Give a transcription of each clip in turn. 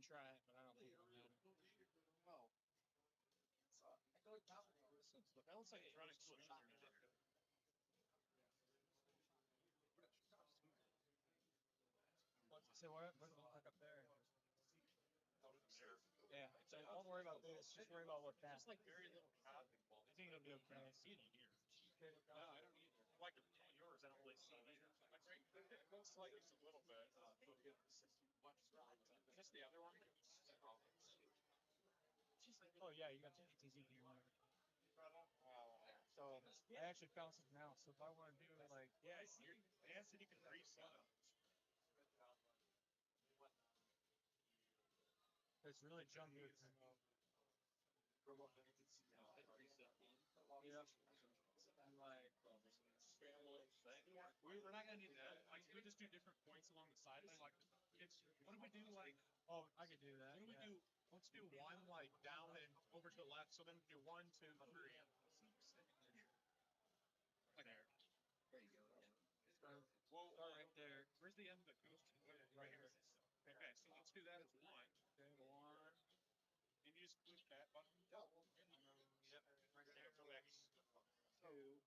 try it, but I don't think it'll matter. Well, That looks like it's running smooth. So what does it look like up there? Yeah, so don't worry about this. Just worry about what that. just like very little cotton. I think it'll be okay. I see it in here. No, I don't either. Like yours, I don't really see it either. It looks like it's a little bit. Just the other one. Oh yeah, you got the ATZ here. So I actually found something else. So if I want to do like, Yeah, it said you can reset them. it's really junky. Yeah. And like, We're not gonna need that. Like, we just do different points along the side. Like, it's what do we do? Like, oh, I could do that. what do we yeah. do? Let's do one like down and over to the left. So then we do 1, 2, 3. Like there. Well, Start right there. where's the end that goes to? Right here. Okay, so let's do that as one. Okay, one. And you just click that button. Yep. Right there. Go back. Two.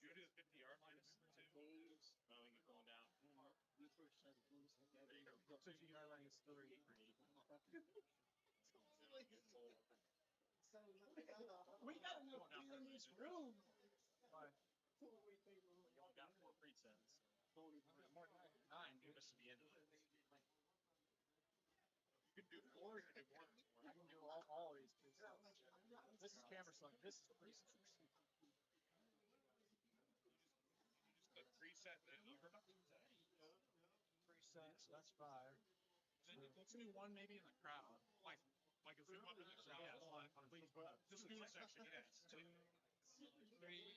You do the 50-yard line as 2. Oh, you're going down. There you go. 60-yard line is 3. We got enough beer in this room. Five. You only got 4 presets. More than 9. Give us the end. You can do 4. You can do more than 4. I can do all of these presets. This is camera select. This is presets. The preset that over. Presets. That's 5. Then let's do one maybe in the crowd. Like a zoom up in the crowd. Yeah. On the student section, yes. 2, 3.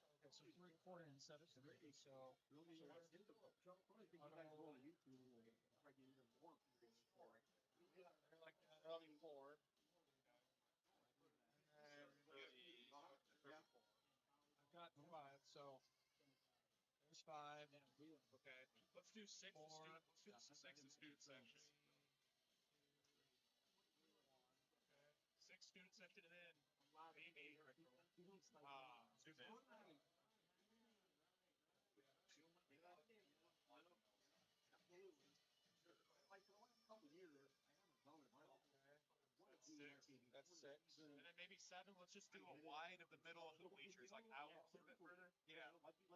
Okay, so 3, 4, and 7. So like that'll be 4. And I've got 5. So there's 5. Okay. Let's do 6. 4. Let's do 6 in student section. 6 student section and then maybe zoom in. That's 6. And then maybe 7. Let's just do a wide of the middle of the bleachers, like out a little bit further. Yeah.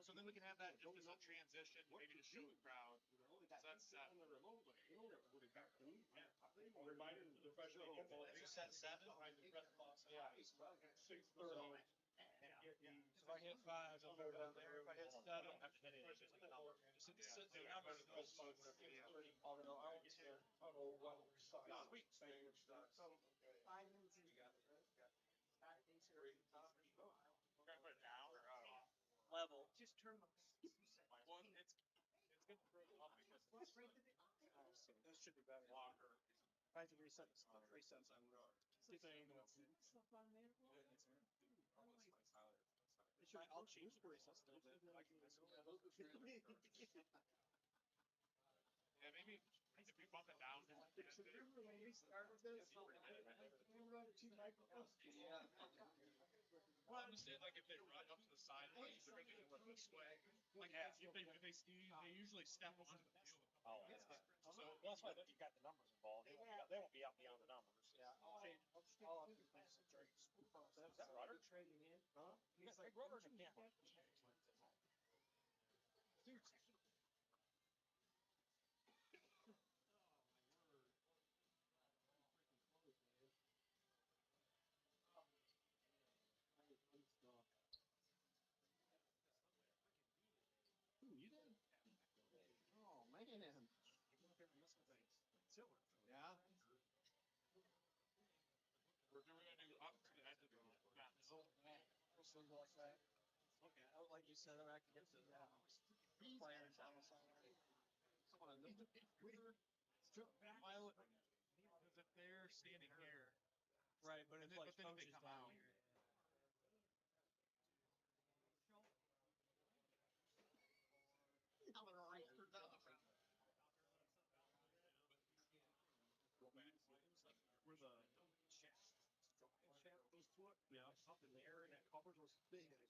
So then we can have that just as a transition, maybe to show the crowd. So that's 7. Reminder to the professional football. You said 7? Yeah. So So if I hit 5, it'll go down there. If I hit 7, I don't have to hit it. It's just like a number. just sit the number. Although I don't care. Oh, well, Sweet. We're gonna put it down or level. Just turn well, it's gonna throw it up because this should be better. longer. If I have to reset this, resets on I'll change the resets a little bit. I can mess with that. Yeah, maybe if we bump it down. Well, I'm just saying, like, if they run up to the side, like, they're going to go this way. Like, if they usually step onto the field. Oh, yeah. So that's why you got the numbers involved. They won't be out beyond the numbers. Yeah, I'll have to do some drinks. Is that rudder? Huh? You got big rudder in the camera. Ooh, you did? Oh, man. Silver. Yeah. We're going to do up to the edge of the map. Something like that. Okay, like you said, I can get to that. Players on the side. Because if they're standing here, Right, but it's like but then if they coaches come down out, here. Yeah, up in the air, and that covers was big. And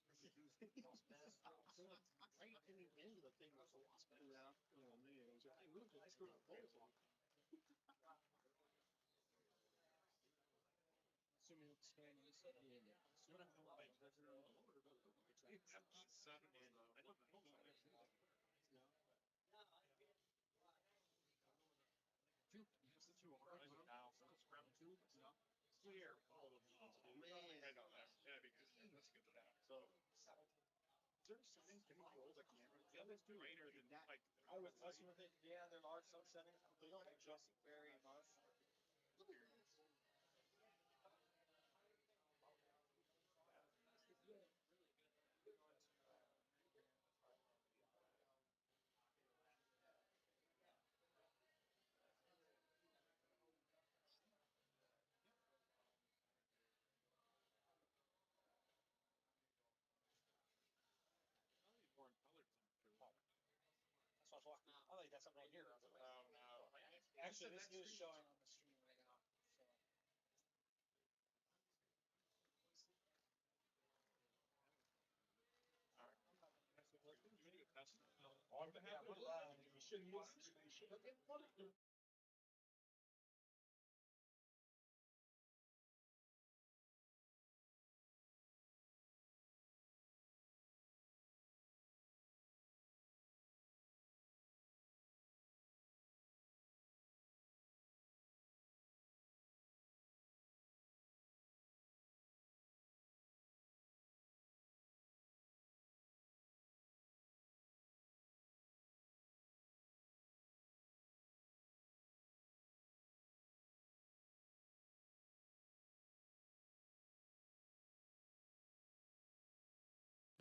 right in the end of the thing was the wasp. Yeah. Oh man, it was really nice for the photos. Assuming it's Spanish. Clear. Oh man. I know that. Yeah, because that's good to have. So, Is there settings? Can you roll the camera? yeah, that's greater than like. I was messing with it. Yeah, there are some settings, but they don't adjust very much. That's what I was walking. I thought you got something right here. Oh no. Actually, this is showing on the stream right now. So. You should use it.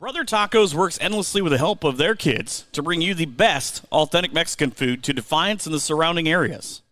Brother Tacos works endlessly with the help of their kids to bring you the best authentic Mexican food to Defiance and the surrounding areas.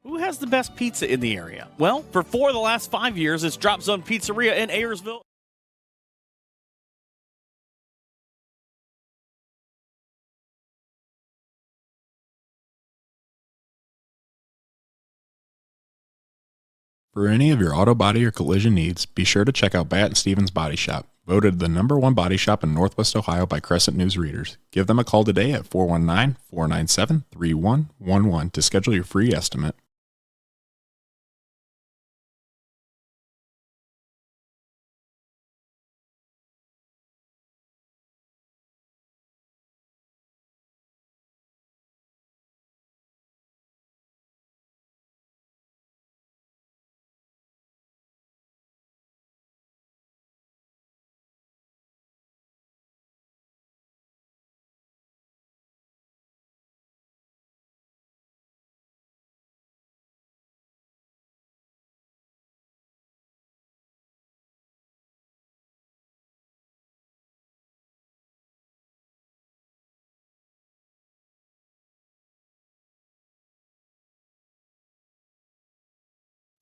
Who has the best pizza in the area? Well, for 4 of the last 5 years, it's Drop Zone Pizzeria in Ayersville. For any of your auto body or collision needs, be sure to check out Bat and Stevens Body Shop, voted the #1 body shop in Northwest Ohio by Crescent News readers. Give them a call today at 419-497-3111 to schedule your free estimate.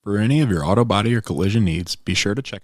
For any of your auto body or collision needs, be sure to check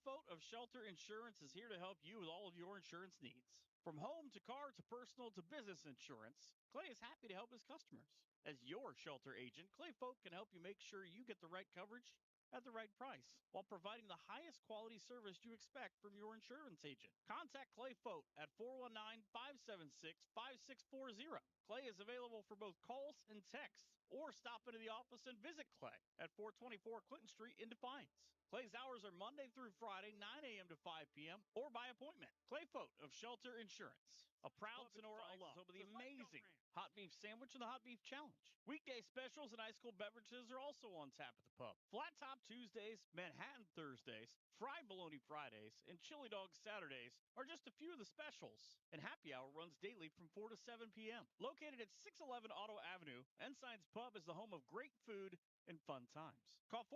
Folk of Shelter Insurance is here to help you with all of your insurance needs. From home to car to personal to business insurance, Clay is happy to help his customers. As your shelter agent, Clay Folk can help you make sure you get the right coverage at the right price while providing the highest quality service you expect from your insurance agent. Contact Clay Folk at 419-576-5640. Clay is available for both calls and texts, or stop into the office and visit Clay at 424 Clinton Street in Defiance. Clay's hours are Monday through Friday, 9 a.m. to 5 p.m. or by appointment. Clay Folk of Shelter Insurance, a proud Tinora alum, home of the amazing hot beef sandwich and the hot beef challenge. Weekday specials and ice cold beverages are also on tap at the pub. Flat Top Tuesdays, Manhattan Thursdays, Fried Bologna Fridays, and Chili Dog Saturdays are just a few of the specials. And happy hour runs daily from 4 to 7 p.m. Located at 611 Auto Avenue, Ensign's Pub is the home of great food and fun times. Call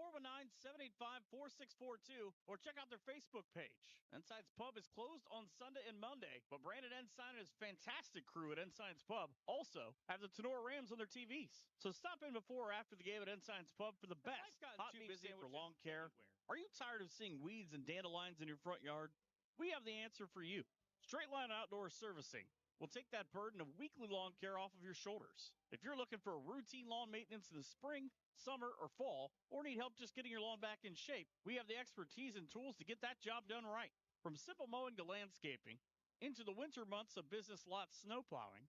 419-785-4642 or check out their Facebook page. Ensign's Pub is closed on Sunday and Monday, but Brandon Ensign and his fantastic crew at Ensign's Pub also have the Tinora Rams on their TVs. So stop in before or after the game at Ensign's Pub for the best hot beef busy for lawn care. Are you tired of seeing weeds and dandelions in your front yard? We have the answer for you. Straight Line Outdoor Servicing will take that burden of weekly lawn care off of your shoulders. If you're looking for routine lawn maintenance in the spring, summer, or fall, or need help just getting your lawn back in shape, we have the expertise and tools to get that job done right. From simple mowing to landscaping, into the winter months of business lot snow plowing,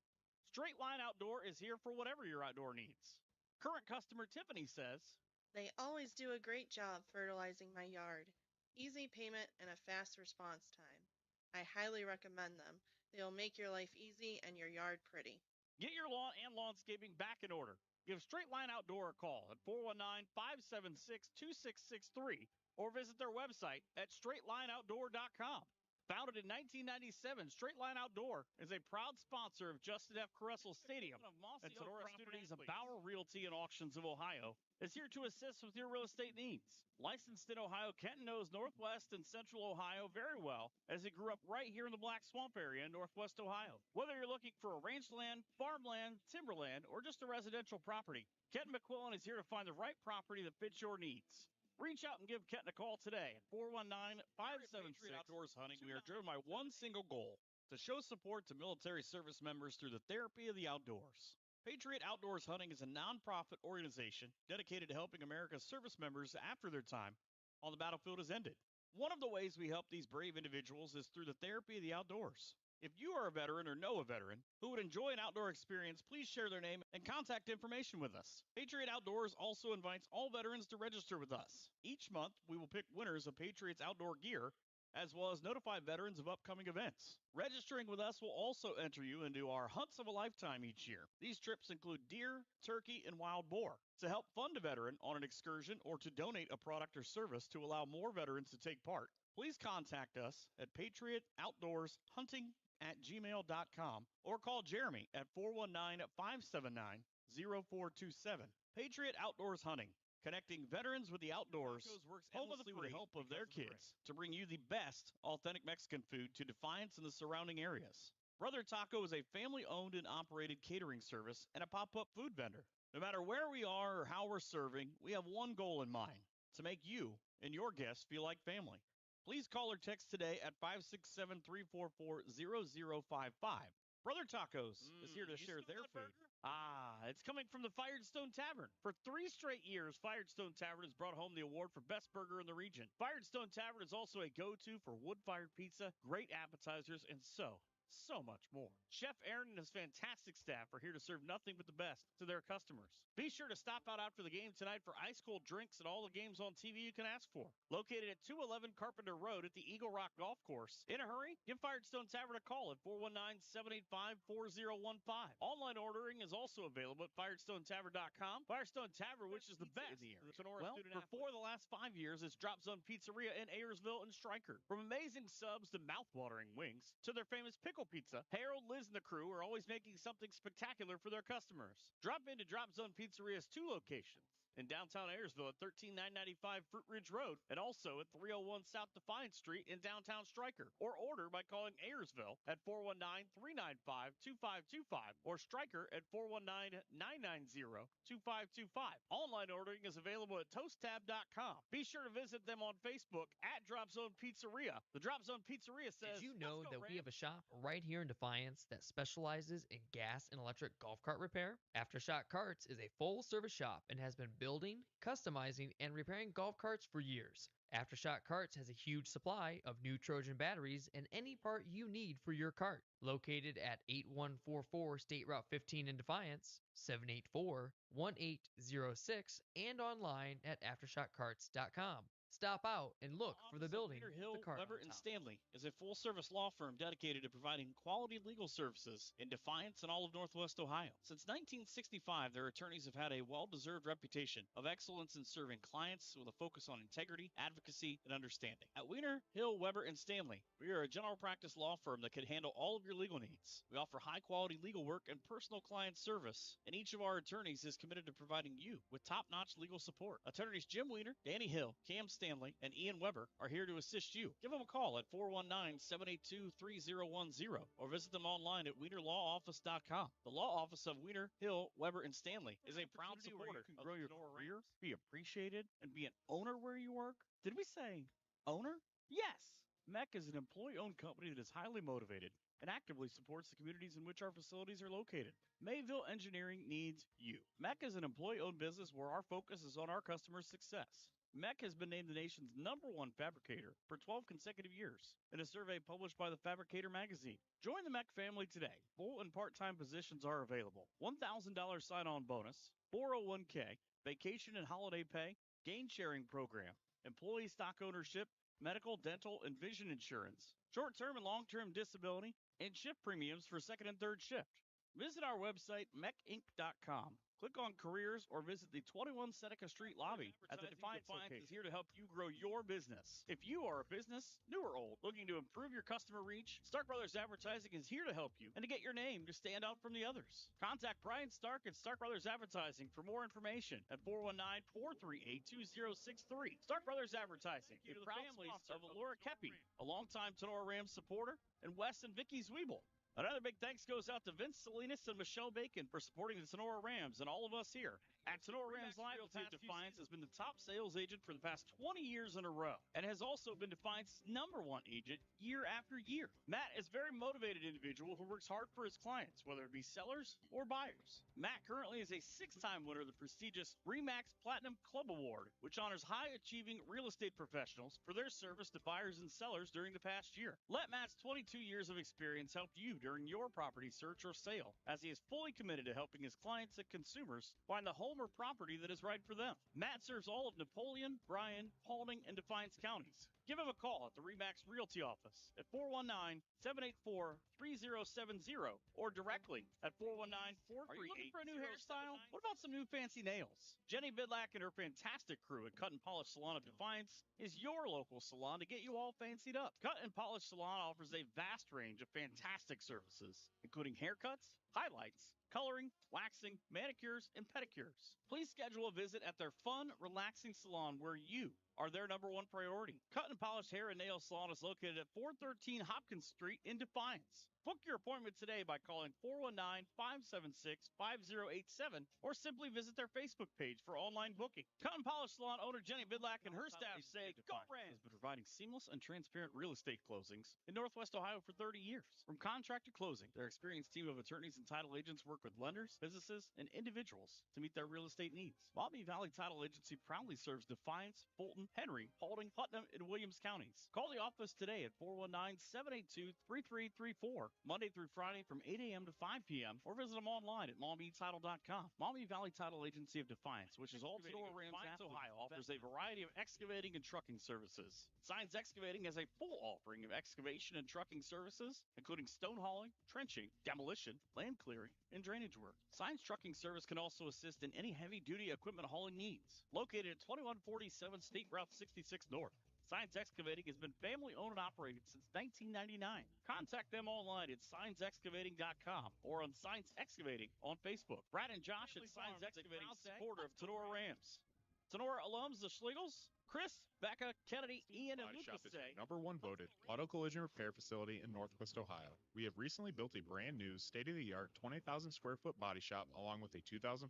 Straight Line Outdoor is here for whatever your outdoor needs. Current customer Tiffany says, "They always do a great job fertilizing my yard. Easy payment and a fast response time. I highly recommend them. They'll make your life easy and your yard pretty." Get your lawn and landscaping back in order. Give Straight Line Outdoor a call at 419-576-2663 or visit their website at straightlineoutdoor.com. Founded in 1997, Straight Line Outdoor is a proud sponsor of Justin F. Caressel Stadium, and Tinora Studios of Bauer Realty and Auctions of Ohio is here to assist with your real estate needs. Licensed in Ohio, Kenton knows Northwest and Central Ohio very well, as he grew up right here in the Black Swamp area in Northwest Ohio. Whether you're looking for a rangeland, farmland, timberland, or just a residential property, Kenton McQuillan is here to find the right property that fits your needs. Reach out and give Kenton a call today at 419-576. Outdoors Hunting, we are driven by one single goal: to show support to military service members through the therapy of the outdoors. Patriot Outdoors Hunting is a nonprofit organization dedicated to helping America's service members after their time on the battlefield has ended. One of the ways we help these brave individuals is through the therapy of the outdoors. If you are a veteran or know a veteran who would enjoy an outdoor experience, please share their name and contact information with us. Patriot Outdoors also invites all veterans to register with us. Each month, we will pick winners of Patriot's outdoor gear, as well as notify veterans of upcoming events. Registering with us will also enter you into our Hunts of a Lifetime each year. These trips include deer, turkey, and wild boar. To help fund a veteran on an excursion or to donate a product or service to allow more veterans to take part, please contact us at patriotoutdoorshunting@gmail.com or call Jeremy at 419-579-0427. Patriot Outdoors Hunting, connecting veterans with the outdoors, home of the free, with the help of their kids, to bring you the best authentic Mexican food to Defiance and the surrounding areas. Brother Taco is a family-owned and operated catering service and a pop-up food vendor. No matter where we are or how we're serving, we have one goal in mind: to make you and your guests feel like family. Please call or text today at 567-344-0055. Brother Tacos is here to share their food. It's coming from the Firestone Tavern. For 3 straight years, Firestone Tavern has brought home the award for best burger in the region. Firestone Tavern is also a go-to for wood-fired pizza, great appetizers, and so much more. Chef Aaron and his fantastic staff are here to serve nothing but the best to their customers. Be sure to stop out after the game tonight for ice-cold drinks and all the games on TV you can ask for. Located at 211 Carpenter Road at the Eagle Rock Golf Course. In a hurry? Give Firestone Tavern a call at 419-785-4015. Online ordering is also available at firestonetavern.com. Firestone Tavern, which is the best in the area. Well, for 4 of the last 5 years, it's Drop Zone Pizzeria in Ayersville and Stryker. From amazing subs to mouth-watering wings to their famous pickle pizza, Harold, Liz, and the crew are always making something spectacular for their customers. Drop into Drop Zone Pizzeria's 2 locations in downtown Ayersville at 13995 Fruit Ridge Road, and also at 301 South Defiance Street in downtown Stryker. Or order by calling Ayersville at 419-395-2525 or Stryker at 419-990-2525. Online ordering is available at toasttab.com. Be sure to visit them on Facebook at Drop Zone Pizzeria. The Drop Zone Pizzeria says, Did you know "Let's go, that we have Rams." a shop right here in Defiance that specializes in gas and electric golf cart repair? Aftershock Carts is a full-service shop and has been building, customizing, and repairing golf carts for years. Aftershock Carts has a huge supply of new Trojan batteries and any part you need for your cart. Located at 8144 State Route 15 in Defiance, 784-1806, and online at aftershockcarts.com. Stop out and look for the building Peter with Hill, the cart Weber, on and top. Stanley is a full-service law firm dedicated to providing quality legal services in Defiance and all of Northwest Ohio. Since 1965, their attorneys have had a well-deserved reputation of excellence in serving clients with a focus on integrity, advocacy, and understanding. At Wiener, Hill, Weber, and Stanley, we are a general practice law firm that can handle all of your legal needs. We offer high-quality legal work and personal client service, and each of our attorneys is committed to providing you with top-notch legal support. Attorneys Jim Wiener, Danny Hill, Cam Stanley, and Ian Weber are here to assist you. Give them a call at 419-782-3010 or visit them online at wienerlawoffice.com. The law office of Wiener, Hill, Weber, and Stanley is a proud supporter of grow your career, be appreciated, and be an owner where you work. Did we say owner? Yes! MEC is an employee-owned company that is highly motivated and actively supports the communities in which our facilities are located. Mayville Engineering needs you. MEC is an employee-owned business where our focus is on our customers' success. MEC has been named the nation's #1 fabricator for 12 consecutive years in a survey published by the Fabricator magazine. Join the MEC family today. Full and part-time positions are available. $1,000 sign-on bonus, 401k, vacation and holiday pay, gain sharing program, employee stock ownership, medical, dental, and vision insurance, short-term and long-term disability, and shift premiums for second and third shift. Visit our website, mecinc.com. Click on careers or visit the 21 Seneca Street lobby at the Defiance location. Is here to help you grow your business. If you are a business, new or old, looking to improve your customer reach, Stark Brothers Advertising is here to help you and to get your name to stand out from the others. Contact Brian Stark at Stark Brothers Advertising for more information at 419-438-2063. Stark Brothers Advertising, the proud sponsor of Laura Kepi, a longtime Tinora Rams supporter, and Wes and Vicky Zwiebel. Another big thanks goes out to Vince Salinas and Michelle Bacon for supporting the Tinora Rams and all of us here. At Tinora Rams Live, Defiance has been the top sales agent for the past 20 years in a row and has also been Defiance's #1 agent year after year. Matt is a very motivated individual who works hard for his clients, whether it be sellers or buyers. Matt currently is a 6-time winner of the prestigious RE/MAX Platinum Club Award, which honors high-achieving real estate professionals for their service to buyers and sellers during the past year. Let Matt's 22 years of experience help you during your property search or sale, as he is fully committed to helping his clients and consumers find the home or property that is right for them. Matt serves all of Napoleon, Bryan, Paulding, and Defiance counties. Give him a call at the RE/MAX Realty office at 419-784-3070 or directly at 419-438-0069. Are you looking for a new hairstyle? What about some new fancy nails? Jenny Bidlack and her fantastic crew at Cut and Polish Salon of Defiance is your local salon to get you all fancied up. Cut and Polish Salon offers a vast range of fantastic services, including haircuts, highlights, coloring, waxing, manicures, and pedicures. Please schedule a visit at their fun, relaxing salon where you are their #1 priority. Cut and Polish Hair and Nail Salon is located at 413 Hopkins Street in Defiance. Book your appointment today by calling 419-576-5087 or simply visit their Facebook page for online booking. Cut and Polish Salon owner Jenny Bidlack and her staff say, "Go Rams!" has been providing seamless and transparent real estate closings in Northwest Ohio for 30 years. From contract to closing, their experienced team of attorneys and title agents work with lenders, businesses, and individuals to meet their real estate needs. Maumee Valley Title Agency proudly serves Defiance, Fulton, Henry, Paulding, Putnam, and Williams counties. Call the office today at 419-782-3334, Monday through Friday from 8 a.m. to 5 p.m., or visit them online at MaumeeTitle.com. Maumee Valley Title Agency of Defiance, which is all Tinora Rams athletes, Ohio, offers a variety of excavating and trucking services. Signs Excavating has a full offering of excavation and trucking services, including stone hauling, trenching, demolition, land clearing, and drainage work. Signs Trucking Service can also assist in any heavy-duty equipment hauling needs. Located at 2147 State Route 66 North. Signs Excavating has been family owned and operated since 1999. Contact them online at signsexcavating.com or on Signs Excavating on Facebook. Brad and Josh at Signs Excavating, supporter of Tinora Rams. Tinora alums, the Schlegels, Chris, Becca, Kennedy, Ian, and Body Shop Lucas is say. the #1 voted auto collision repair facility in Northwest Ohio. We have recently built a brand new state-of-the-art 20,000 square foot body shop along with a 2,500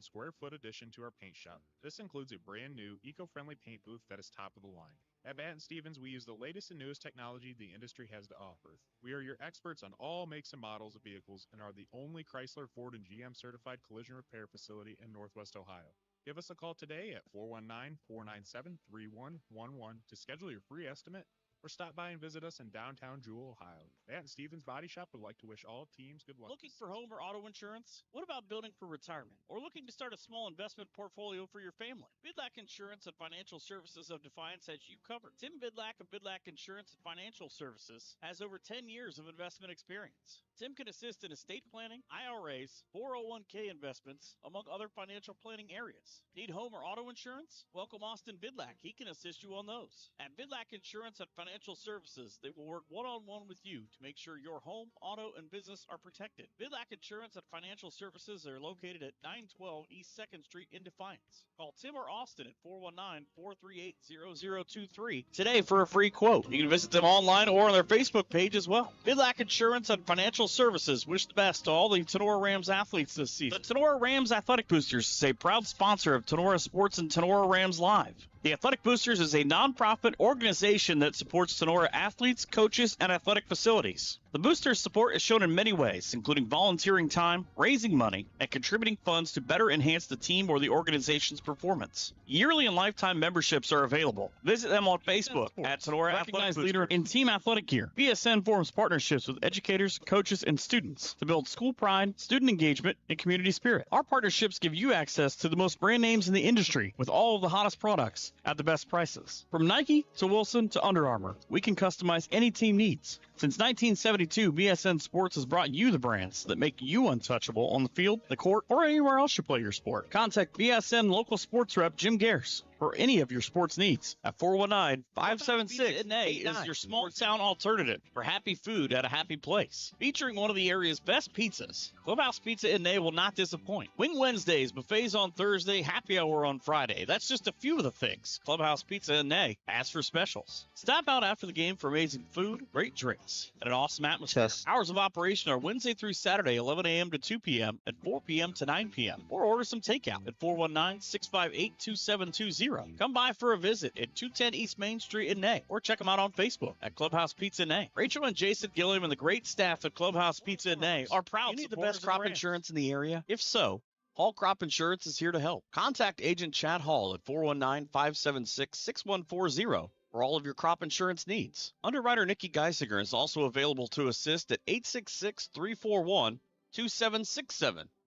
square foot addition to our paint shop. This includes a brand new eco-friendly paint booth that is top of the line. At Batt & Stevens, we use the latest and newest technology the industry has to offer. We are your experts on all makes and models of vehicles and are the only Chrysler, Ford, and GM certified collision repair facility in Northwest Ohio. Give us a call today at 419-497-3111 to schedule your free estimate or stop by and visit us in downtown Jewell, Ohio. Batt & Stevens Body Shop would like to wish all teams good luck. Looking for home or auto insurance? What about building for retirement? Or looking to start a small investment portfolio for your family? Bidlack Insurance and Financial Services of Defiance has you covered. Tim Bidlack of Bidlack Insurance and Financial Services has over 10 years of investment experience. Tim can assist in estate planning, IRAs, 401k investments, among other financial planning areas. Need home or auto insurance? Welcome Austin Bidlack. He can assist you on those. At Bidlack Insurance and Financial Services, they will work one-on-one with you to make sure your home, auto, and business are protected. Bidlack Insurance and Financial Services are located at 912 East 2nd Street in Defiance. Call Tim or Austin at 419-438-0023 today for a free quote. You can visit them online or on their Facebook page as well. Bidlack Insurance and Financial Services wish the best to all the Tinora Rams athletes this season. The Tinora Rams Athletic Boosters is a proud sponsor of Tinora Sports and Tinora Rams Live. The Athletic Boosters is a nonprofit organization that supports Tinora athletes, coaches, and athletic facilities. The Boosters' support is shown in many ways, including volunteering time, raising money, and contributing funds to better enhance the team or the organization's performance. Yearly and lifetime memberships are available. Visit them on Facebook at Tinora Athletic Leader in Team Athletic Gear. BSN forms partnerships with educators, coaches, and students to build school pride, student engagement, and community spirit. Our partnerships give you access to the most brand names in the industry with all of the hottest products at the best prices. From Nike to Wilson to Under Armour, we can customize any team needs. Since 1972, BSN Sports has brought you the brands that make you untouchable on the field, the court, or anywhere else you play your sport. Contact BSN local sports rep Jim Garris for any of your sports needs at 419-576-8 is your small town alternative for happy food at a happy place. Featuring one of the area's best pizzas, Clubhouse Pizza in Ney will not disappoint. Wing Wednesdays, buffets on Thursday, happy hour on Friday. That's just a few of the things Clubhouse Pizza in Ney has for specials. Stop out after the game for amazing food, great drinks, and an awesome atmosphere. Hours of operation are Wednesday through Saturday, 11 a.m. to 2 p.m. and 4 p.m. to 9 p.m. Or order some takeout at 419-658-2720. Come by for a visit at 210 East Main Street in Ney, or check them out on Facebook at Clubhouse Pizza Ney. Rachel and Jason Gilliam and the great staff at Clubhouse Pizza Ney are proud supporters of the best crop insurance in the area. If so, Hall Crop Insurance is here to help. Contact Agent Chad Hall at 419-576-6140 for all of your crop insurance needs. Underwriter Nikki Geisinger is also available to assist at 866-341-2767.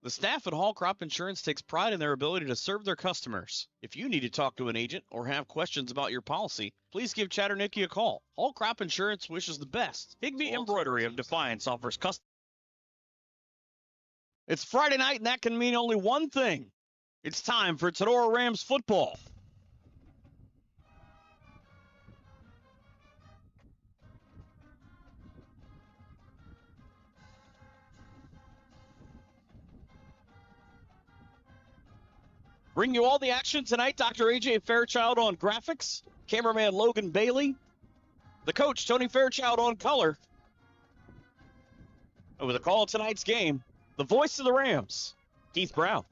The staff at Hall Crop Insurance takes pride in their ability to serve their customers. If you need to talk to an agent or have questions about your policy, please give Chad or Nikki a call. Hall Crop Insurance wishes the best. Higby Embroidery of Defiance offers custom. It's Friday night, and that can mean only one thing. It's time for Tinora Rams football. Bring you all the action tonight, Dr. AJ Fairchild on graphics, cameraman Logan Bailey, the coach Tony Fairchild on color. And with a call of tonight's game, the voice of the Rams, Keith Brown.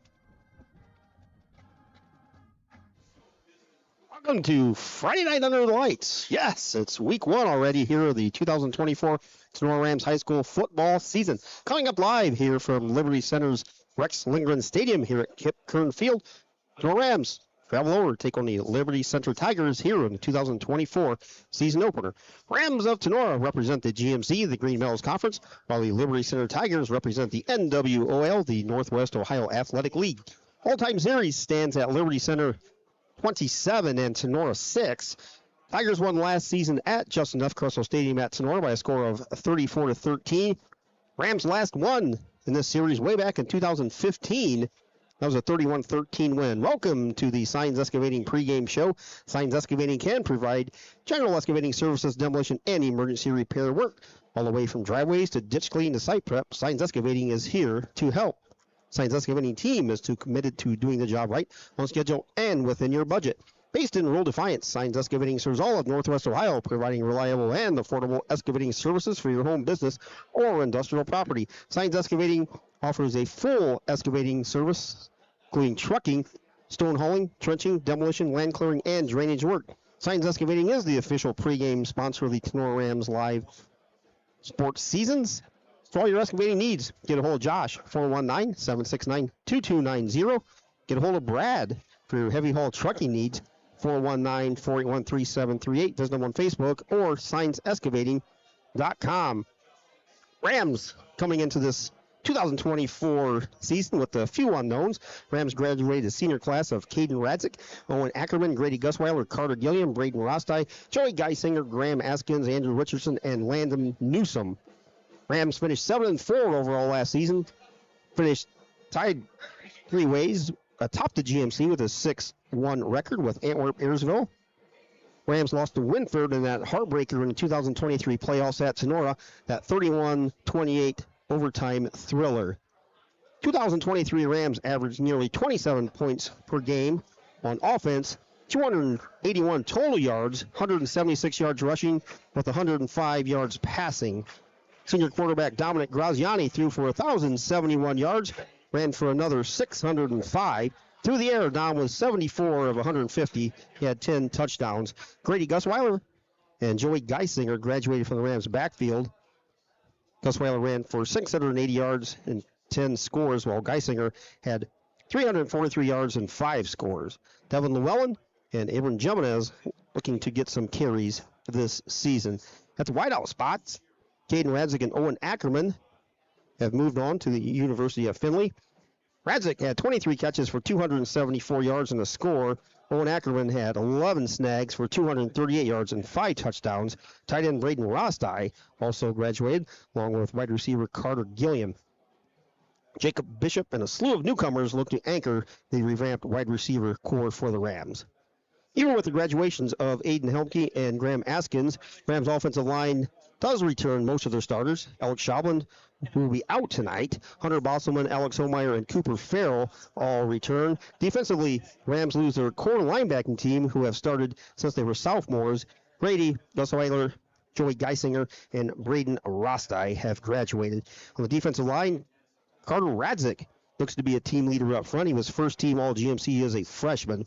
Welcome to Friday Night Under the Lights. Yes, it's week one already here of the 2024 Tinora Rams High School football season. Coming up live here from Liberty Center's Rex Lindgren Stadium here at Kip Kern Field. Tinora Rams travel over to take on the Liberty Center Tigers here in the 2024 season opener. Rams of Tinora represent the GMC, the Green Meadows Conference, while the Liberty Center Tigers represent the NWOL, the Northwest Ohio Athletic League. All-time series stands at Liberty Center 27 and Tinora 6. Tigers won last season at Justin F. Crusoe Stadium at Tinora by a score of 34-13. Rams last won in this series way back in 2015 That was a 31-13 win. Welcome to the Signs Excavating pregame show. Signs Excavating can provide general excavating services, demolition, and emergency repair work. All the way from driveways to ditch clean to site prep, Signs Excavating is here to help. Signs Excavating team is committed to doing the job right, on schedule, and within your budget. Based in rural Defiance, Signs Excavating serves all of Northwest Ohio, providing reliable and affordable excavating services for your home business or industrial property. Signs Excavating offers a full excavating service, including trucking, stone hauling, trenching, demolition, land clearing, and drainage work. Signs Excavating is the official pregame sponsor of the Tinora Rams live sports seasons. For all your excavating needs, get a hold of Josh, 419-769-2290. Get a hold of Brad for your heavy haul trucking needs, 419-481-3738. There's them on Facebook or signsexcavating.com. Rams coming into this 2024 season with a few unknowns. Rams graduated a senior class of Caden Radzik, Owen Ackerman, Grady Gusweiler, Carter Gilliam, Braden Rostai, Joey Geisinger, Graham Askins, Andrew Richardson, and Landon Newsom. Rams finished 7-4 overall last season. Finished tied three ways atop the GMC with a 6-1 record with Antwerp-Ayersville. Rams lost to Winford in that heartbreaker in the 2023 playoffs at Tinora, that 31-28 overtime thriller. 2023 Rams averaged nearly 27 points per game on offense, 281 total yards, 176 yards rushing with 105 yards passing. Senior quarterback Dominic Graziani threw for 1,071 yards, ran for another 605. Through the air, Dom was 74 of 150. He had 10 touchdowns. Grady Gusweiler and Joey Geisinger graduated from the Rams' backfield. Gusweiler ran for 680 yards and 10 scores, while Geisinger had 343 yards and 5 scores. Devin Llewellyn and Abram Jimenez looking to get some carries this season. At the wideout spots, Caden Radzik and Owen Ackerman have moved on to the University of Findlay. Radzik had 23 catches for 274 yards and a score. Owen Ackerman had 11 snags for 238 yards and 5 touchdowns. Tight end Braden Rostai also graduated, along with wide receiver Carter Gilliam. Jacob Bishop and a slew of newcomers look to anchor the revamped wide receiver core for the Rams. Even with the graduations of Aiden Helmke and Graham Askins, Rams offensive line does return most of their starters. Alex Schaubland, who will be out tonight. Hunter Bosselman, Alex Homeyer, and Cooper Farrell all return. Defensively, Rams lose their core linebacking team, who have started since they were sophomores. Grady Gusweiler, Joey Geisinger, and Braden Rostai have graduated. On the defensive line, Carter Radzik looks to be a team leader up front. He was first team All-GMC as a freshman.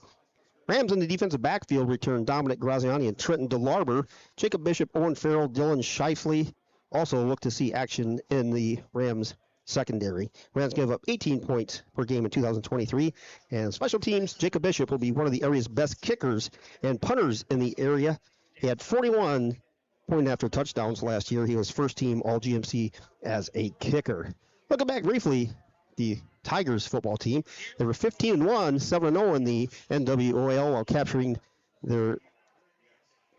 Rams in the defensive backfield return Dominic Graziani and Trenton DeLarber. Jacob Bishop, Owen Farrell, Dylan Shifley also look to see action in the Rams secondary. Rams gave up 18 points per game in 2023. And special teams, Jacob Bishop will be one of the area's best kickers and punters in the area. He had 41 point after touchdowns last year. He was first team All-GMC as a kicker. Looking back briefly, the Tigers football team, they were 15-1, 7-0 in the NWOL while capturing their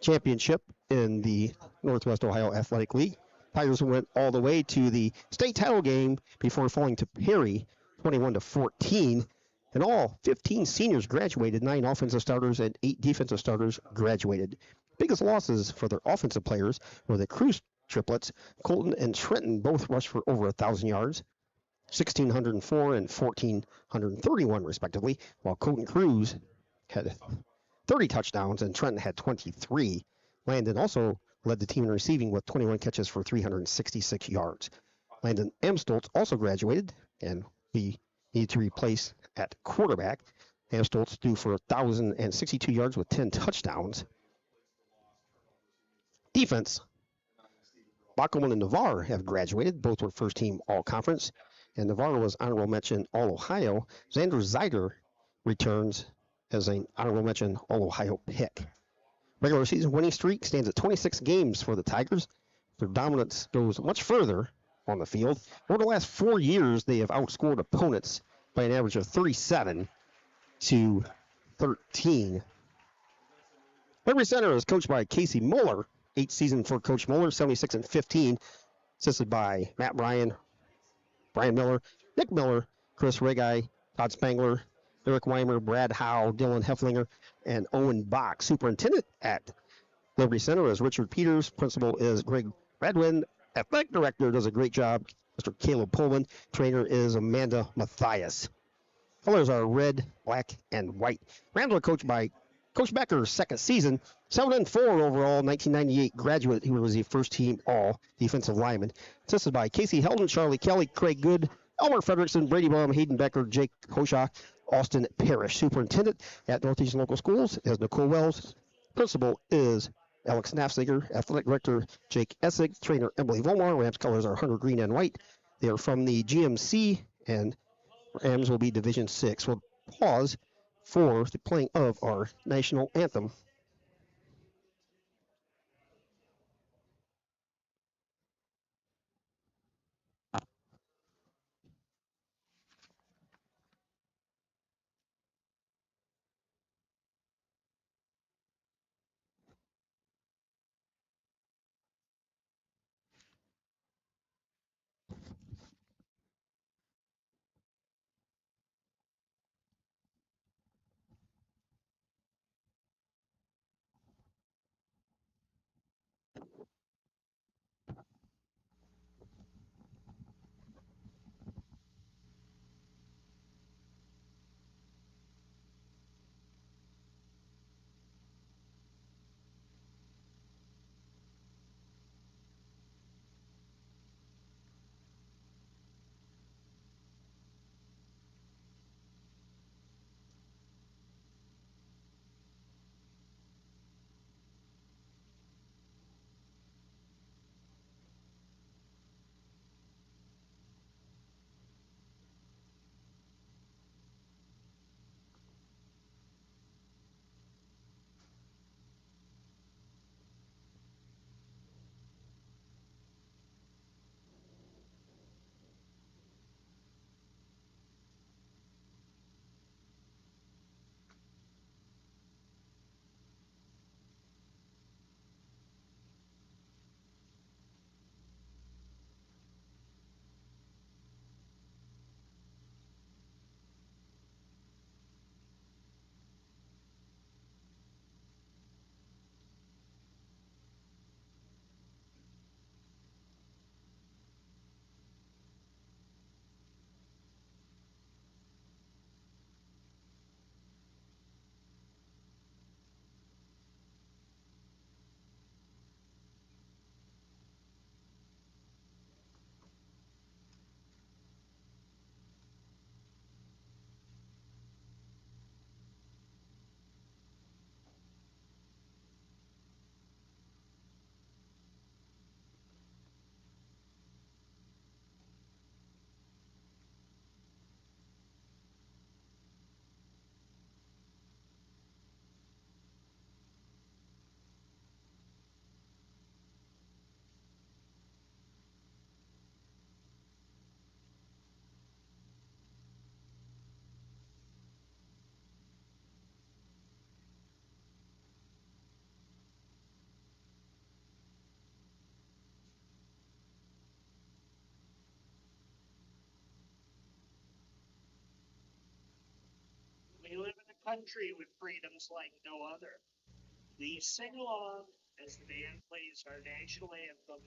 championship in the Northwest Ohio Athletic League. Tigers went all the way to the state title game before falling to Perry, 21-14. And all 15 seniors graduated, 9 offensive starters and 8 defensive starters graduated. Biggest losses for their offensive players were the Cruz triplets. Colton and Trenton both rushed for over 1,000 yards, 1,604 and 1,431 respectively, while Colton Cruz had 30 touchdowns and Trenton had 23. Landon also led the team in receiving with 21 catches for 366 yards. Landon Amstoltz also graduated, and we need to replace at quarterback. Amstoltz threw for 1,062 yards with 10 touchdowns. Defense, Bachman and Navarre have graduated. Both were first-team All-Conference. And Navarre was honorable mention All-Ohio. Xander Zeider returns as an honorable mention All-Ohio pick. Regular season winning streak stands at 26 games for the Tigers. Their dominance goes much further on the field. Over the last 4 years, they have outscored opponents by an average of 37-13. Liberty Center is coached by Casey Muller. 8th season for Coach Muller, 76-15. Assisted by Matt Bryan, Brian Miller, Nick Miller, Chris Regai, Todd Spangler, Eric Weimer, Brad Howe, Dylan Hefflinger, and Owen Bach. Superintendent at Liberty Center is Richard Peters. Principal is Greg Radwin. Athletic Director does a great job, Mr. Caleb Pullman. Trainer is Amanda Mathias. Colors are red, black, and white. Rams are coached by Coach Becker's second season. 7-4 overall, 1998 graduate. He was the first team all defensive lineman. Assisted by Casey Heldon, Charlie Kelly, Craig Good, Elmer Frederickson, Brady Baum, Hayden Becker, Jake Hoshaw, Austin Parrish. Superintendent at Northeastern Local Schools is Nicole Wells. Principal is Alex Nafziger. Athletic Director Jake Essig. Trainer Emily Volmar. Rams colors are hunter green and white. They are from the GMC, and Rams will be Division 6. We'll pause for the playing of our national anthem. We live in a country with freedoms like no other. Please sing along as the band plays our national anthem.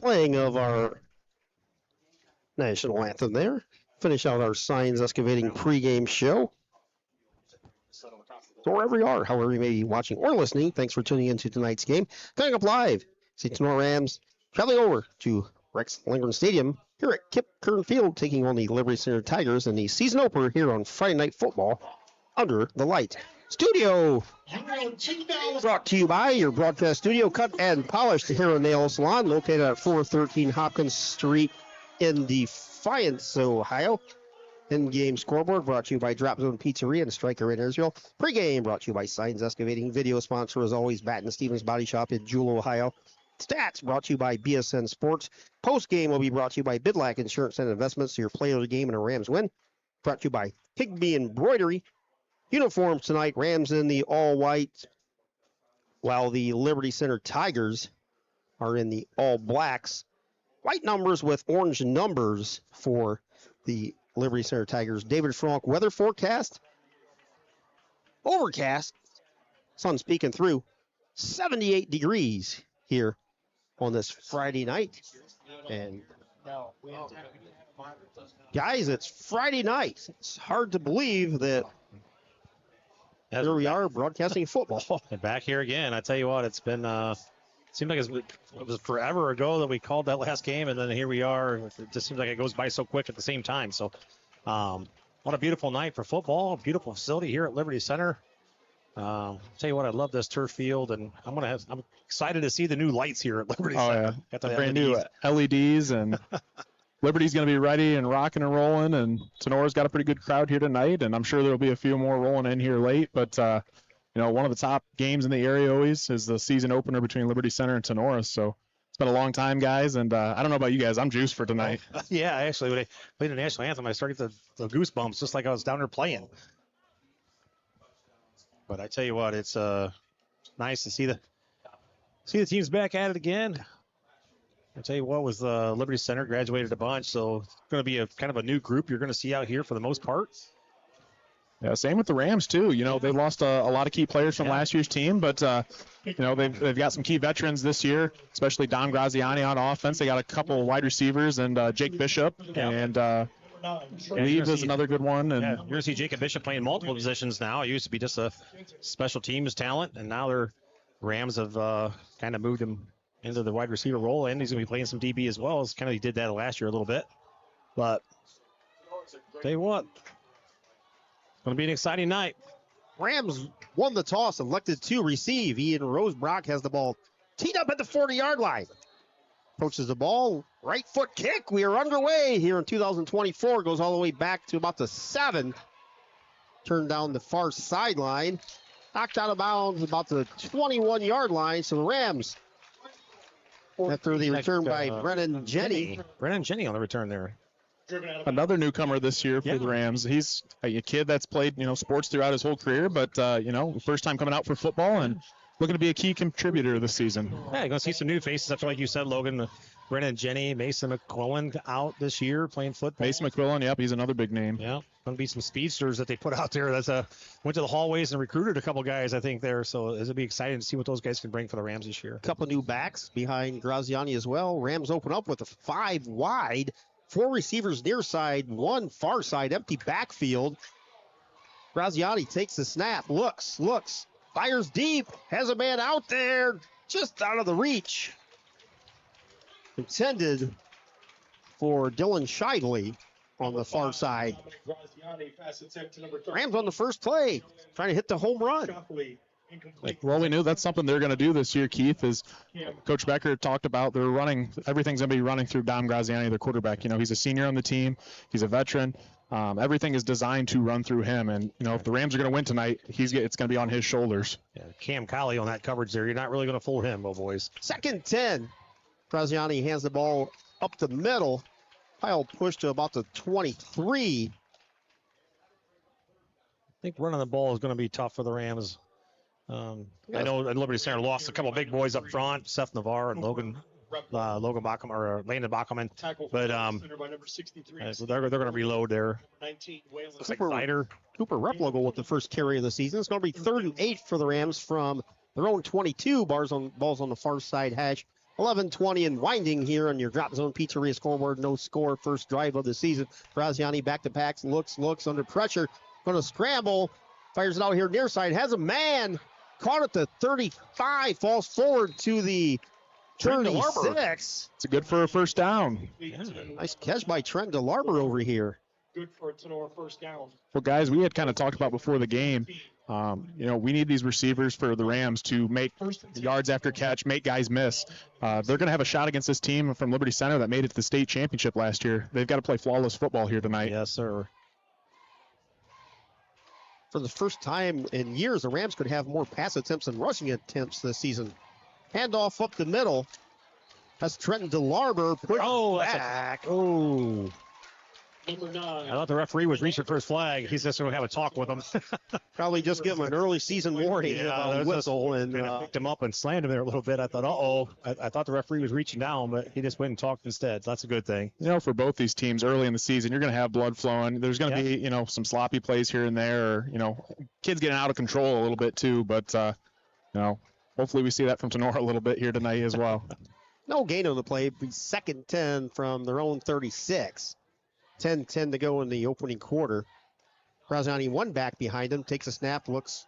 playing of our national anthem there. Finish out our Signs Excavating pregame show. So wherever you are, however you may be watching or listening, thanks for tuning into tonight's game. Coming up live, St. Tinora Rams traveling over to Rex Lindgren Stadium here at Kip Kern Field, taking on the Liberty Center Tigers in the season opener here on Friday Night Football under the light. Studio brought to you by your broadcast studio, cut and polished hair and nail salon, located at 413 Hopkins Street in Defiance, Ohio. In-game scoreboard brought to you by Drop Zone Pizzeria and Striker in Israel. Pre-game brought to you by Signs Excavating. Video sponsor, as always, Batten Stevens Body Shop in Jewel, Ohio. Stats brought to you by BSN Sports. Post-game will be brought to you by Bidlack Insurance and Investments. So your play of the game and a Rams win. Brought to you by Higby Embroidery. Uniforms tonight, Rams in the all-white, while the Liberty Center Tigers are in the all-blacks. White numbers with orange numbers for the Liberty Center Tigers. David Frank weather forecast. Overcast. Sun's peeking through. 78 degrees here on this Friday night. And guys, it's Friday night. It's hard to believe that here we are broadcasting football. And back here again. I tell you what, it's been seemed like it was forever ago that we called that last game, and then here we are. It just seems like it goes by so quick at the same time. So what a beautiful night for football. A beautiful facility here at Liberty Center. Tell you what, I love this turf field, and I'm excited to see the new lights here at Liberty Center. Yeah, got the brand LEDs. new LEDs, and Liberty's going to be ready and rocking and rolling, and Tenora's got a pretty good crowd here tonight, and I'm sure there'll be a few more rolling in here late. But one of the top games in the area always is the season opener between Liberty Center and Tinora. So it's been a long time, guys, and I don't know about you guys. I'm juiced for tonight. Yeah, actually, when I played the national anthem, I started to get the goosebumps, just like I was down there playing. But I tell you what, it's nice to see the teams back at it again. I tell you what, with Liberty Center graduated a bunch, so it's going to be a kind of a new group you're going to see out here for the most part. Yeah, same with the Rams too. They lost a lot of key players from last year's team, but they've got some key veterans this year, especially Dom Graziani on offense. They got a couple of wide receivers and Jake Bishop and Leave is another good one. And you're going to see Jacob Bishop playing multiple positions now. He used to be just a special teams talent, and now the Rams have kind of moved him into the wide receiver role, and he's going to be playing some DB as well. He did that last year a little bit. But tell you what, it's going to be an exciting night. Rams won the toss, elected to receive. Ian Rosebrock has the ball teed up at the 40-yard line. Approaches the ball, right foot kick. We are underway here in 2024. Goes all the way back to about the 7. Turned down the far sideline. Knocked out of bounds about the 21-yard line. So the Rams, after the return by Brennan Jenny. Brennan Jenny on the return there. Another newcomer this year for the Rams. He's a kid that's played, sports throughout his whole career, but, first time coming out for football and looking to be a key contributor this season. Yeah, you're going to see some new faces after, like you said, Logan, Brennan Jenny, Mason McQuillan out this year playing football. Mason McQuillan, yep, he's another big name. Yeah, going to be some speedsters that they put out there. That's went to the hallways and recruited a couple guys, I think, there. So it'll be exciting to see what those guys can bring for the Rams this year. A couple new backs behind Graziani as well. Rams open up with a 5 wide. 4 receivers near side, 1 far side, empty backfield. Graziani takes the snap, looks, fires deep, has a man out there, just out of the reach. Intended for Dylan Shidley on the far side. Rams on the first play, trying to hit the home run. Well, we knew that's something they're going to do this year, Keith, is Coach Becker talked about they're running, everything's going to be running through Dom Graziani, the quarterback. He's a senior on the team. He's a veteran. Everything is designed to run through him. And, if the Rams are going to win tonight, it's going to be on his shoulders. Yeah, Cam Colley on that coverage there. You're not really going to fool him, boys. 2nd 10. Graziani hands the ball up the middle. Pile push to about the 23. I think running the ball is going to be tough for the Rams. I know Liberty Center lost a couple of big boys up front, Seth Navarre and Logan Bachman or Landon Bachman, but so they're going to reload there. Looks like Cooper Replogle with the first carry of the season. It's going to be 3rd and 8 for the Rams from their own 22. Balls on the far side hash. 11:20 and winding here on your Drop Zone Pizzeria scoreboard. No score, first drive of the season. Graziani back to packs, looks under pressure. Going to scramble, fires it out here near side, has a man. Caught at the 35, falls forward to the 36. It's good for a first down. Yeah. Nice catch by Trent DeLarber over here. Good for a Tinora first down. Well, guys, we had kind of talked about before the game, we need these receivers for the Rams to make yards after catch, make guys miss. They're going to have a shot against this team from Liberty Center that made it to the state championship last year. They've got to play flawless football here tonight. Yes, sir. For the first time in years, the Rams could have more pass attempts and rushing attempts this season. Handoff up the middle. That's Trenton DeLarber. Back. Number 9. I thought the referee was reaching for his flag. He's just going to have a talk with him. Probably just give him an early season warning. Whistle and picked him up and slammed him there a little bit. I thought, I thought the referee was reaching down, but he just went and talked instead. So that's a good thing. For both these teams early in the season, you're going to have blood flowing. There's going to be, some sloppy plays here and there, or, kids getting out of control a little bit too. But, hopefully we see that from Tinora a little bit here tonight as well. No gain on the play. Be second 10 from their own 36. 10-10 to go in the opening quarter. Graziani one back behind him, takes a snap, looks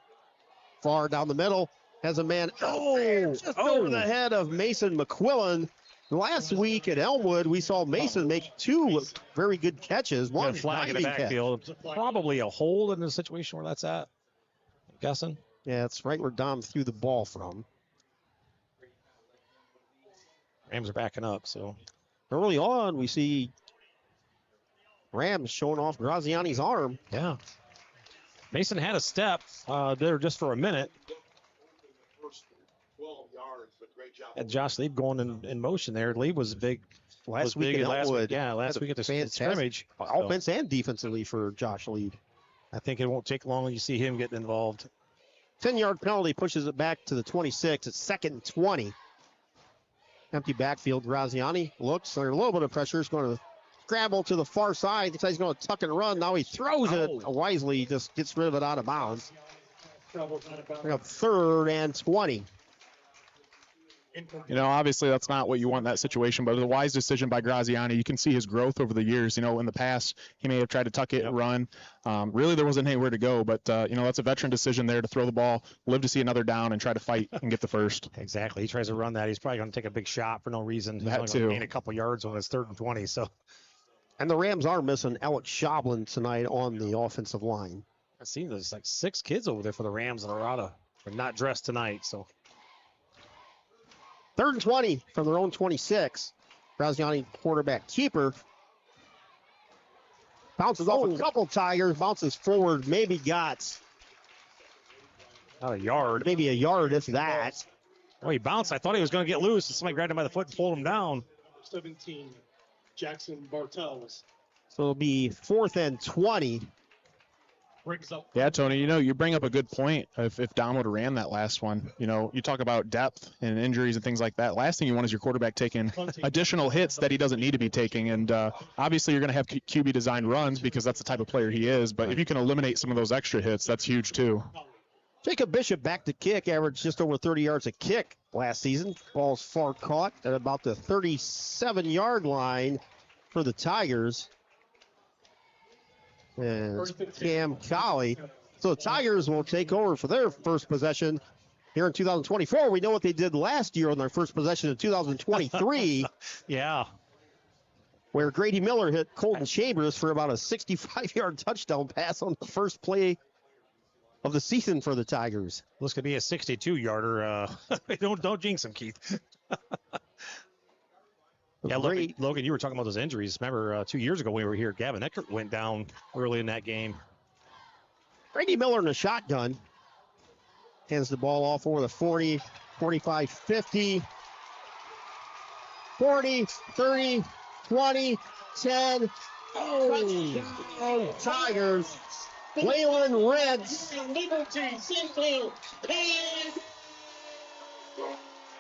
far down the middle, has a man just over the head of Mason McQuillan. Last week at Elmwood, we saw Mason make two very good catches. One flag in the backfield. Probably a hold in the situation where that's at, I'm guessing. Yeah, it's right where Dom threw the ball from. Rams are backing up, so. Early on, we see Rams showing off Graziani's arm. Yeah. Mason had a step there just for a minute. And Josh Lieb going in motion there. Lieb was big. Last week at Elmwood. Last week at the scrimmage. Offense and defensively for Josh Lieb. I think it won't take long when you see him getting involved. 10-yard penalty pushes it back to the 26. It's second and 20. Empty backfield. Graziani looks under a little bit of pressure. He's going to scramble to the far side. Looks like he's going to tuck and run. Now he throws it wisely. Just gets rid of it out of bounds. Bring up third and 20. Obviously that's not what you want in that situation, but it was a wise decision by Graziani. You can see his growth over the years. In the past, he may have tried to tuck it and run. Really, there wasn't anywhere to go, but, that's a veteran decision there to throw the ball, live to see another down, and try to fight and get the first. Exactly. He tries to run that. He's probably going to take a big shot for no reason. He's That only going too. to gain a couple yards when it's third and 20, so. And the Rams are missing Alex Shoblin tonight on the offensive line. I've seen there's like 6 kids over there for the Rams that are not dressed tonight, so. Third and 20 from their own 26. Graziani, quarterback keeper. Bounces off a couple Tigers, bounces forward, maybe got Not a yard. maybe a yard if that. Oh, he bounced. I thought he was going to get loose, and somebody grabbed him by the foot and pulled him down. 17, Jackson Bartels. So it'll be fourth and 20. Brings up. Yeah, Tony, you bring up a good point. If Dom would have ran that last one, you talk about depth and injuries and things like that. Last thing you want is your quarterback taking additional hits that he doesn't need to be taking. And obviously you're going to have QB designed runs because that's the type of player he is. But if you can eliminate some of those extra hits, that's huge too. Jacob Bishop back to kick, averaged just over 30 yards a kick last season. Ball's far caught at about the 37-yard line for the Tigers. And Cam Colley. So the Tigers will take over for their first possession here in 2024. We know what they did last year on their first possession in 2023. Yeah. Where Grady Miller hit Colton Chambers for about a 65-yard touchdown pass on the first play of the season for the Tigers. This could be a 62-yarder. Don't jinx him, Keith. Yeah, Logan, you were talking about those injuries. Remember 2 years ago when we were here, Gavin Eckert went down early in that game. Grady Miller in a shotgun. Hands the ball off over the 40, 45, 50, 40, 30, 20, 10. Oh, Tigers. Waylon Reds.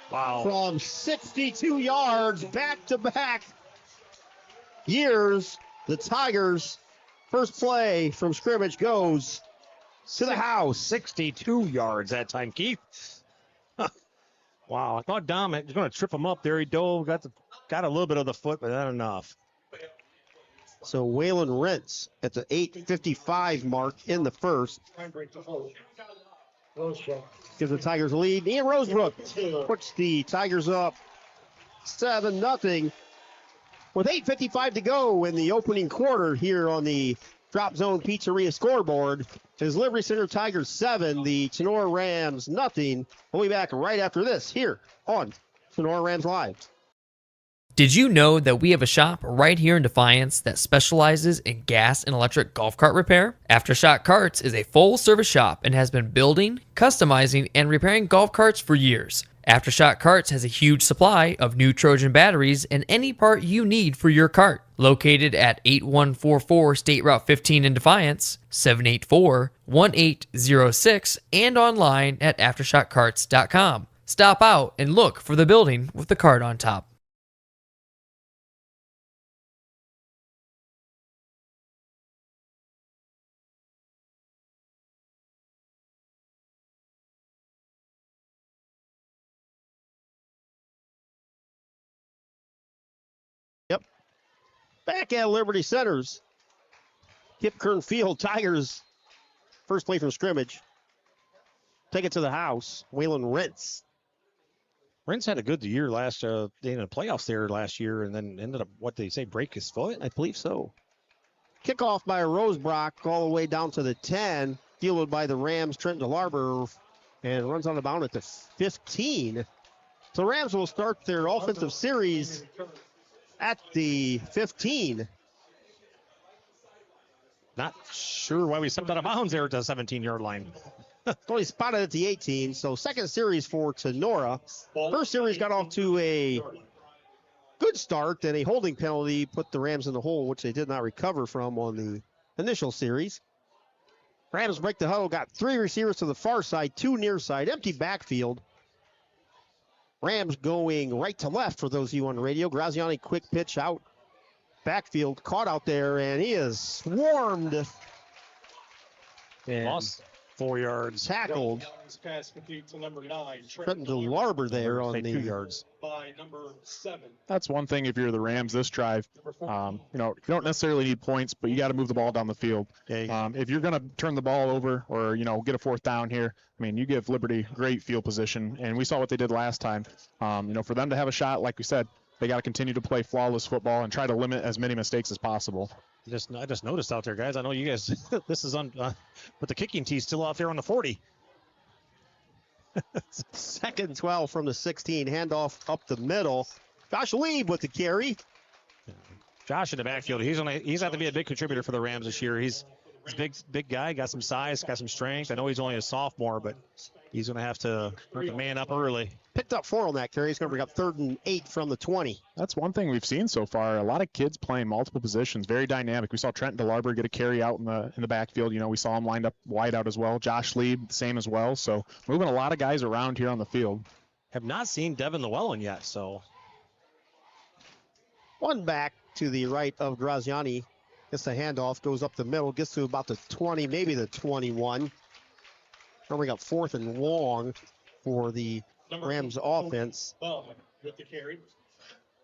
Wow. From 62 yards back-to-back years, the Tigers' first play from scrimmage goes to the house. 62 yards that time, Keith. Wow, I thought Dom was going to trip him up there. He dove, got a little bit of the foot, but not enough. So Waylon Rentz at the 8:55 mark in the first. Gives the Tigers a lead. Ian Rosebrook puts the Tigers up 7-0 with 8:55 to go in the opening quarter here on the Drop Zone Pizzeria scoreboard. Is Liberty Center Tigers 7, the Tinora Rams 0. We'll be back right after this here on Tinora Rams Live. Did you know that we have a shop right here in Defiance that specializes in gas and electric golf cart repair? Aftershock Carts is a full-service shop and has been building, customizing, and repairing golf carts for years. Aftershock Carts has a huge supply of new Trojan batteries and any part you need for your cart. Located at 8144 State Route 15 in Defiance, 784-1806, and online at aftershockcarts.com. Stop out and look for the building with the cart on top. Yep. Back at Liberty Centers. Kip Kern Field, Tigers. First play from scrimmage. Take it to the house. Waylon Rentz. Rentz had a good year last in the playoffs there last year, and then ended up, what they say, break his foot? I believe so. Kickoff by Rosebrock all the way down to the 10. Fielded by the Rams, Trent DeLarber, and runs on the bound at the 15. So Rams will start their offensive series at the 15. Not sure why we stepped out of bounds there at the 17-yard line. Only spotted at the 18. So second series for Tinora. First series got off to a good start, and a holding penalty put the Rams in the hole, which they did not recover from on the initial series. Rams break the huddle, got 3 receivers to the far side, 2 near side, empty backfield. Rams going right to left for those of you on the radio. Graziani quick pitch out. Backfield caught out there, and he is swarmed. And lost 4 yards. Tackled. Pass complete to number 9. Trenton DeLarber there on the 2 yards. By number 7. That's one thing if you're the Rams this drive. You don't necessarily need points, but you got to move the ball down the field. If you're going to turn the ball over or, get a fourth down here, you give Liberty great field position, and we saw what they did last time. For them to have a shot, like we said, they got to continue to play flawless football and try to limit as many mistakes as possible. I just noticed out there, guys. I know you guys, this is on, but the kicking tee's still out there on the 40. Second 12 from the 16. Handoff up the middle. Josh Lieb with the carry. Josh in the backfield. He's had to be a big contributor for the Rams this year. He's a big guy, got some size, got some strength. I know he's only a sophomore, but he's going to have to man up early. Picked up 4 on that carry. He's going to bring up 3rd and 8 from the 20. That's one thing we've seen so far. A lot of kids playing multiple positions, very dynamic. We saw Trent DeLarber get a carry out in the backfield. We saw him lined up wide out as well. Josh Lieb, same as well. So moving a lot of guys around here on the field. Have not seen Devin Llewellyn yet, so. One back to the right of Graziani. Gets the handoff, goes up the middle, gets to about the 20, maybe the 21. Now we got 4th and long for the Rams offense. With the carry.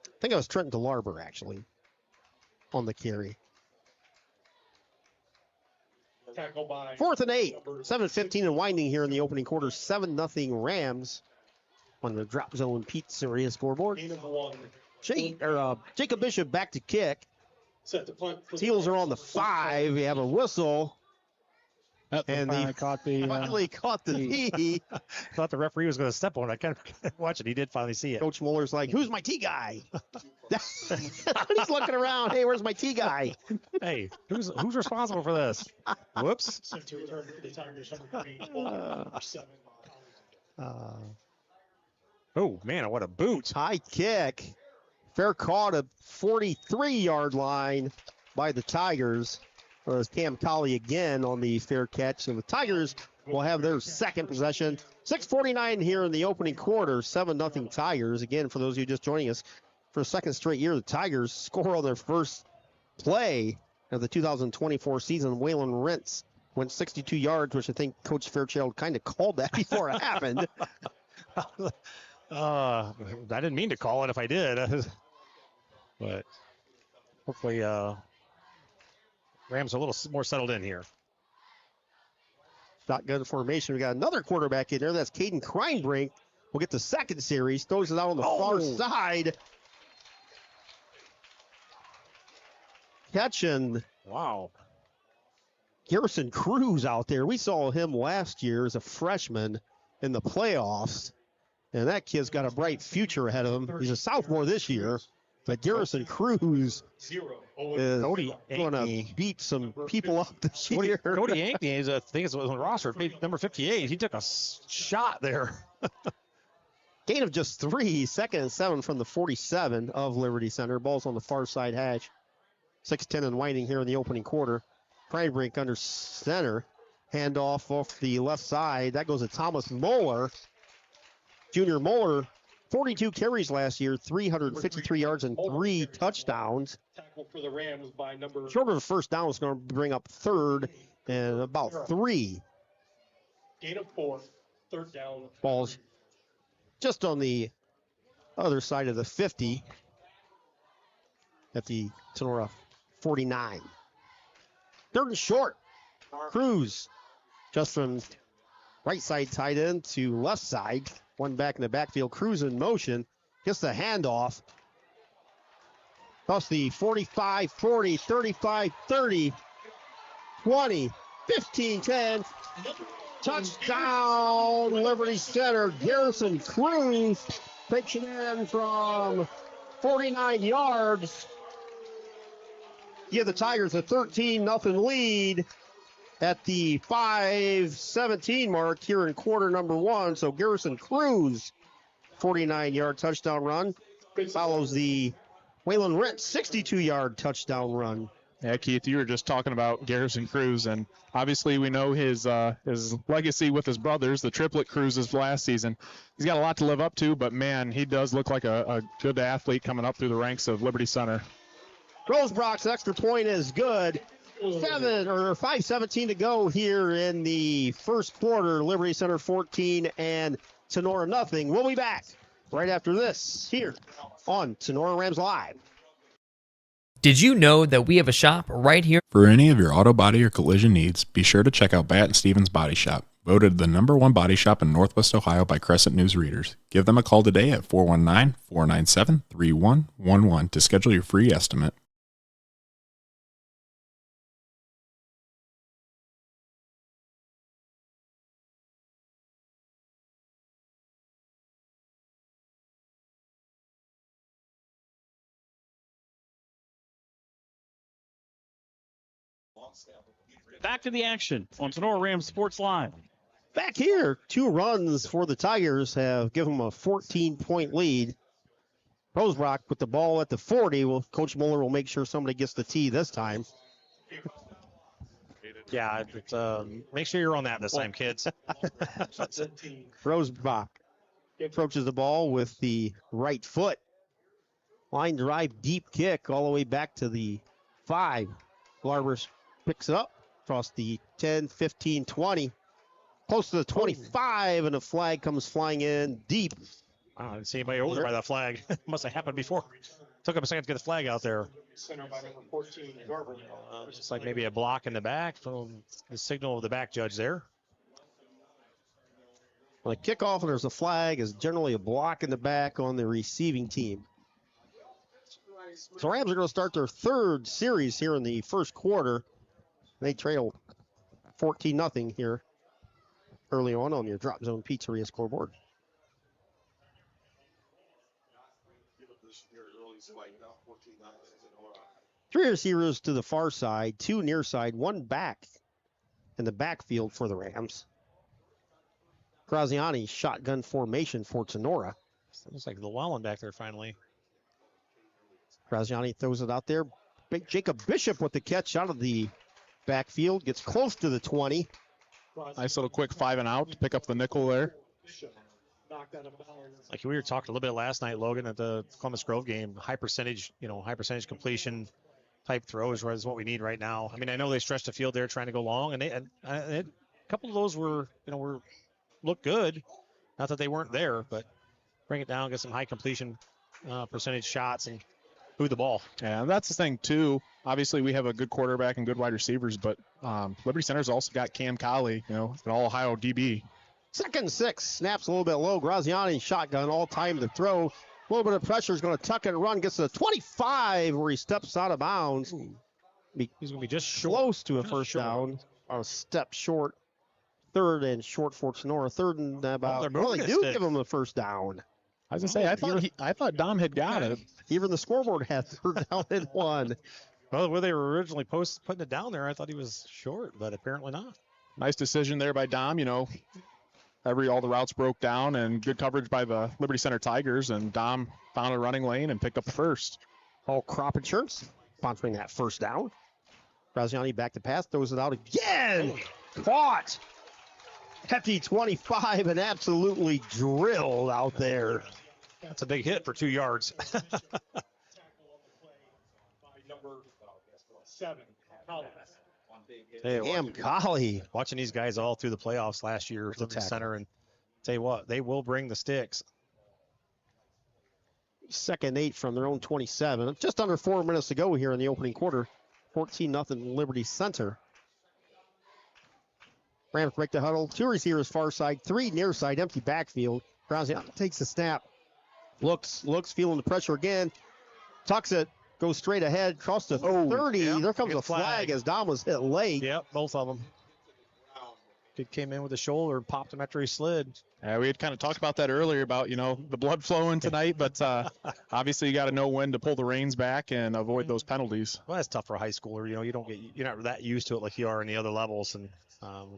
I think it was Trent DeLarber, actually, on the carry. Tackle by 4th and 8. 7:15 and winding here in the opening quarter. 7-0 Rams on the Drop Zone Pizzeria scoreboard. Jacob Bishop back to kick. Set the punt. Heels are on the 5. We have a whistle. And he finally caught the tee. Thought the referee was going to step on it. I kind of watch it. He did finally see it. Coach Muller's like, "Who's my tee guy?" He's looking around. Hey, where's my tee guy? Hey, who's responsible for this? Whoops. Oh man, what a boot! High kick. Fair caught at 43-yard line by the Tigers. Well, it's Cam Colley again on the fair catch. So the Tigers will have their second possession. 6:49 here in the opening quarter. 7-0 Tigers. Again, for those of you just joining us, for the second straight year, the Tigers score on their first play of the 2024 season. Waylon Rentz went 62 yards, which I think Coach Fairchild kind of called that before it happened. I didn't mean to call it if I did. But hopefully Rams are a little more settled in here. Shotgun formation. We got another quarterback in there. That's Caden Kreinbrink. We'll get the second series. Throws it out on the far side. Catching. Wow. Garrison Cruz out there. We saw him last year as a freshman in the playoffs. And that kid's got a bright future ahead of him. He's a sophomore this year. But Garrison Cruz is going to beat some people up this year. Cody Yankney is, I think it's on the roster, number 58. He took a shot there. Gain of just 3, 2nd and 7 from the 47 of Liberty Center. Ball's on the far side hash. 6-10 and winding here in the opening quarter. Kreinbrink under center. Handoff off the left side. That goes to Thomas Moeller. Junior Moeller, 42 carries last year, 353 yards and 3 touchdowns. Tackle for the Rams by number. Short of a first down is going to bring up 3rd and about 3. Gain of 4, 3rd down. Ball's just on the other side of the 50 at the Tinora 49. 3rd and short. Cruz just from right side tight end to left side. One back in the backfield. Cruz in motion. Gets the handoff. Across the 45, 40, 35, 30, 20, 15, 10. Touchdown, Liberty Center. Garrison Cruz takes it in from 49 yards. Give the Tigers a 13-0 lead at the 5:17 mark here in quarter number 1. So Garrison Cruz, 49-yard touchdown run, follows the Waylon Rent 62-yard touchdown run. Yeah, Keith, you were just talking about Garrison Cruz, and obviously we know his legacy with his brothers, the triplet Cruzes last season. He's got a lot to live up to, but man, he does look like a good athlete coming up through the ranks of Liberty Center. Rosebrock's extra point is good. 5:17 to go here in the first quarter. Liberty Center 14 and Tinora nothing. We'll be back right after this here on Tinora Rams Live. Did you know that we have a shop right here? For any of your auto body or collision needs, be sure to check out Batt & Stevens Body Shop, voted the #1 body shop in Northwest Ohio by Crescent News readers. Give them a call today at 419-497-3111 to schedule your free estimate. Back to the action on Tinora Rams Sports Live. Back here, 2 runs for the Tigers have given them a 14-point lead. Rosebrock with the ball at the 40. Well, Coach Mueller will make sure somebody gets the tee this time. Yeah, make sure you're on that this time, kids. Rosebrock approaches the ball with the right foot. Line drive, deep kick all the way back to the 5. Glarber picks it up across the 10, 15, 20. Close to the 25, and a flag comes flying in deep. I didn't see anybody over by that flag. Must have happened before. Took him a second to get the flag out there. Center by number 14, Garber. It's like maybe a block in the back from the signal of the back judge there. On a kickoff and there's a flag, is generally a block in the back on the receiving team. So Rams are going to start their 3rd series here in the first quarter. They trail 14-0 here early on your Drop Zone Pizzeria scoreboard. 3 receivers to the far side, 2 near side, 1 back in the backfield for the Rams. Graziani shotgun formation for Tinora. Looks like Llewellyn back there finally. Graziani throws it out there. Big Jacob Bishop with the catch out of the backfield. Gets close to the 20. Nice little quick 5 and out to pick up the nickel there. Like we were talking a little bit last night, Logan, at the Columbus Grove game. High percentage completion type throws is what we need right now. I mean, I know they stretched the field there trying to go long, and a couple of those were looked good. Not that they weren't there, but bring it down, get some high completion percentage shots, and move the ball. Yeah, and that's the thing, too. Obviously, we have a good quarterback and good wide receivers, but Liberty Center's also got Cam Colley, an all-Ohio DB. 2nd and 6. Snaps a little bit low. Graziani shotgun all time to throw. A little bit of pressure. Is going to tuck and run. Gets to the 25 where he steps out of bounds. He's going to be just close to a first down. A step short. 3rd and short for Tinora. 3rd and about. Well, they do give him the first down. I was going to say, I thought Dom had got it. Even the scoreboard had 3rd down and 1. Well, where they were originally putting it down there, I thought he was short, but apparently not. Nice decision there by Dom. All the routes broke down and good coverage by the Liberty Center Tigers, and Dom found a running lane and picked up the first. All Crop Insurance sponsoring that first down. Graziani back to pass, throws it out again. Caught. Hefty 25 and absolutely drilled out there. That's a big hit for 2 yards. Damn, Golly. Watching these guys all through the playoffs last year at Liberty Center, and tell you what, they will bring the sticks. 2nd and 8 from their own 27. Just under 4 minutes to go here in the opening quarter. 14-0 Liberty Center. Rams break the huddle. 2 receivers far side, 3 near side, empty backfield. Graziani takes the snap. Looks, feeling the pressure again. Tucks it, goes straight ahead, across the 30. Yeah, there comes a flag as Dom was hit late. Yep, both of them. Kid came in with the shoulder, popped him after he slid. Yeah, we had kind of talked about that earlier about, the blood flowing tonight, but obviously you got to know when to pull the reins back and avoid those penalties. Well, that's tough for a high schooler. You're not that used to it like you are in the other levels, and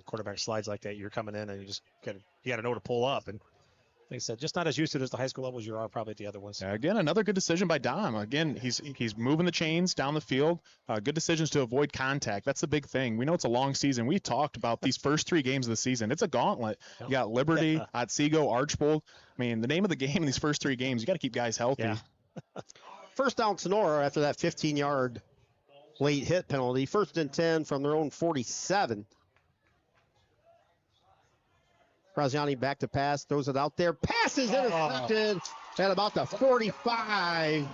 quarterback slides like that, you're coming in and you got to know to pull up. And like I said, just not as used to it as the high school levels you are probably at the other ones. Yeah, again, another good decision by Dom. Again, he's moving the chains down the field. Good decisions to avoid contact. That's the big thing. We know it's a long season. We talked about these first 3 games of the season. It's a gauntlet. You got Liberty, Otsego, Archbold. I mean, the name of the game in these first 3 games, you got to keep guys healthy. Yeah. First down, Tinora after that 15-yard late hit penalty. 1st and 10 from their own 47. Graziani back to pass, throws it out there. Pass is intercepted at about the 45.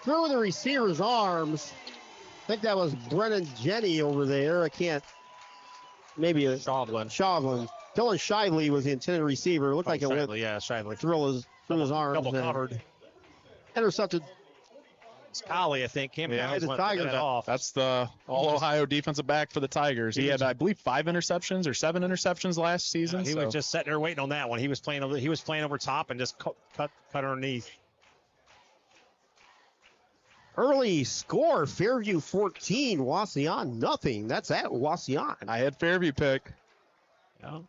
Through the receiver's arms. I think that was Brennan Jenny over there. Maybe a Shovlin. Dylan Shively was the intended receiver. It looked like it went through his arms. Double covered. Intercepted. It's Colley, I think. Cam the Tigers off. That's the all-Ohio defensive back for the Tigers. He had, I believe, 5 interceptions or 7 interceptions last season. He was just sitting there waiting on that one. He was playing over top and just cut underneath. Early score, Fairview 14, Wauseon nothing. That's at Wauseon. I had Fairview pick. Yeah.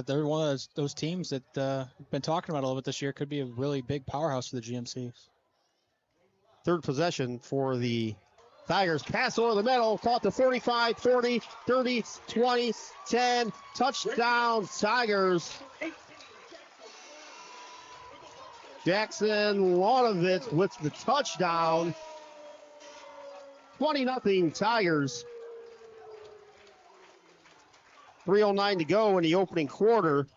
They're one of those teams that we've been talking about a little bit this year. Could be a really big powerhouse for the GMCs. 3rd possession for the Tigers. Pass over the middle. Caught the 45, 40, 30, 20, 10. Touchdown, Tigers. Jackson Lonovitz with the touchdown. 20-0 Tigers. 3:09 to go in the opening quarter.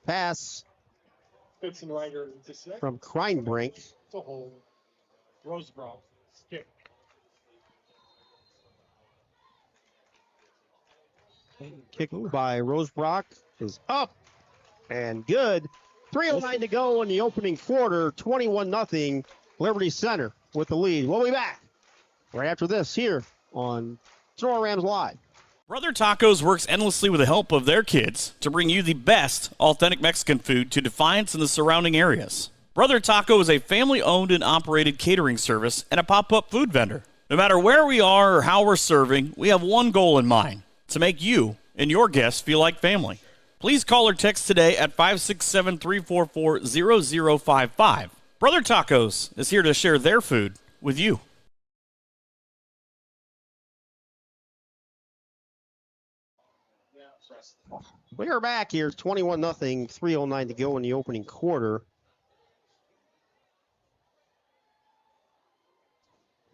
Pass from Kreinbrink. It's a hole. Rosebrough. Kick. Kick by Rosebrock is up and good. 3:09 to go in the opening quarter. 21-0 Liberty Center with the lead. We'll be back right after this here on Tinora Rams Live. Brother Tacos works endlessly with the help of their kids to bring you the best authentic Mexican food to Defiance and the surrounding areas. Brother Taco is a family-owned and operated catering service and a pop-up food vendor. No matter where we are or how we're serving, we have one goal in mind: to make you and your guests feel like family. Please call or text today at 567-344-0055. Brother Tacos is here to share their food with you. We are back here. It's 21-0, 3:09 to go in the opening quarter.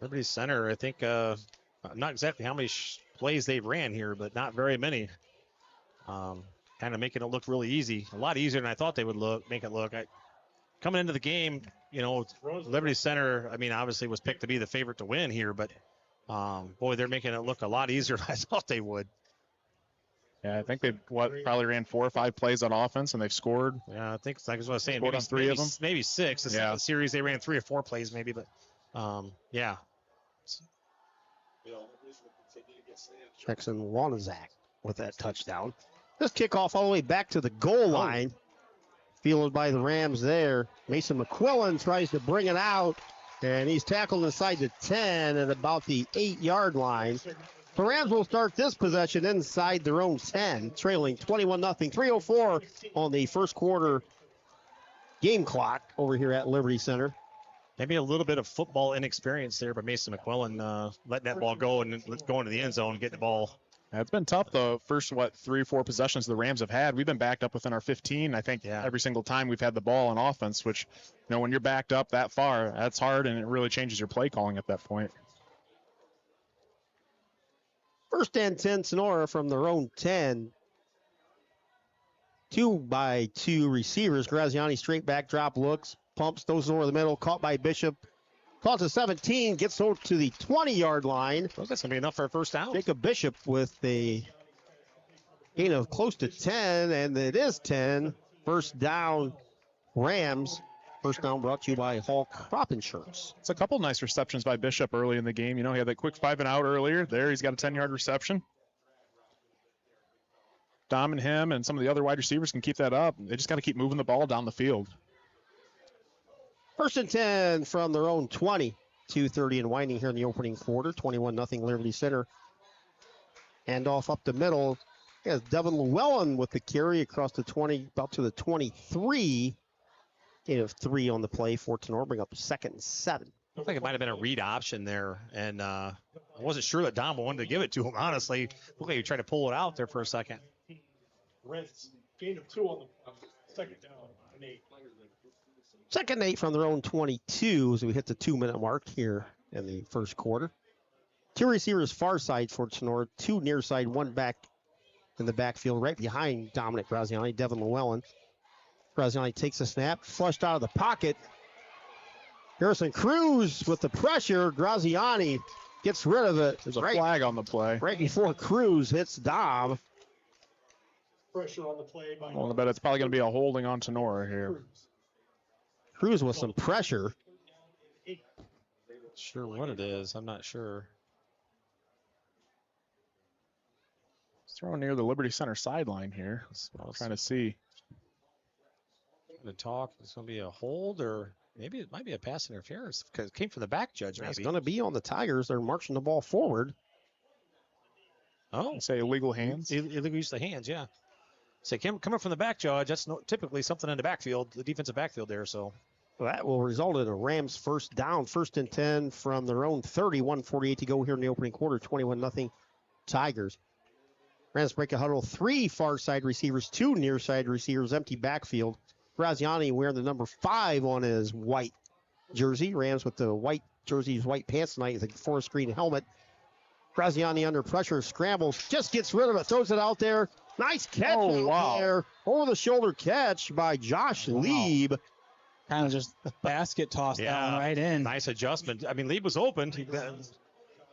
Liberty Center, I think not exactly how many plays they've ran here, but not very many. Kind of making it look really easy, a lot easier than I thought they would make it look. Coming into the game, you know, Liberty Center, I mean, obviously was picked to be the favorite to win here, but boy, they're making it look a lot easier than I thought they would. Yeah, I think they probably ran 4 or 5 plays on offense, and they've scored. Yeah, I think like I was saying, maybe on 3 of them, maybe 6. This yeah. the series they ran 3 or 4 plays maybe, but yeah. Jackson Wanazak with that touchdown. This kickoff all the way back to the goal line. Fielded by the Rams there. Mason McQuillan tries to bring it out, and he's tackled inside the 10 at about the 8-yard line. The Rams will start this possession inside their own 10, trailing 21-0. 3:04 on the first quarter game clock over here at Liberty Center. Maybe a little bit of football inexperience there by Mason McQuillan, letting that ball go and going to the end zone and getting the ball. Yeah, it's been tough the first, 3 or 4 possessions the Rams have had. We've been backed up within our 15, I think, every single time we've had the ball on offense, which, you know, when you're backed up that far, that's hard, and it really changes your play calling at that point. First and 10, Tinora from their own 10. 2-by-2 receivers. Graziani straight back drop looks, pumps, throws over the middle, caught by Bishop. Caught to 17, gets over to the 20-yard line. Well, that's going to be enough for a first down. Jacob Bishop with a gain of close to 10, and it is 10. First down, Rams. First down brought to you by Hall Crop Insurance. It's a couple nice receptions by Bishop early in the game. You know, he had that quick 5-and-out earlier. There, he's got a 10-yard reception. Dom and him and some of the other wide receivers can keep that up. They just got to keep moving the ball down the field. First and 10 from their own 20. 2:30 and winding here in the opening quarter. 21-0 Liberty Center. And off up the middle. Here's Devin Llewellyn with the carry across the 20, about to the 23. Gain of 3 on the play for Tinora. Bring up 2nd and 7. I think it might have been a read option there. And I wasn't sure that Dom wanted to give it to him, honestly. Looked like he tried to pull it out there for a second. Gain of 2 on the second down. 8. Second 8 from their own 22 as we hit the 2-minute mark here in the first quarter. 2 receivers far side for Tinora, 2 near side, 1 back in the backfield right behind Dominic Graziani, Devin Llewellyn. Graziani takes a snap, flushed out of the pocket. Harrison Cruz with the pressure. Graziani gets rid of it. There's a flag on the play. Right before Cruz hits Dom. Pressure on the play. Well, I bet it's probably going to be a holding on Tinora here. Cruz with some pressure. Sure what it is. I'm not sure. It's thrown near the Liberty Center sideline here. I'm trying to see. The talk is going to be a hold, or maybe it might be a pass interference because it came from the back judge. Maybe It's going to be on the Tigers. They're marching the ball forward. Oh, say illegal hands. Illegal use of the hands, yeah. Say coming from the back judge. That's typically something in the backfield, the defensive backfield there. So that will result in a Rams first down, 1st and 10 from their own 30. 1:48 to go here in the opening quarter. 21-0 Tigers. Rams break a huddle. 3 far side receivers, 2 near side receivers, empty backfield. Graziani wearing the number 5 on his white jersey. Rams with the white jerseys, white pants tonight with a forest green helmet. Graziani under pressure, scrambles, just gets rid of it, throws it out there. Nice catch there. Over the shoulder catch by Josh Lieb. Kind of just basket tossed that one right in. Nice adjustment. I mean, Lieb was open.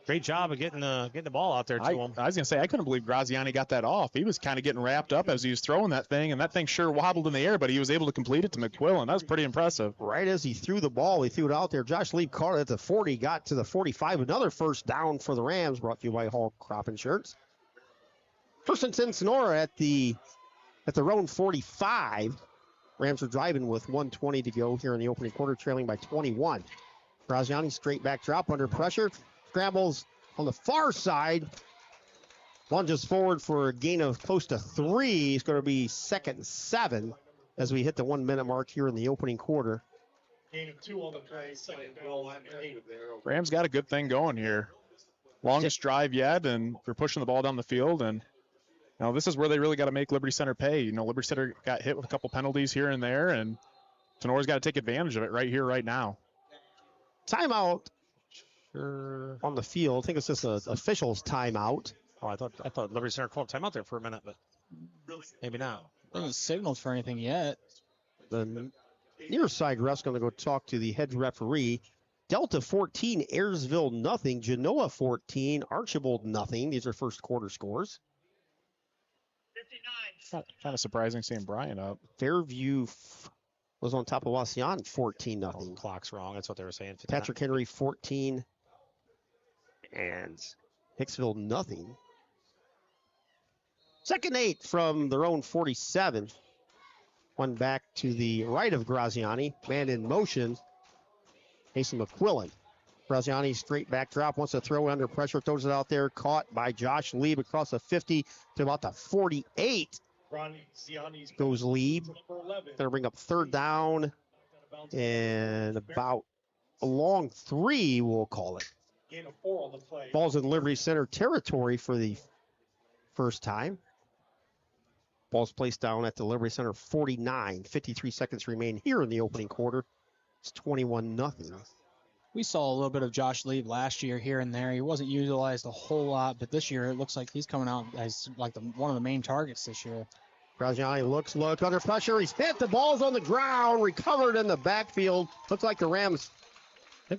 Great job of getting the ball out there to him. I was going to say, I couldn't believe Graziani got that off. He was kind of getting wrapped up as he was throwing that thing, and that thing sure wobbled in the air, but he was able to complete it to McQuillan. That was pretty impressive. Right as he threw the ball, he threw it out there. Josh Lieb caught it at the 40, got to the 45. Another first down for the Rams, brought to you by Hall Crop Insurance. First and 10 Tinora at the Roan 45. Rams are driving with 1:20 to go here in the opening quarter, trailing by 21. Graziani straight back drop under pressure. Scrambles on the far side. Lunges forward for a gain of close to 3. It's going to be 2nd and 7 as we hit the 1-minute mark here in the opening quarter. Gain of 2 on the play. 2nd down. 8. Rams got a good thing going here. Longest drive yet, and they're pushing the ball down the field. And now this is where they really got to make Liberty Center pay. You know, Liberty Center got hit with a couple penalties here and there, and Tenora's got to take advantage of it right here, right now. Timeout Sure. on the field. I think it's just an official's timeout. Oh, I thought Liberty Center called timeout there for a minute, but maybe not. They haven't signaled for anything yet. The near side ref's going to go talk to the head referee. Delta 14, Ayersville nothing. Genoa 14, Archibald nothing. These are first quarter scores. Kind of surprising seeing Bryant up. Fairview was on top of Wasion 14 Oh, nothing. the clock's wrong. That's what they were saying. Patrick Henry 14 and Hicksville nothing. Second 8 from their own 47. One back to the right of Graziani. Man in motion. Mason McQuillan. Graziani straight back drop. Wants to throw it under pressure. Throws it out there. Caught by Josh Lieb across the 50 to about the 48. Goes Lieb. Going to bring up third down. And about a long 3, we'll call it. Ball's in Liberty Center territory for the first time. Ball's placed down at the Liberty Center 49. 53 seconds remain here in the opening quarter. It's 21-0. We saw a little bit of Josh Lieb last year here and there. He wasn't utilized a whole lot, but this year it looks like he's coming out as like one of the main targets this year. Graziani looks under pressure. He's hit. The ball's on the ground, recovered in the backfield. Looks like the Rams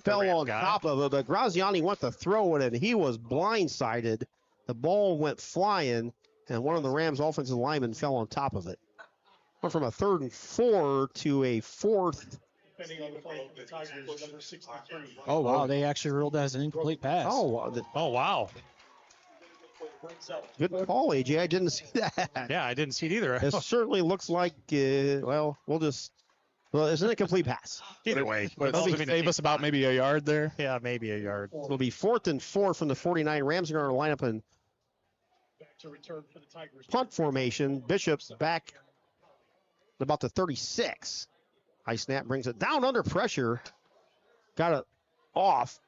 fell on top of it, but Graziani went to throw it, and he was blindsided. The ball went flying, and one of the Rams' offensive linemen fell on top of it. Went from a 3rd and 4 to a 4th. Oh, wow. They actually ruled that as an incomplete pass. Oh, wow. Good call, AJ. I didn't see that. Yeah, I didn't see it either. It certainly looks like, well, it's an incomplete pass. Either way. Save us about maybe a yard there. Yeah, maybe a yard. It'll be 4th and 4 from the 49. Rams are going to line up in punt formation. Bishop's back at about the 36. High snap brings it down under pressure. Got it off.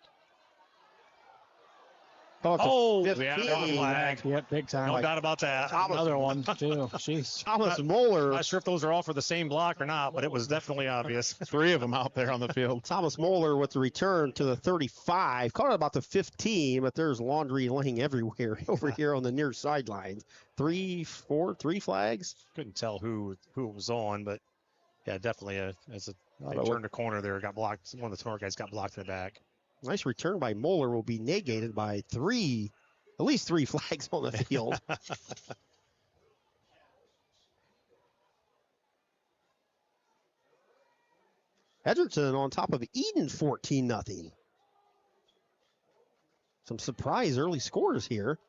Oh, yeah, flag. Yep, big time. No doubt about that. Another one, too. Jeez. Thomas Moeller. Not sure if those are all for the same block or not, but it was definitely obvious. 3 of them out there on the field. Thomas Moeller with the return to the 35. Caught it about the 15, but there's laundry laying everywhere over here on the near sideline. 3 flags. Couldn't tell who it was on, but yeah, definitely as they turned the corner there, got blocked. One of the Tinora guys got blocked in the back. Nice return by Moeller will be negated by at least 3 flags on the field. Edgerton on top of Eden 14-0. Some surprise early scores here.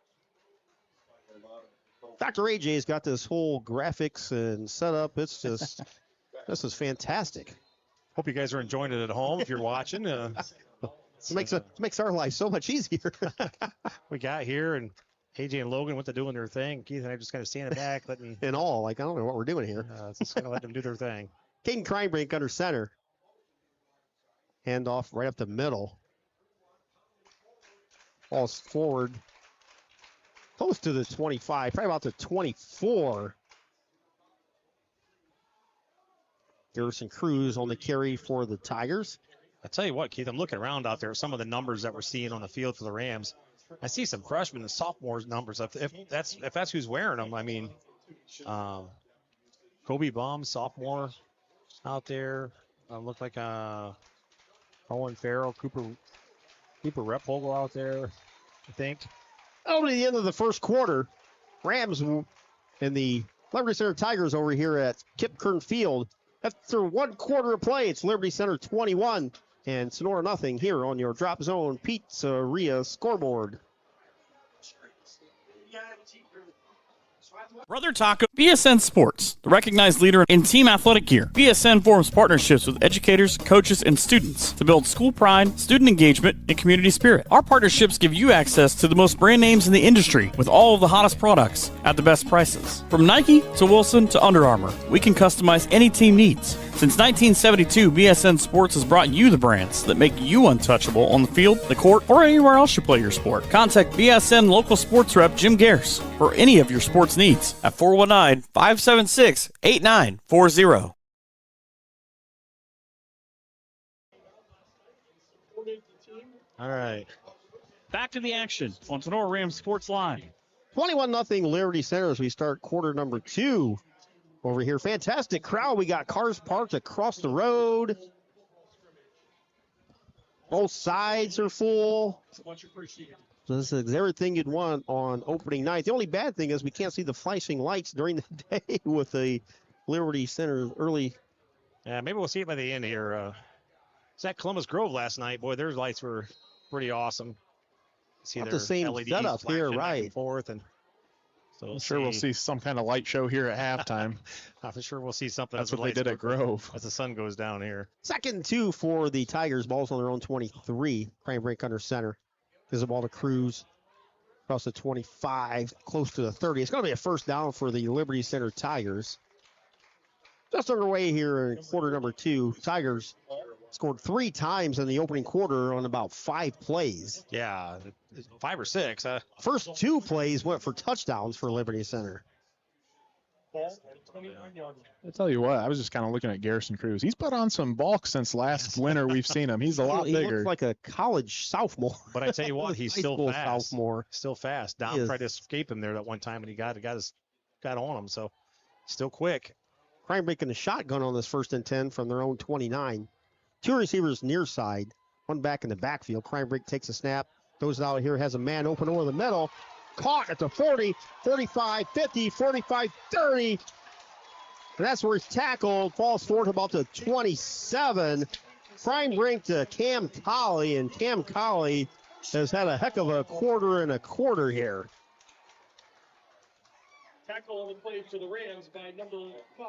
Dr. AJ's got this whole graphics and setup. It's just, this is fantastic. Hope you guys are enjoying it at home if you're watching. It makes our life so much easier. We got here, and AJ and Logan went to doing their thing. Keith and I just kind of standing back, letting in all, like, I don't know what we're doing here. Just kind of let them do their thing. Caden Kreinbrink under center. Handoff right up the middle. Ball's forward. Close to the 25, probably about the 24. Garrison Cruz on the carry for the Tigers. I tell you what, Keith, I'm looking around out there at some of the numbers that we're seeing on the field for the Rams. I see some freshmen and sophomores numbers. If that's who's wearing them, I mean, Kobe Baum, sophomore, out there. Look like Owen Farrell, Cooper Repvogel out there, I think. Over to the end of the first quarter, Rams and the Liberty Center Tigers over here at Kip Kern Field. After 1 quarter of play, it's Liberty Center 21 and Tinora nothing here on your Drop Zone Pizzeria scoreboard. Brother Taco. BSN Sports, the recognized leader in team athletic gear. BSN forms partnerships with educators, coaches, and students to build school pride, student engagement, and community spirit. Our partnerships give you access to the most brand names in the industry with all of the hottest products at the best prices. From Nike to Wilson to Under Armour, we can customize any team needs. Since 1972, BSN Sports has brought you the brands that make you untouchable on the field, the court, or anywhere else you play your sport. Contact BSN local sports rep Jim Garris for any of your sports needs at 419-576-8940. All right. Back to the action on Tinora Rams Sports Line. 21-0 Liberty Center as we start quarter number 2 over here. Fantastic crowd. We got cars parked across the road. Both sides are full. Much appreciated. So this is everything you'd want on opening night. The only bad thing is we can't see the flashing lights during the day with the Liberty Center early. Yeah, maybe we'll see it by the end here. It's at Columbus Grove last night. Boy, their lights were pretty awesome. See Not their the same LEDs setup here, flashing back right? and forth, and so I'm sure we'll see some kind of light show here at halftime. I'm sure we'll see something. That's as the what they lights did at go- Grove. as the sun goes down here. 2nd and 2 for the Tigers. Ball's on their own 23. Cranbrink under center. Gives the ball to Cruz. Across the 25, close to the 30. It's going to be a first down for the Liberty Center Tigers. Just underway here in quarter number 2. Tigers scored 3 times in the opening quarter on about 5 plays. Yeah, 5 or 6. First 2 plays went for touchdowns for Liberty Center. I tell you what, I was just kind of looking at Garrison Cruz. He's put on some bulk since last winter we've seen him. He's a lot He bigger. looks like a college sophomore. But I tell you what, he's High still school fast. sophomore. Still fast. He Dom is. tried to escape him there that one time, and he got on him. So still quick. Cranbrink in the shotgun on this 1st and 10 from their own 29. 2 receivers near side, 1 back in the backfield. Cranbrink takes a snap, goes out here, has a man open over the middle. Caught at the 40, 45, 50, 45, 30. And that's where he's tackled. Falls forward about the 27. Cranbrink to Cam Colley, and Cam Colley has had a heck of a quarter and a quarter here. Tackle on the play for the Rams by number 5.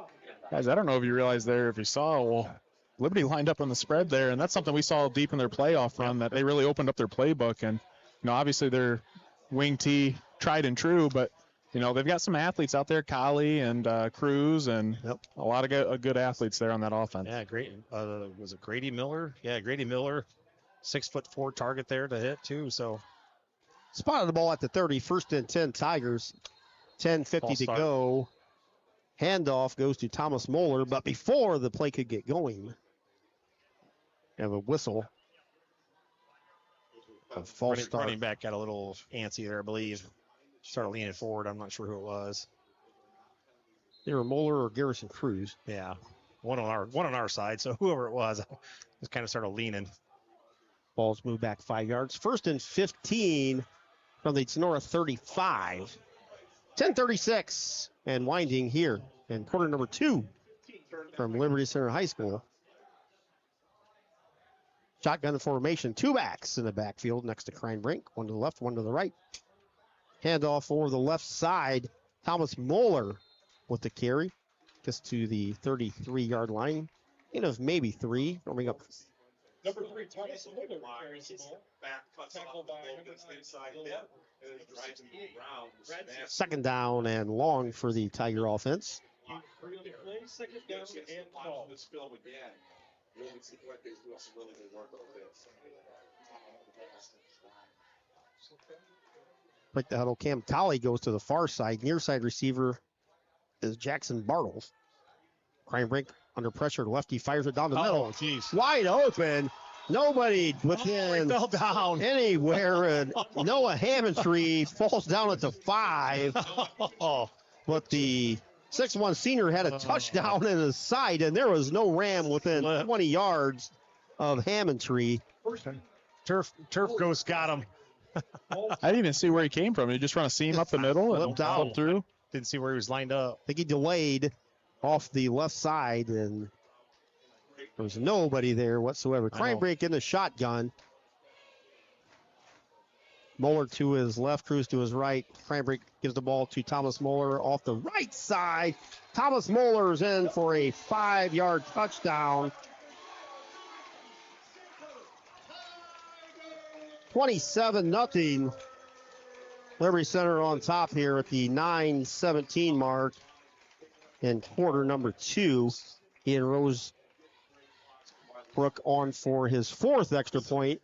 Guys, I don't know if you realize there, if you saw, well, Liberty lined up on the spread there, and that's something we saw deep in their playoff run, that they really opened up their playbook. And, obviously they're wing T, tried and true, but, they've got some athletes out there, Colley and Cruz, and a lot of good athletes there on that offense. Yeah, great. Was it Grady Miller? Yeah, Grady Miller, 6'4" target there to hit too. So Spotted the ball at the 30, 1st and 10 Tigers. 10:50 to go. Handoff goes to Thomas Moeller, but before the play could get going, we have a whistle. A false start. running back got a little antsy there, I believe. Started leaning forward. I'm not sure who it was. Either Moeller or Garrison Cruz. Yeah, one on our side. So whoever it was, just kind of started leaning. Ball's moved back 5 yards. 1st and 15 from the Tinora 35. 10:36 and winding here in quarter number 2 from Liberty Center High School. Shotgun formation, 2 backs in the backfield next to Cranbrink. 1 to the left, 1 to the right. Handoff over the left side. Thomas Moeller with the carry. Gets to the 33-yard line. Of maybe 3. Warming up. Number 3, Thomas Miller carries the ball. Tackled by number 9. 2nd down and long for the Tiger offense. 3 on the play, 2nd down and call. Break the huddle. Cam Colley goes to the far side. Near side receiver is Jackson Bartles. Cranbrink under pressure. Lefty fires it down the middle. Geez. Wide open. Nobody within fell down. anywhere. And Noah Hammondtree falls down at the 5. But the 6'1" senior had a touchdown in his side, and there was no Ram within 20 yards of Hammondtree. Turf Ghost got him. I didn't even see where he came from. He just run a seam up the middle and Flipped out. flipped through. Didn't see where he was lined up. I think he delayed off the left side, and there was nobody there whatsoever. Cranbrink in the shotgun. Moeller to his left, Cruz to his right. Cranbrink gives the ball to Thomas Moeller off the right side. Thomas Moeller's in for a 5-yard touchdown. 27-0. Liberty Center on top here at the 9:17 mark in quarter number 2. Ian Rosebrook on for his 4th extra point.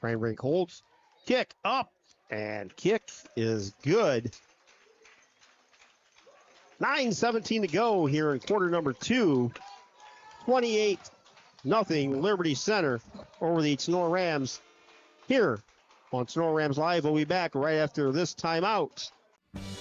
Cranbrink holds. Kick up, and kick is good. 9:17 to go here in quarter number 2. 28-0 Liberty Center over the Tinora Rams here on Tinora Rams Live. We'll be back right after this timeout.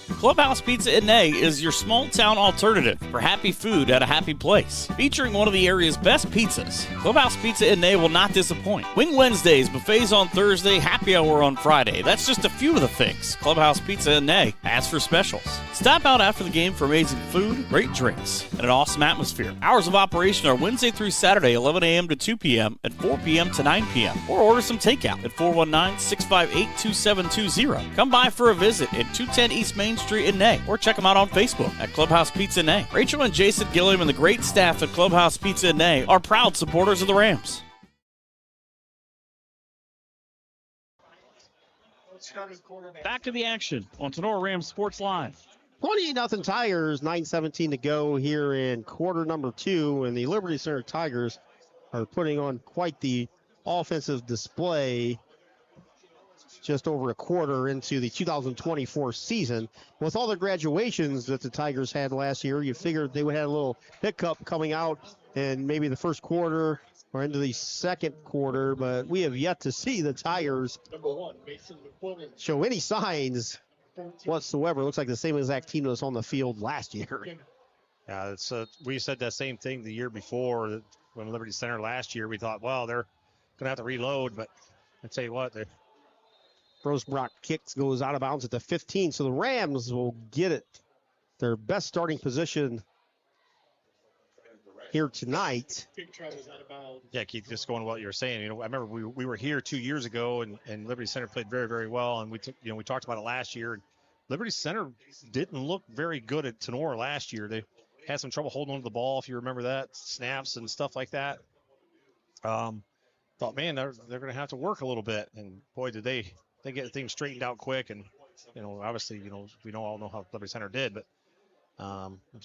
Clubhouse Pizza & A is your small-town alternative for happy food at a happy place. Featuring one of the area's best pizzas, Clubhouse Pizza & A will not disappoint. Wing Wednesdays, buffets on Thursday, happy hour on Friday. That's just a few of the things Clubhouse Pizza & A has for specials. Stop out after the game for amazing food, great drinks, and an awesome atmosphere. Hours of operation are Wednesday through Saturday, 11 a.m. to 2 p.m. and 4 p.m. to 9 p.m. Or order some takeout at 419-658-2720. Come by for a visit at 210 East Main Street in Nay, or check them out on Facebook at Clubhouse Pizza Nay. Rachel and Jason Gilliam and the great staff at Clubhouse Pizza Nay are proud supporters of the Rams. Back to the action on Tinora Rams Sports Live. 28-0 Tigers, 9:17 to go here in quarter number 2, and the Liberty Center Tigers are putting on quite the offensive display just over a quarter into the 2024 season. With all the graduations that the Tigers had last year, you figured they would have a little hiccup coming out in maybe the first quarter or into the second quarter, but we have yet to see the Tigers show any signs whatsoever. It looks like the same exact team that was on the field last year. Yeah, it's we said that same thing the year before when Liberty Center last year. We thought, well, they're going to have to reload, but I tell you what, Rosebrock kicks, goes out of bounds at the 15, so the Rams will get it. Their best starting position here tonight. Yeah, Keith, just going what you were saying. You know, I remember we were here 2 years ago, and Liberty Center played very, very well, and we talked about it last year. Liberty Center didn't look very good at Tinora last year. They had some trouble holding onto the ball, if you remember that, snaps and stuff like that. Thought, man, they're going to have to work a little bit, and boy, did they get things straightened out quick. And obviously, we all know how Liberty Center did, but we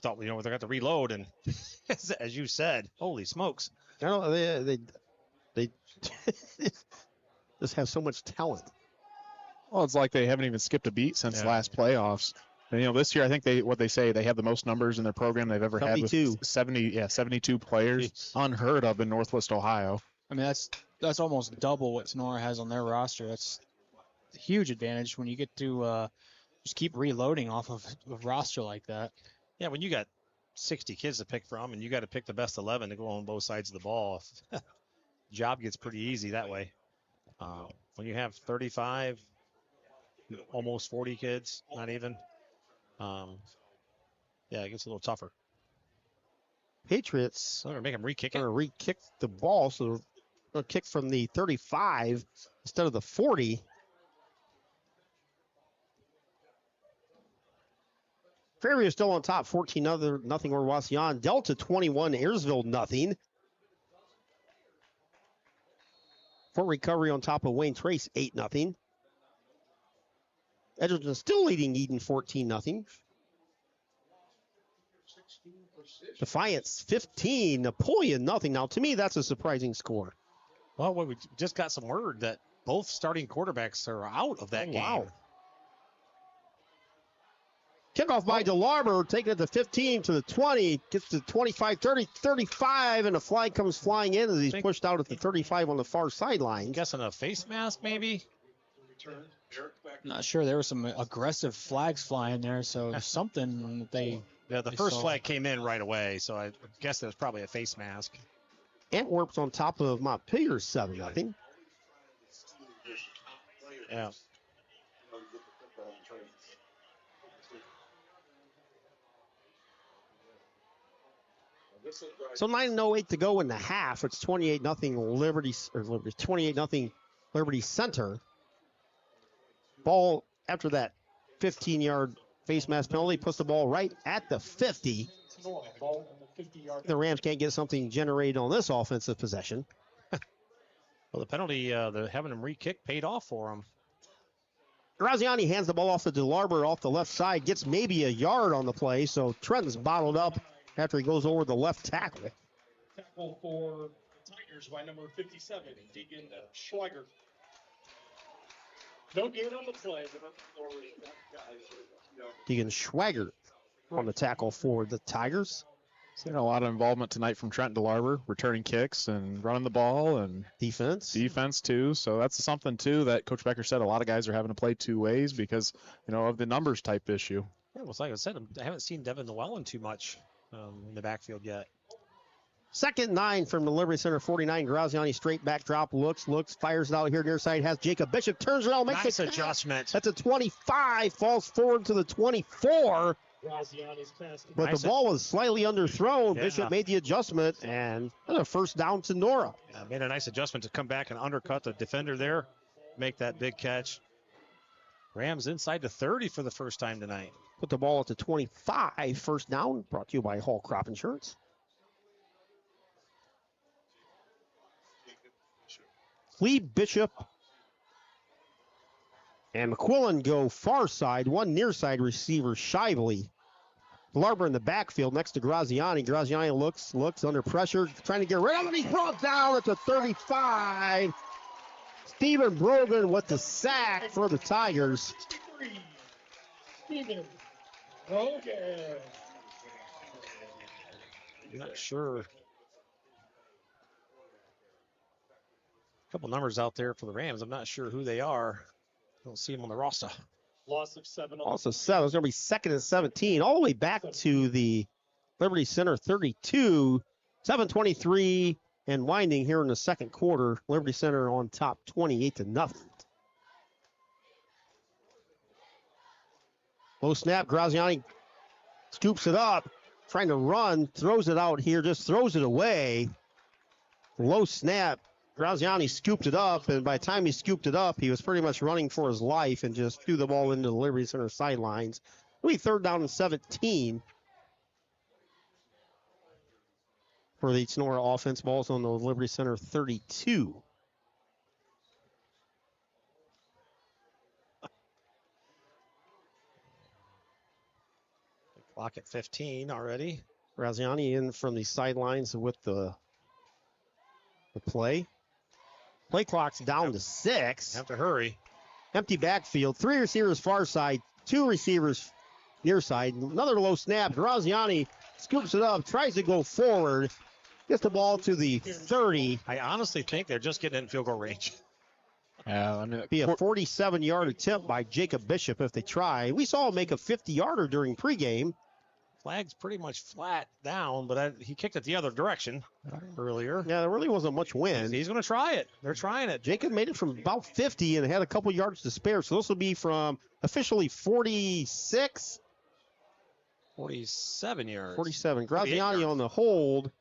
thought, they're going to have to reload, and as you said, holy smokes. No, they just have so much talent. Well, it's like they haven't even skipped a beat since last playoffs. And, this year I think they have the most numbers in their program they've ever had with 72 players. Jeez. Unheard of in Northwest Ohio. I mean, that's almost double what Tinora has on their roster. That's a huge advantage when you get to just keep reloading off of a roster like that. Yeah, when you got 60 kids to pick from and you got to pick the best 11 to go on both sides of the ball, job gets pretty easy that way. When you have 35, almost 40 kids, not even, it gets a little tougher. Patriots are going to make them re-kick it. Or re-kick the ball, so they'll kick from the 35 instead of the 40. Fairview is still on top, 14-0 over Wauseon. Delta 21, Ayersville nothing. Fort Recovery on top of Wayne Trace, 8-0. Edgerton still leading Eden 14-0. Defiance 15, Napoleon nothing. Now, to me, that's a surprising score. Well, we just got some word that both starting quarterbacks are out of that game. Wow. Kickoff by DeLarber, taking it to 15 to the 20, gets to 25, 30, 35, and a flag comes flying in as he's pushed out at the 35 on the far sideline. I'm guessing a face mask, maybe? Not sure. There were some aggressive flags flying there, so something that they... Yeah, the first flag came in right away, so I guess it was probably a face mask. Antwerp's on top of Montpelier 7-0. Yeah. So 9:08 to go in the half. It's 28-0 Liberty 28-0 Liberty Center. Ball after that 15-yard face mask penalty puts the ball right at the 50. The Rams can't get something generated on this offensive possession. Well, the penalty, having him re-kick paid off for him. Graziani hands the ball off to DeLarber off the left side, gets maybe a yard on the play, so Trenton's bottled up after he goes over the left tackle. Tackle for Tigers by number 57, Deegan Schweiger. Don't get on the play. Deegan Schweiger on the tackle for the Tigers. Seeing a lot of involvement tonight from Trent DeLarber, returning kicks and running the ball and defense too. So that's something too that Coach Becker said a lot of guys are having to play two ways because of the numbers type issue. Yeah, well, like I said, I haven't seen Devin Llewellyn too much in the backfield yet. 2nd and 9 from the Liberty Center 49. Graziani straight back drop, looks, fires it out here near side, has Jacob Bishop, turns around, makes nice a adjustment. That's a 25, falls forward to the 24. But nice the ball was slightly underthrown. Yeah. Bishop made the adjustment, and a first down to Nora. Made a nice adjustment to come back and undercut the defender there, make that big catch. Rams inside the 30 for the first time tonight. Put the ball at the 25, first down, brought to you by Hall Crop Insurance. Lee, Bishop, and McQuillan go far side. One near side receiver, Shively. Larber in the backfield next to Graziani. Graziani looks under pressure, trying to get rid of it. He's brought down at the 35. Stephen Brogan with the sack for the Tigers. Stephen Brogan. Not sure. A couple numbers out there for the Rams. I'm not sure who they are. Don't see them on the roster. Loss of 7. Loss of 7. It's going to be 2nd and 17. All the way back to the Liberty Center 32. 7:23 and winding here in the second quarter. Liberty Center on top 28-0. Low snap. Graziani scoops it up. Trying to run. Throws it out here. Just throws it away. Low snap. Graziani scooped it up, and by the time he scooped it up, he was pretty much running for his life and just threw the ball into the Liberty Center sidelines. It'll be 3rd down and 17 for the Tinora offense. Ball's on the Liberty Center 32. Clock at 15 already. Graziani in from the sidelines with the play. Play clock's down to 6. Have to hurry. Empty backfield. 3 receivers far side, 2 receivers near side. Another low snap. Graziani scoops it up, tries to go forward. Gets the ball to the 30. I honestly think they're just getting in field goal range. Yeah, I mean, Be a 47-yard attempt by Jacob Bishop if they try. We saw him make a 50-yarder during pregame. Flag's pretty much flat down, but he kicked it the other direction earlier. Yeah, there really wasn't much wind. He's going to try it. They're trying it. Jacob made it from about 50 and had a couple yards to spare. So this will be from officially 46. 47 yards. 47. Graziani on the hold.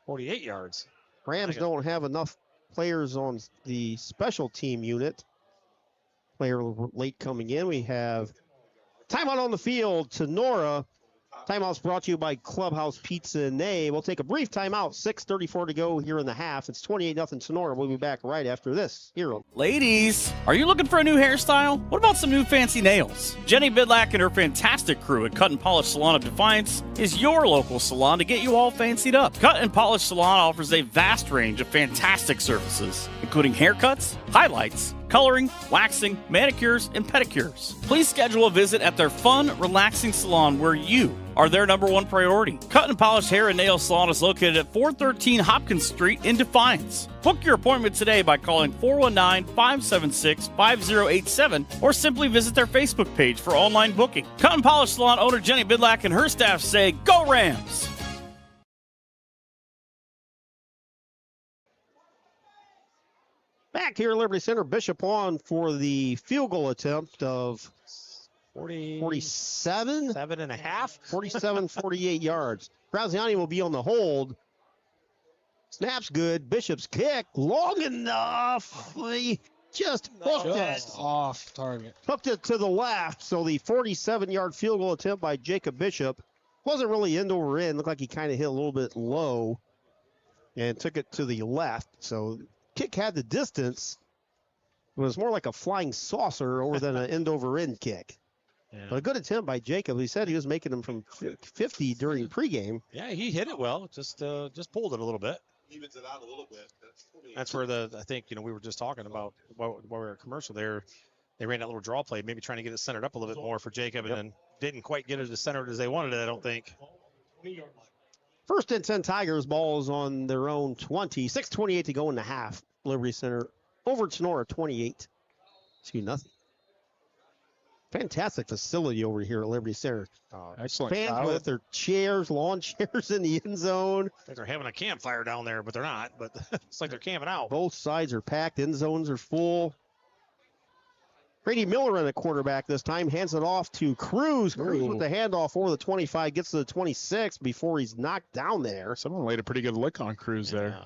48 yards. Rams don't have enough players on the special team unit. Player late coming in. We have timeout on the field to Nora. Timeout's brought to you by Clubhouse Pizza and Nay. We'll take a brief timeout. 6:34 to go here in the half. It's 28-0 Sonora. We'll be back right after this. Here. Ladies, are you looking for a new hairstyle? What about some new fancy nails? Jenny Bidlack and her fantastic crew at Cut and Polish Salon of Defiance is your local salon to get you all fancied up. Cut and Polish Salon offers a vast range of fantastic services, including haircuts, highlights, coloring, waxing, manicures, and pedicures. Please schedule a visit at their fun, relaxing salon where you are their number one priority. Cut and Polish Hair and Nail Salon is located at 413 Hopkins Street in Defiance. Book your appointment today by calling 419-576-5087 or simply visit their Facebook page for online booking. Cut and Polish Salon owner Jenny Bidlack and her staff say, "Go Rams!" Back here at Liberty Center, Bishop on for the field goal attempt of 47? 7.5? 47, 48 yards. Graziani will be on the hold. Snap's good. Bishop's kick, long enough. He just hooked it. Off target. Hooked it to the left. So the 47-yard field goal attempt by Jacob Bishop wasn't really end over end. Looked like he kind of hit a little bit low and took it to the left. So kick had the distance. It was more like a flying saucer over than an end over end kick. Yeah. But a good attempt by Jacob. He said he was making them from 50 during pregame. Yeah, he hit it well. Just pulled it a little bit. Evens it out a little bit. That's where I think we were just talking about while we were at commercial there. They ran that little draw play, maybe trying to get it centered up a little bit more for Jacob, and then didn't quite get it as centered as they wanted it, I don't think. First and 10 Tigers. Balls on their own 20. 6:28 to go in the half. Liberty Center over Tinora 28 to nothing. Fantastic facility over here at Liberty Center. Excellent. Fans crowd. with their chairs, lawn chairs in the end zone. I think they're having a campfire down there, but they're not. But it's like they're camping out. Both sides are packed. End zones are full. Grady Miller in the quarterback this time. Hands it off to Cruz. Cruz with the handoff over the 25. Gets to the 26 before he's knocked down there. Someone laid a pretty good lick on Cruz there.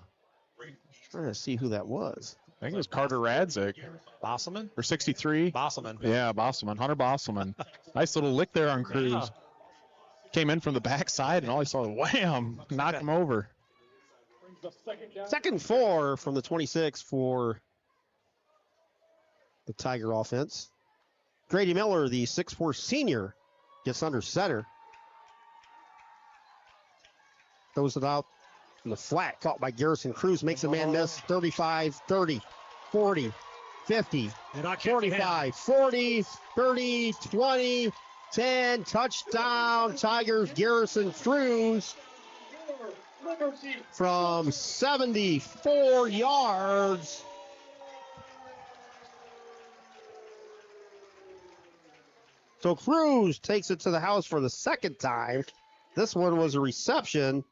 Trying to see who that was. I think it was Carter Radzik. Bosselman? Or 63. Bosselman. Yeah, Bosselman. Hunter Bosselman. Nice little lick there on Cruz. Yeah. Came in from the backside, and all he saw was wham, knocked him over. Second 4 from the 26 for the Tiger offense. Grady Miller, the 6'4 senior, gets under center. Throws it out in the flat, caught by Garrison Cruz, makes a man miss. 35, 30, 40, 50, 45, 40, 30, 20, 10. Touchdown, Tigers, Garrison Cruz from 74 yards. So Cruz takes it to the house for the second time. This one was a reception.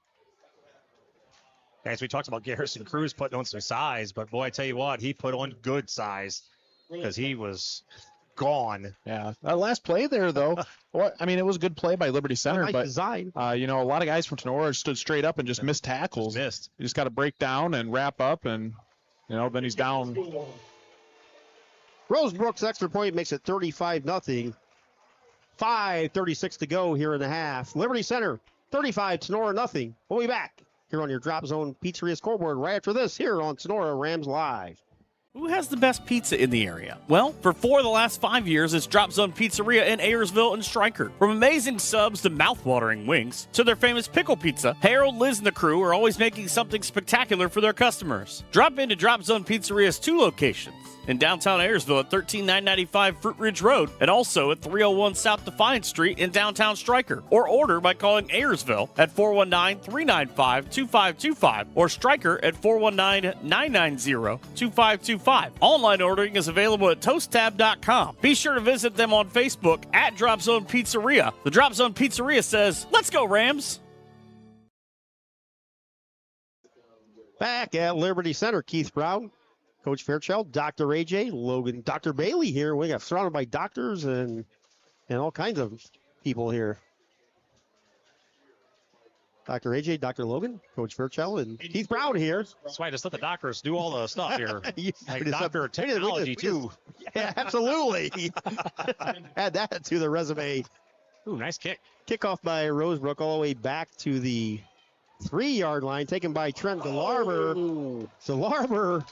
Guys, we talked about Garrison Cruz putting on some size, but boy, I tell you what, he put on good size because he was gone. Yeah, that last play there, though, I mean, it was a good play by Liberty Center, Nice but design. you know, a lot of guys from Tinora stood straight up and just missed tackles. You just got to break down and wrap up, and you know, then he's down. Rosebrooks extra point makes it 35-0. 5:36 to go here in the half. Liberty Center 35, Tinora nothing. We'll be back here on your Drop Zone Pizzeria scoreboard right after this here on Tinora Rams Live. Who has the best pizza in the area? Well, for 4 of the last 5 years, it's Drop Zone Pizzeria in Ayersville and Stryker. From amazing subs to mouth-watering wings to their famous pickle pizza, Harold, Liz, and the crew are always making something spectacular for their customers. Drop into Drop Zone Pizzeria's 2 locations. In downtown Ayersville at 13995 Fruit Ridge Road, and also at 301 South Defiance Street in downtown Stryker. Or order by calling Ayersville at 419-395-2525 or Stryker at 419-990-2525. Online ordering is available at toasttab.com. Be sure to visit them on Facebook at Drop Zone Pizzeria. The Drop Zone Pizzeria says, "Let's go, Rams!" Back at Liberty Center, Keith Brown, Coach Fairchild, Dr. AJ, Logan, Dr. Bailey here. We got surrounded by doctors and all kinds of people here. Dr. AJ, Dr. Logan, Coach Fairchild, and Keith Brown here. That's why I just let the doctors do all the stuff here. Yeah, Like we just- doctor of technology, too. Yeah, absolutely. Add that to the resume. Ooh, nice kick. Kickoff by Rosebrook all the way back to the 3-yard line, taken by Trent Delarmer. Delarmer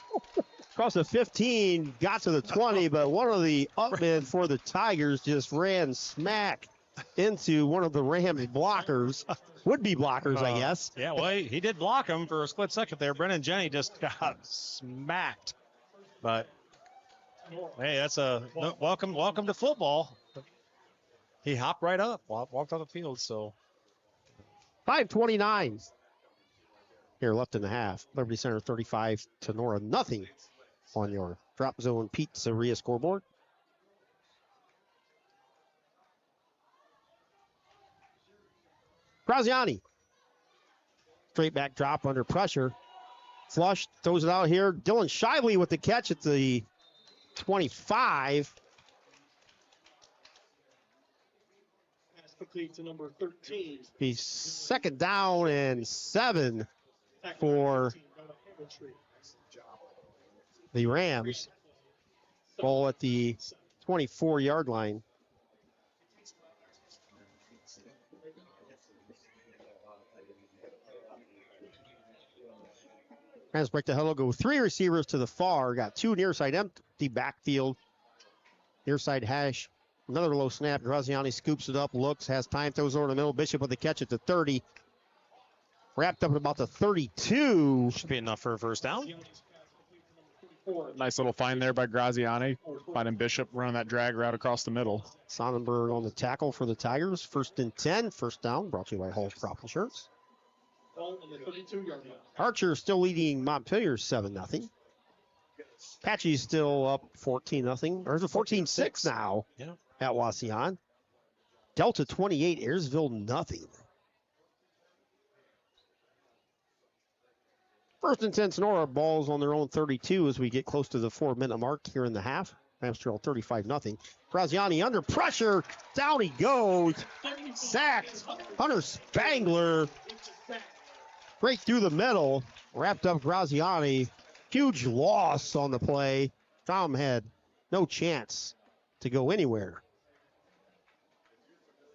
across the 15, got to the 20, but one of the upmen for the Tigers just ran smack into one of the Rams blockers. Would-be blockers, I guess. Yeah, well, he did block him for a split second there. Brennan Jenny just got smacked. But, hey, that's welcome to football. He hopped right up, walked on the field, so. 5:29 here left in the half. Liberty Center 35, Tinora nothing on your Drop Zone Pizzeria scoreboard. Graziani. Straight back drop under pressure. Flush, throws it out here. Dylan Shively with the catch at the 25. Pass complete to number 13. He's second down and 7 for the Rams. Ball at the 24-yard line. Rams break the huddle, go 3 receivers to the far. Got 2 near side empty backfield. Near side hash. Another low snap. Graziani scoops it up, looks, has time, throws over the middle. Bishop with the catch at the 30. Wrapped up at about the 32. Should be enough for a first down. Nice little find there by Graziani, finding Bishop running that drag route across the middle. Sonnenberg on the tackle for the Tigers. 1st and 10, first down, brought to you by Hull Crop Insurance. Archer still leading Montpelier 7-0. Apache's still up 14-0. Or is it 14-6 now at Wauseon? Delta 28, Ayersville nothing. 1st and 10, Sonora balls on their own 32 as we get close to the 4-minute mark here in the half. Rams trail 35-0. Graziani under pressure. Down he goes. Sacked. Hunter Spangler. Right through the middle. Wrapped up Graziani. Huge loss on the play. Tom had no chance to go anywhere.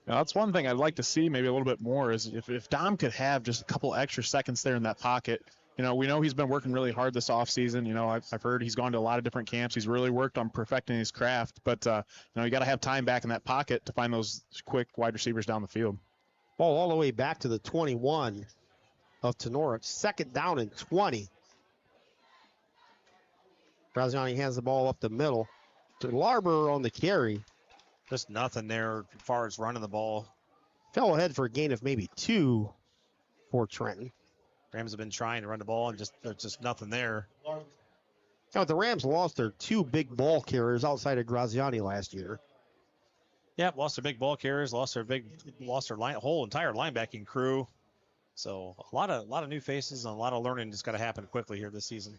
Now, that's one thing I'd like to see maybe a little bit more is if Dom could have just a couple extra seconds there in that pocket. You know, we know he's been working really hard this offseason. You know, I've heard he's gone to a lot of different camps. He's really worked on perfecting his craft. But, you know, you got to have time back in that pocket to find those quick wide receivers down the field. Ball all the way back to the 21 of Tinora. 2nd down and 20. Graziani hands the ball up the middle to Larber on the carry. Just nothing there as far as running the ball. Fell ahead for a gain of maybe 2 for Trenton. Rams have been trying to run the ball, and there's just nothing there. Now, the Rams lost their 2 big ball carriers outside of Graziani last year. Yeah, lost their big ball carriers, lost their whole entire linebacking crew. So a lot of new faces and a lot of learning just got to happen quickly here this season.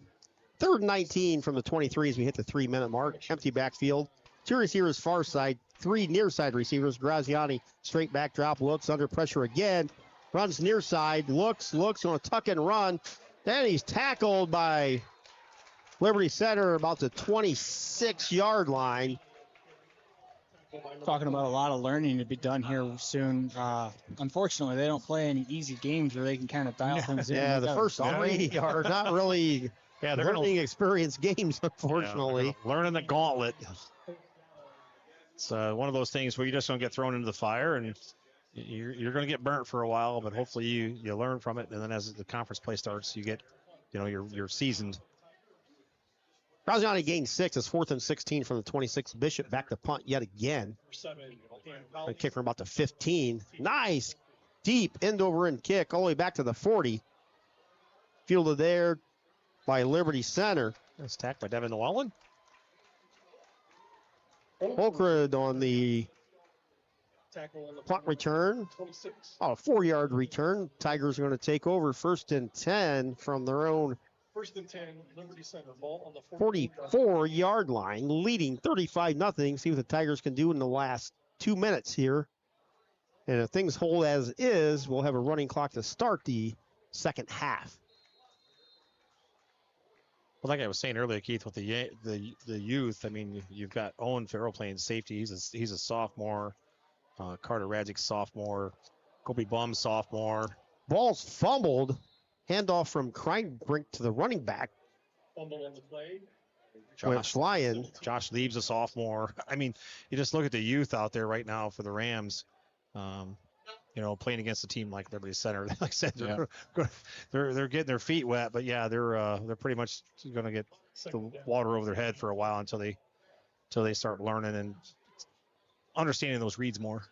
3rd and 19 from the 23 as we hit the 3-minute mark. Empty backfield. 2 receivers far side, 3 near side receivers. Graziani straight back drop, looks under pressure again. Runs near side, looks, going to tuck and run. Then he's tackled by Liberty Center about the 26-yard line. Talking about a lot of learning to be done here soon. Unfortunately, they don't play any easy games where they can kind of dial things in. Yeah, the first 3 are not really learning experience games, unfortunately. Learning the gauntlet. It's one of those things where you just don't get thrown into the fire, and you're going to get burnt for a while, but hopefully you learn from it, and then as the conference play starts, you get, you're seasoned. Graziani gained 6. It's 4th and 16 from the 26. Bishop back to punt yet again. A kick from about the 15. Nice deep end over end kick all the way back to the 40. Fielded there by Liberty Center. That's tacked by Devin Llewellyn. Holcred on the punt return. Oh, a 4-yard return. Tigers are going to take over 1st and 10 from their own 1st and 10, Liberty Center. Ball on the 44-yard line, leading 35-0. See what the Tigers can do in the last 2 minutes here. And if things hold as is, we'll have a running clock to start the second half. Well, like I was saying earlier, Keith, with the youth, I mean, you've got Owen Farrell playing safety. He's a sophomore. Carter Radzik, sophomore. Kobe Bum, sophomore. Ball's fumbled. Handoff from Kreinbrink to the running back. fumble on the play. Went flying. Josh Leaves, a sophomore. I mean, you just look at the youth out there right now for the Rams. Playing against a team like Liberty Center. Like I said, they're getting their feet wet, but yeah, they're pretty much going to get the water over their head for a while until they start learning and understanding those reads more.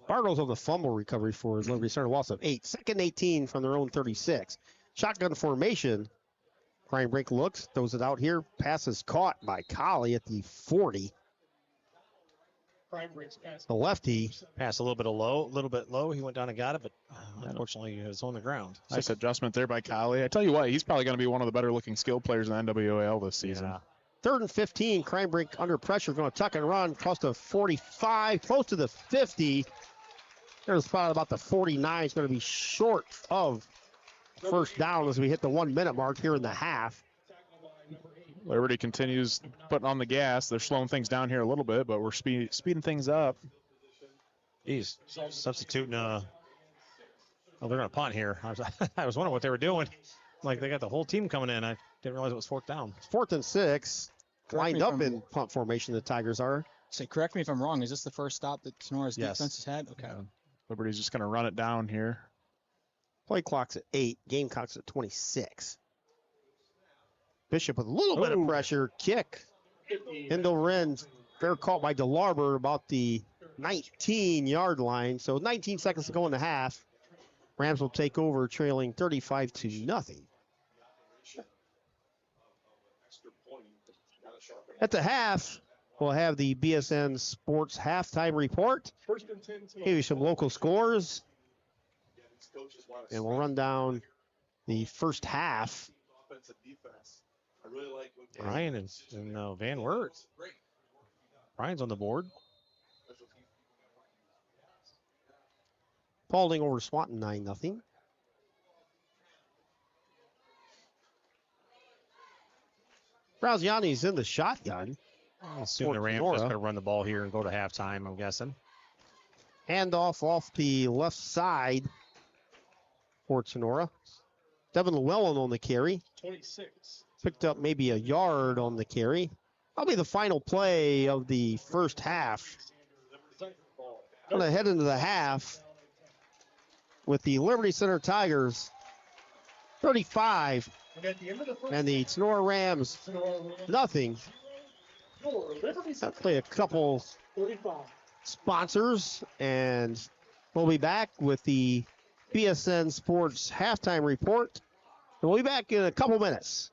Bartles on the fumble recovery for Liberty Center, loss of 8. 2nd and 18 from their own 36. Shotgun formation. Kreinbrink looks, throws it out here. Pass is caught by Colley at the 40. The lefty passed a little bit low. He went down and got it, but unfortunately it was on the ground. Nice adjustment there by Colley. I tell you what, he's probably going to be one of the better looking skill players in the NWAL this season. Yeah. 3rd and 15. Kreinbrink under pressure, going to tuck and run. Close to 45, close to the 50. There's a spot about the 49. It's going to be short of first down as we hit the 1 minute mark here in the half. Liberty continues putting on the gas. They're slowing things down here a little bit, but we're speeding things up. He's substituting. They're going to punt here. I was wondering what they were doing. Like, they got the whole team coming in. I didn't realize it was 4th down. 4th and 6. Lined up in punt formation, the Tigers are. Say, correct me if I'm wrong. Is this the first stop that Tenora's defense has had? Okay. Liberty's just going to run it down here. Play clock's at 8. Game clock's at 26. Bishop with a little bit of pressure. Kick into Wren. Fair caught by DeLarber about the 19-yard line. So 19 seconds to go in the half. Rams will take over, trailing 35-0. At the half, we'll have the BSN Sports halftime report. Give you some local scores. And we'll run down the first half. Ryan and Van Wert. Ryan's on the board. Paulding over Swanton 9-0. Graziani's in the shotgun. I assume the Rams just going to run the ball here and go to halftime, I'm guessing. Handoff off the left side for Tinora. Devin Llewellyn on the carry. 26. Picked up maybe a yard on the carry. Probably the final play of the first half. Going to head into the half with the Liberty Center Tigers 35 and the Tinora Rams nothing. I'll play a couple sponsors, and we'll be back with the BSN Sports halftime report. And we'll be back in a couple minutes.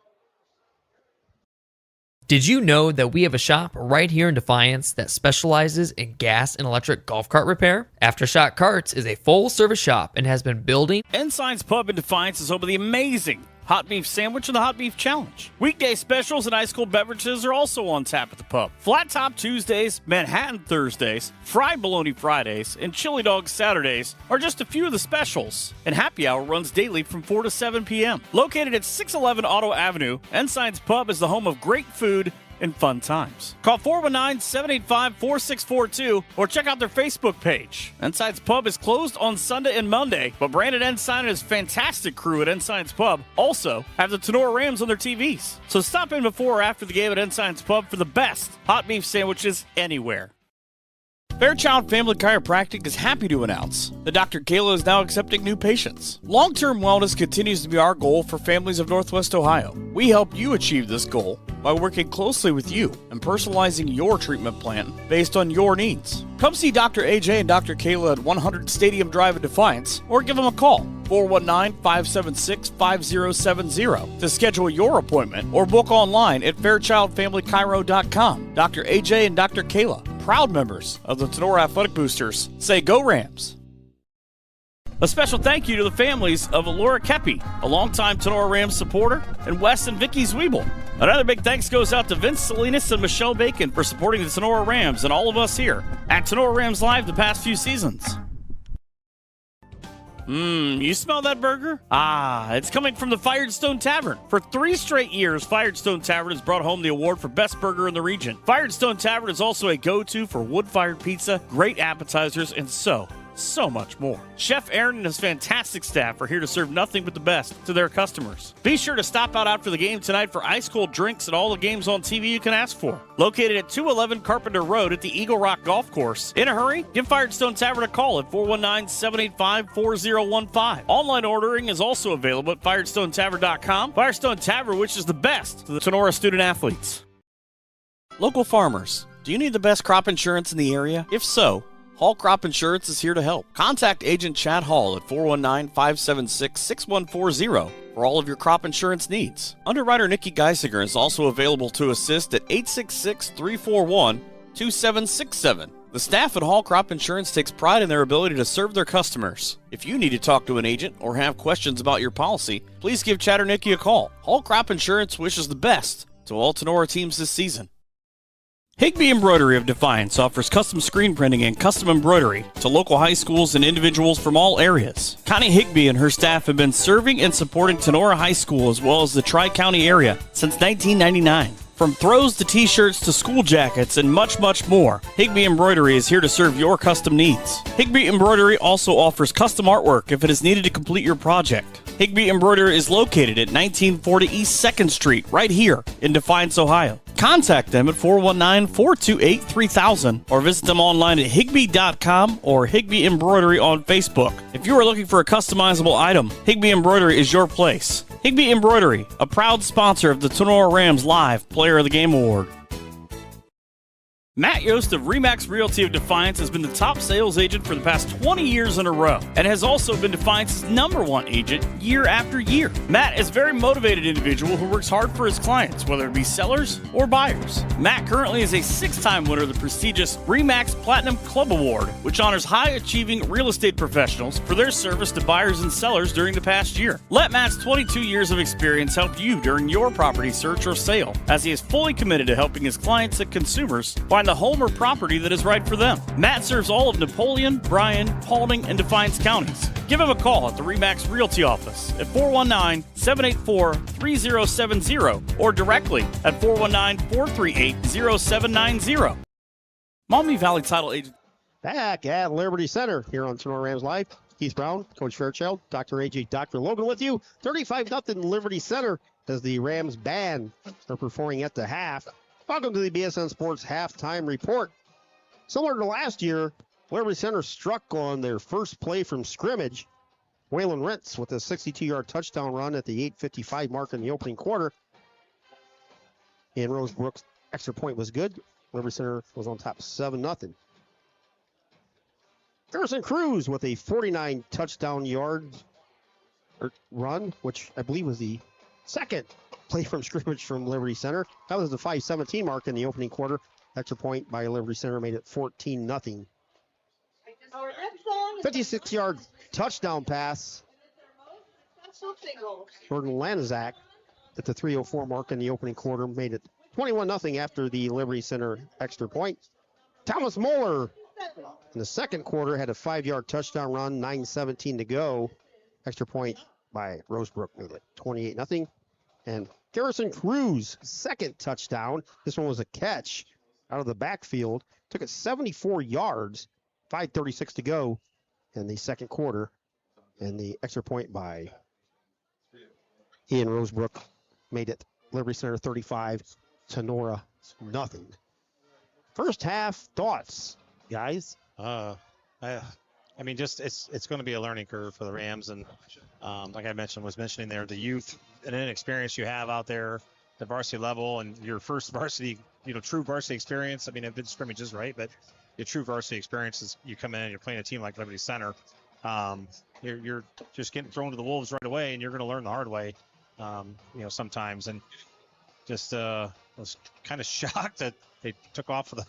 Did you know that we have a shop right here in Defiance that specializes in gas and electric golf cart repair? Aftershock Carts is a full-service shop and has been building. Ensign's Pub in Defiance is home to the amazing Hot Beef Sandwich and the Hot Beef Challenge. Weekday specials and ice cold beverages are also on tap at the pub. Flat Top Tuesdays, Manhattan Thursdays, Fried Bologna Fridays, and Chili Dog Saturdays are just a few of the specials. And happy hour runs daily from 4 to 7 p.m. Located at 611 Auto Avenue, Ensign's Pub is the home of great food and fun times. Call 419-785-4642 or check out their Facebook page. Ensign's Pub is closed on Sunday and Monday, but Brandon Ensign and his fantastic crew at Ensign's Pub also have the Tinora Rams on their TVs. So stop in before or after the game at Ensign's Pub for the best hot beef sandwiches anywhere. Fairchild Family Chiropractic is happy to announce that Dr. Kayla is now accepting new patients. Long-term wellness continues to be our goal for families of Northwest Ohio. We help you achieve this goal by working closely with you and personalizing your treatment plan based on your needs. Come see Dr. AJ and Dr. Kayla at 100 Stadium Drive in Defiance or give them a call, 419-576-5070, to schedule your appointment or book online at fairchildfamilychiro.com. Dr. AJ and Dr. Kayla, proud members of the Tinora Athletic Boosters, say go Rams. A special thank you to the families of Laura Kepi, a longtime Tinora Rams supporter, and Wes and Vicky Zwiebel. Another big thanks goes out to Vince Salinas and Michelle Bacon for supporting the Tinora Rams and all of us here at Tinora Rams Live the past few seasons. You smell that burger? It's coming from the Firestone Tavern. For 3 straight years, Firestone Tavern has brought home the award for best burger in the region. Firestone Tavern is also a go-to for wood-fired pizza, great appetizers, and so much more. Chef Aaron and his fantastic staff are here to serve nothing but the best to their customers. Be sure to stop out after the game tonight for ice-cold drinks and all the games on TV you can ask for. Located at 211 Carpenter Road at the Eagle Rock Golf Course. In a hurry? Give Firestone Tavern a call at 419-785-4015. Online ordering is also available at firestonetavern.com. Firestone Tavern wishes the best to the Tinora student athletes. Local farmers, do you need the best crop insurance in the area? If so, Hall Crop Insurance is here to help. Contact Agent Chad Hall at 419-576-6140 for all of your crop insurance needs. Underwriter Nikki Geisinger is also available to assist at 866-341-2767. The staff at Hall Crop Insurance takes pride in their ability to serve their customers. If you need to talk to an agent or have questions about your policy, please give Chad or Nikki a call. Hall Crop Insurance wishes the best to all Tinora teams this season. Higby Embroidery of Defiance offers custom screen printing and custom embroidery to local high schools and individuals from all areas. Connie Higby and her staff have been serving and supporting Tinora High School as well as the Tri-County area since 1999. From throws to t-shirts to school jackets and much, much more, Higby Embroidery is here to serve your custom needs. Higby Embroidery also offers custom artwork if it is needed to complete your project. Higby Embroidery is located at 1940 East 2nd Street, right here in Defiance, Ohio. Contact them at 419-428-3000 or visit them online at Higbee.com or Higbee Embroidery on Facebook. If you are looking for a customizable item, Higbee Embroidery is your place. Higbee Embroidery, a proud sponsor of the Tinora Rams Live Player of the Game Award. Matt Yost of RE/MAX Realty of Defiance has been the top sales agent for the past 20 years in a row and has also been Defiance's #1 agent year after year. Matt is a very motivated individual who works hard for his clients, whether it be sellers or buyers. Matt currently is a 6-time winner of the prestigious RE/MAX Platinum Club Award, which honors high-achieving real estate professionals for their service to buyers and sellers during the past year. Let Matt's 22 years of experience help you during your property search or sale, as he is fully committed to helping his clients and consumers find the home or property that is right for them. Matt serves all of Napoleon, Bryan, Paulding, and Defiance counties. Give him a call at the RE/MAX Realty office at 419-784-3070 or directly at 419-438-0790. Maumee Valley Title Agent. Back at Liberty Center here on Tinora Rams Live. Keith Brown, Coach Fairchild, Dr. AJ, Dr. Logan with you. 35-0 Liberty Center as the Rams band are performing at the half. Welcome to the BSN Sports Halftime Report. Similar to last year, Liberty Center struck on their first play from scrimmage. Waylon Rentz with a 62-yard touchdown run at the 8:55 mark in the opening quarter. And Rosebrook's extra point was good. Liberty Center was on top 7-0. Garrison Cruz with a 49 touchdown yard run, which I believe was the second play from scrimmage from Liberty Center. That was the 5:17 mark in the opening quarter. Extra point by Liberty Center made it 14-0. 56-yard touchdown pass. Jordan Lanizak at the 3:04 mark in the opening quarter made it 21-0 after the Liberty Center extra point. Thomas Moeller in the second quarter had a 5-yard touchdown run, 9:17 to go. Extra point by Rosebrook made it 28-0. And Garrison Cruz, second touchdown. This one was a catch out of the backfield. Took it 74 yards, 5:36 to go in the second quarter. And the extra point by Ian Rosebrook made it Liberty Center 35, Tinora nothing. First half thoughts, guys? I mean, just it's going to be a learning curve for the Rams, and like I was mentioning there, the youth and inexperience you have out there, the varsity level, and your first varsity, true varsity experience. I mean, it's been scrimmages, right? But your true varsity experience is you come in and you're playing a team like Liberty Center. You're just getting thrown to the wolves right away, and you're going to learn the hard way, sometimes. And just was kind of shocked that they took off for the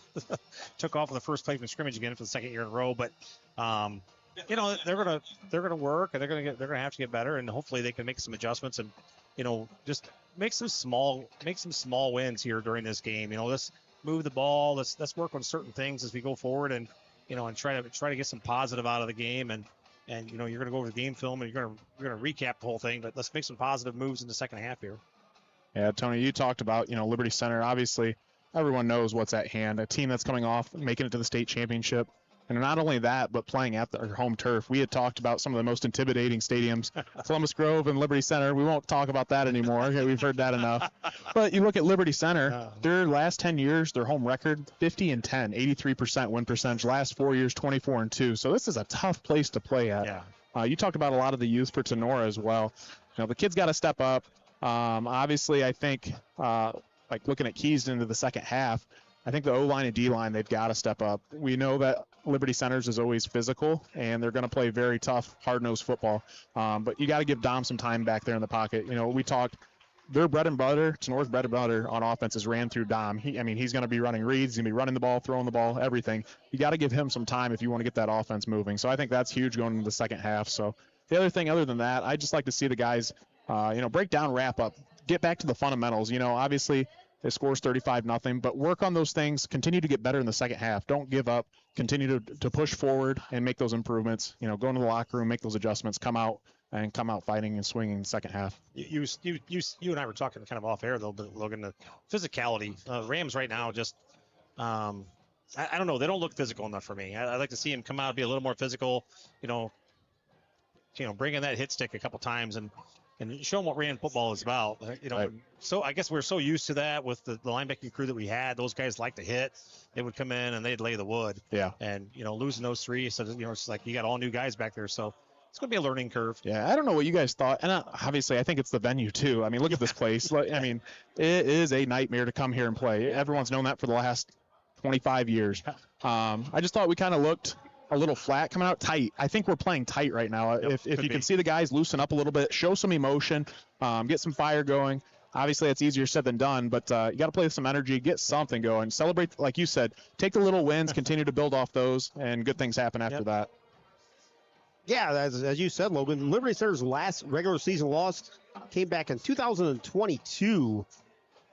first play from scrimmage again for the second year in a row. But they're gonna work, and they're gonna have to get better, and hopefully they can make some adjustments and just make some small wins here during this game. Let's move the ball. Let's work on certain things as we go forward, and and try to get some positive out of the game. And you're gonna go over the game film and you're gonna recap the whole thing, but let's make some positive moves in the second half here. Yeah, Tony, you talked about, Liberty Center. Obviously, everyone knows what's at hand. A team that's coming off, making it to the state championship. And not only that, but playing at their home turf. We had talked about some of the most intimidating stadiums, Columbus Grove and Liberty Center. We won't talk about that anymore. Okay, we've heard that enough. But you look at Liberty Center, their last 10 years, their home record, 50-10, 83% win percentage. Last 4 years, 24-2. So this is a tough place to play at. Yeah. You talked about a lot of the youth for Tinora as well. The kids got to step up. Obviously, I think, looking at keys into the second half, I think the O-line and D-line, they've got to step up. We know that Liberty Centers is always physical, and they're going to play very tough, hard-nosed football. But you got to give Dom some time back there in the pocket. We talked, their bread and butter, Tenora's bread and butter on offense is ran through Dom. He's going to be running reads, he's going to be running the ball, throwing the ball, everything. You got to give him some time if you want to get that offense moving. So I think that's huge going into the second half. So the other thing, other than that, I'd just like to see the guys, break down, wrap up, get back to the fundamentals. Obviously, it scores 35-0, but work on those things. Continue to get better in the second half. Don't give up. Continue to push forward and make those improvements. Go into the locker room, make those adjustments, come out fighting and swinging in the second half. You and I were talking kind of off air a little bit, Logan. The physicality, Rams right now just, I don't know. They don't look physical enough for me. I'd like to see him come out, be a little more physical. Bring in that hit stick a couple times and and show them what ran football is about. Right. So I guess we're so used to that with the linebacking crew that we had. Those guys like to hit. They would come in and they'd lay the wood. Yeah. And losing those three, so it's like you got all new guys back there. So it's going to be a learning curve. Yeah, I don't know what you guys thought, and obviously I think it's the venue too. I mean, look at this place. I mean, it is a nightmare to come here and play. Everyone's known that for the last 25 years. I just thought we kind of looked a little flat coming out tight. I think we're playing tight right now. If you can see the guys loosen up a little bit, show some emotion, get some fire going. Obviously, it's easier said than done, but you got to play with some energy, get something going, celebrate, like you said, take the little wins, continue to build off those, and good things happen after that. Yeah, as you said, Logan, Liberty Center's last regular season loss came back in 2022,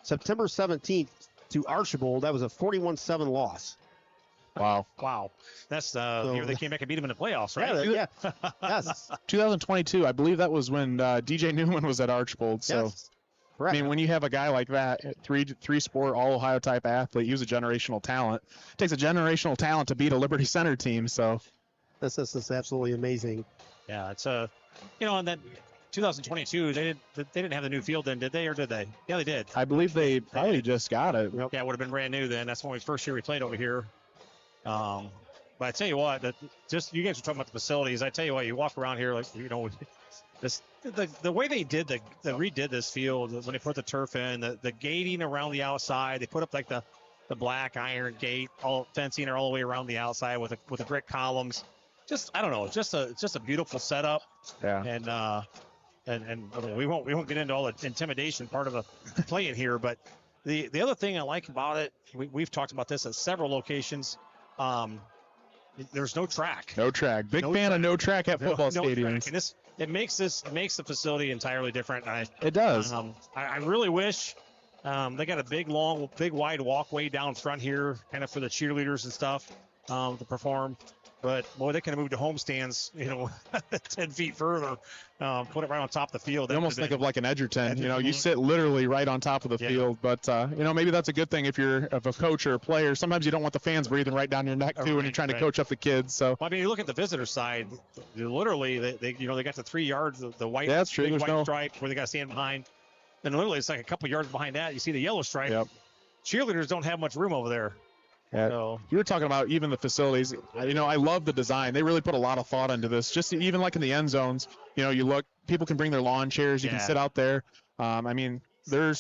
September 17th to Archibald. That was a 41-7 loss. Wow. That's the year they came back and beat them in the playoffs, right? Yeah. Yes. 2022, I believe that was when DJ Newman was at Archibald. So, Yes. Correct. I mean, when you have a guy like that, three-sport, all-Ohio type athlete, he was a generational talent. It takes a generational talent to beat a Liberty Center team. So, This is absolutely amazing. Yeah, it's and then 2022 they didn't have the new field then, did they, or did they? Yeah, they did. I believe they probably just got it. Yeah, it would have been brand new then. That's when first year we played over here. But I tell you what, just you guys were talking about the facilities. I tell you what, you walk around here like the way they redid this field when they put the turf in, the gating around the outside. They put up like the black iron gate, all fencing all the way around the outside with the brick columns. I don't know, just a beautiful setup. Yeah. And we won't get into all the intimidation part of playing here, but the other thing I like about it, we've talked about this at several locations. There's no track. No track. Big fan of no track at football stadiums. And it makes the facility entirely different. It does. I really wish they got a big wide walkway down front here, kind of for the cheerleaders and stuff to perform. But boy, they could have moved to home stands, 10 feet further, put it right on top of the field. You almost think of like an Edgerton. You sit literally right on top of the field. But maybe that's a good thing if you're a coach or a player. Sometimes you don't want the fans breathing right down your neck too when you're trying to coach up the kids. So well, I mean, you look at the visitor side. Literally, they got the 3 yards, the white, that's true. big white stripe where they got to stand behind. And literally, it's like a couple yards behind that, you see the yellow stripe. Yep. Cheerleaders don't have much room over there. Yeah. So, you were talking about even the facilities. I love the design. They really put a lot of thought into this. Just even like in the end zones, you look, people can bring their lawn chairs. You can sit out there. I mean, I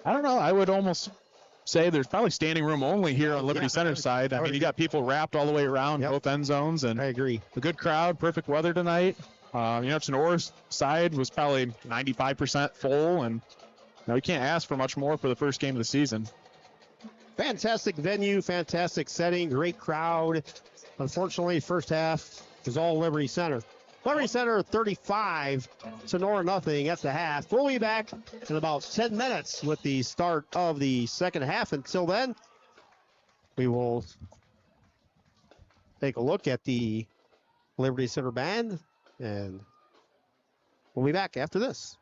don't know. I would almost say there's probably standing room only here on Liberty Center side. I mean, you got people wrapped all the way around both end zones, and I agree. A good crowd, perfect weather tonight. Tenora's side was probably 95% full, and you can't ask for much more for the first game of the season. Tinora venue, fantastic setting, great crowd. Unfortunately, first half is all Liberty Center. Liberty Center 35, Tinora nothing at the half. We'll be back in about 10 minutes with the start of the second half. Until then, we will take a look at the Liberty Center band, and we'll be back after this.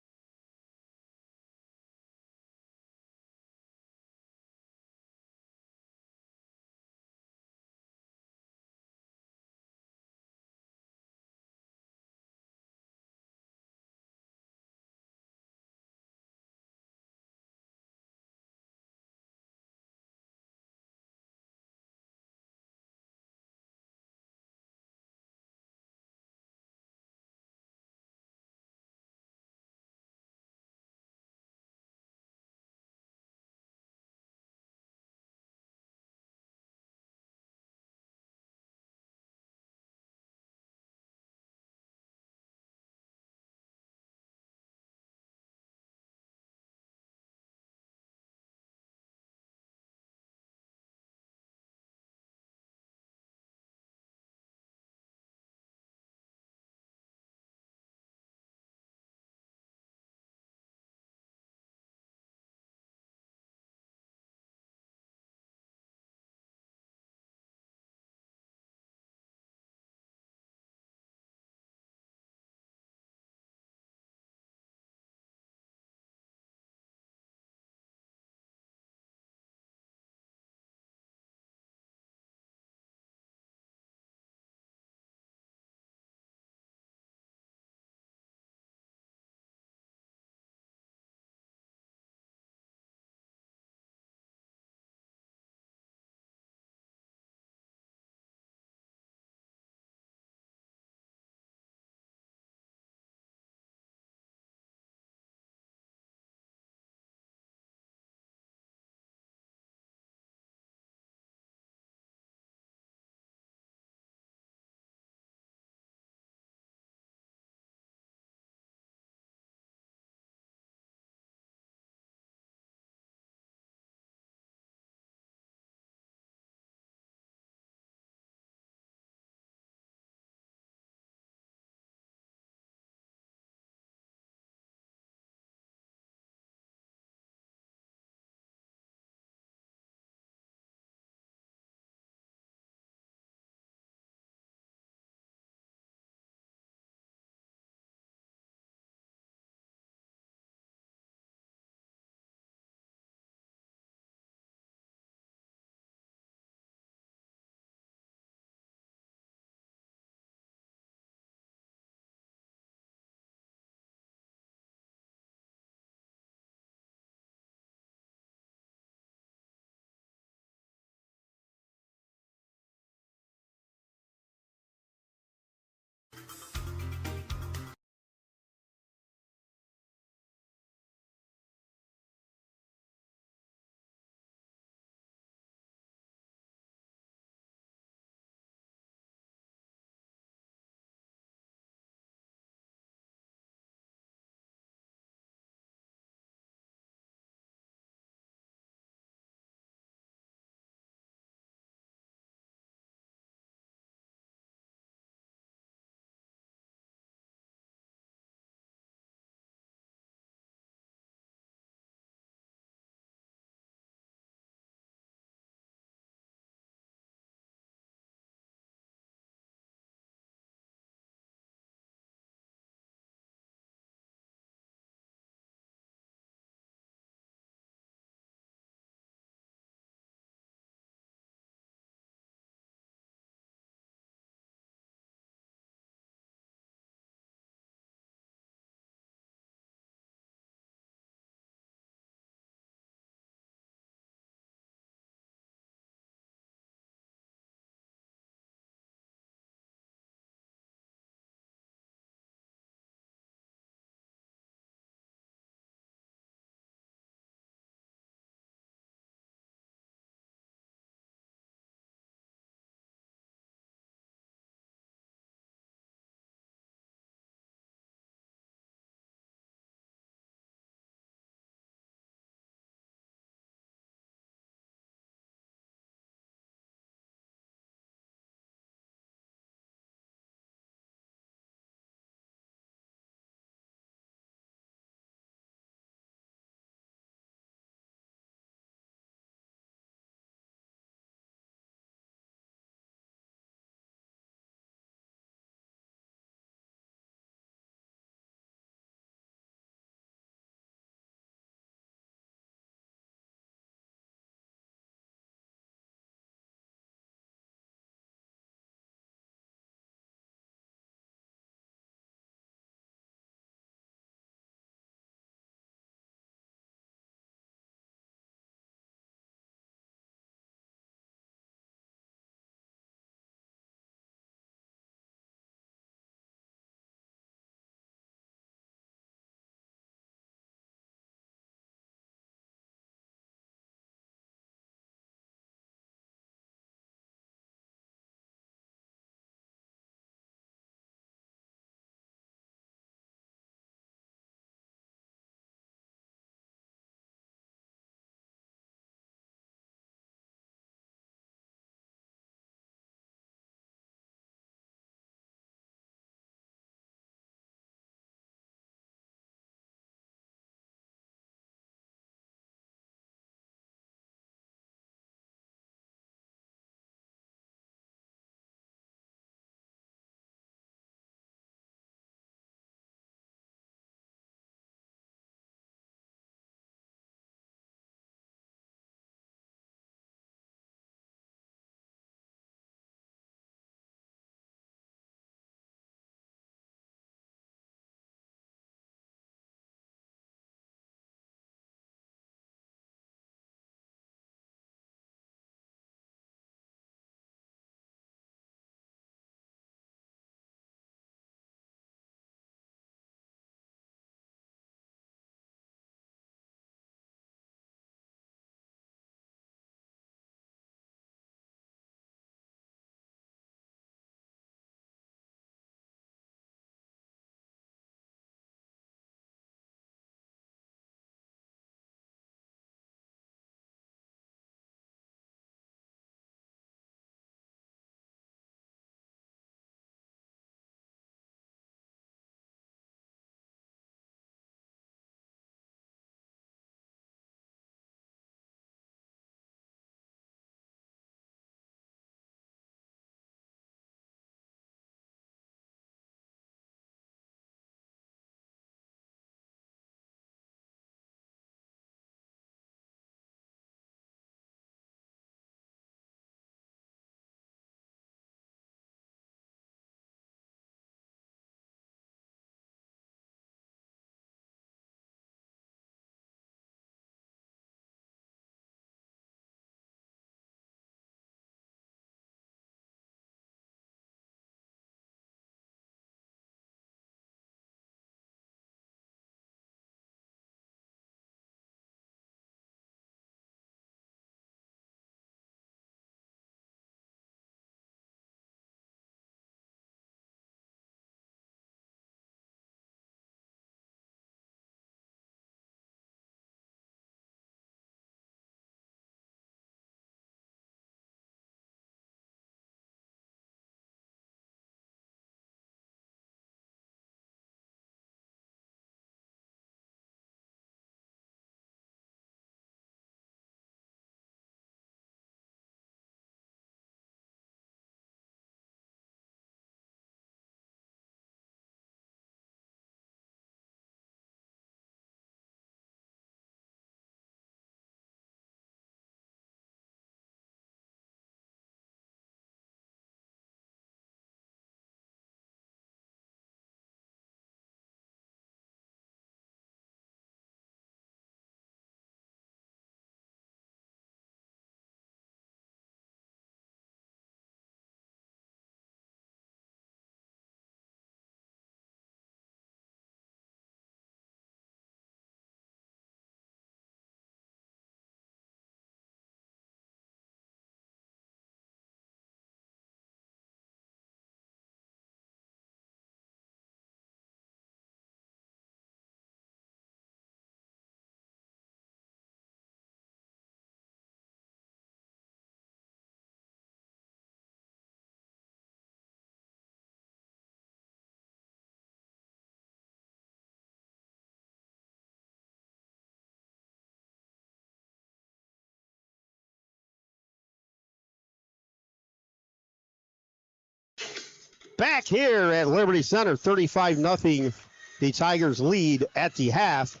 back here at Liberty Center, 35-0. The Tigers lead at the half.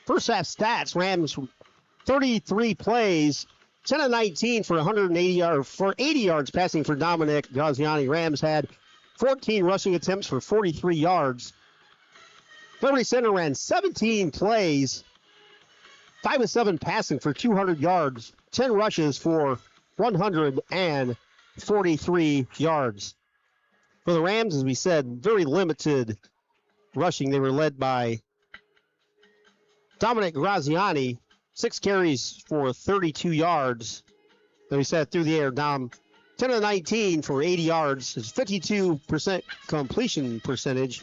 First half stats, Rams 33 plays, 10 of 19 for 80 yards passing for Dominic Graziani. Rams had 14 rushing attempts for 43 yards. Liberty Center ran 17 plays, 5 of 7 passing for 200 yards, 10 rushes for 143 yards. For the Rams, as we said, very limited rushing. They were led by Dominic Graziani, 6 carries for 32 yards. Then we said through the air, Dom, 10 of 19 for 80 yards. It's 52% completion percentage.